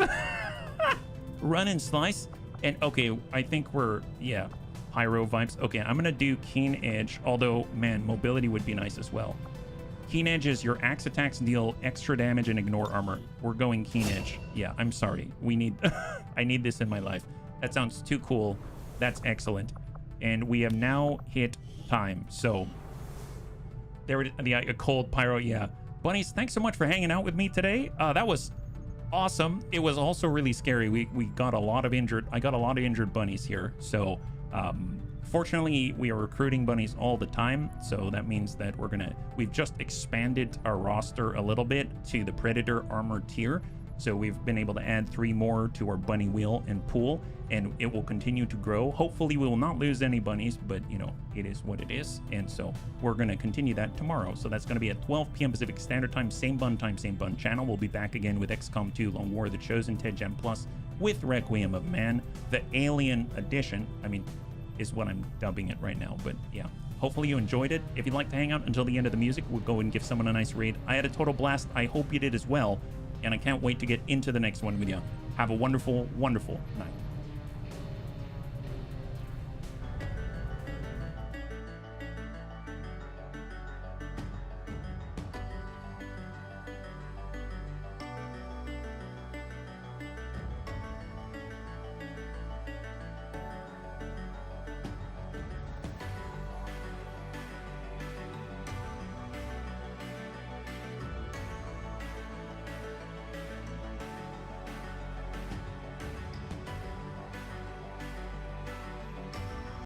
Run and slice. And okay, I think we're, yeah, pyro vibes. Okay, I'm gonna do Keen Edge, although, man, mobility would be nice as well. Keen Edge is your axe attacks deal extra damage and ignore armor. We're going Keen Edge. Yeah, I'm sorry. We need, I need this in my life. That sounds too cool. That's excellent. And we have now hit time. So there it is. The cold pyro, yeah. Bunnies, thanks so much for hanging out with me today. That was awesome. It was also really scary. We got a lot of injured. I got a lot of injured bunnies here. So fortunately, we are recruiting bunnies all the time. So that means that we've just expanded our roster a little bit to the Predator armor tier. So we've been able to add 3 more to our bunny wheel and pool, and it will continue to grow. Hopefully we will not lose any bunnies, but you know, it is what it is. And so we're going to continue that tomorrow. So that's going to be at 12 p.m. Pacific Standard Time, same bun time, same bun channel. We'll be back again with XCOM 2 Lone War, The Chosen, 10 Gem Plus with Requiem of Man, the Alien Edition. I mean, is what I'm dubbing it right now, but yeah. Hopefully you enjoyed it. If you'd like to hang out until the end of the music, we'll go and give someone a nice raid. I had a total blast. I hope you did as well. And I can't wait to get into the next one with you. Have a wonderful, wonderful night.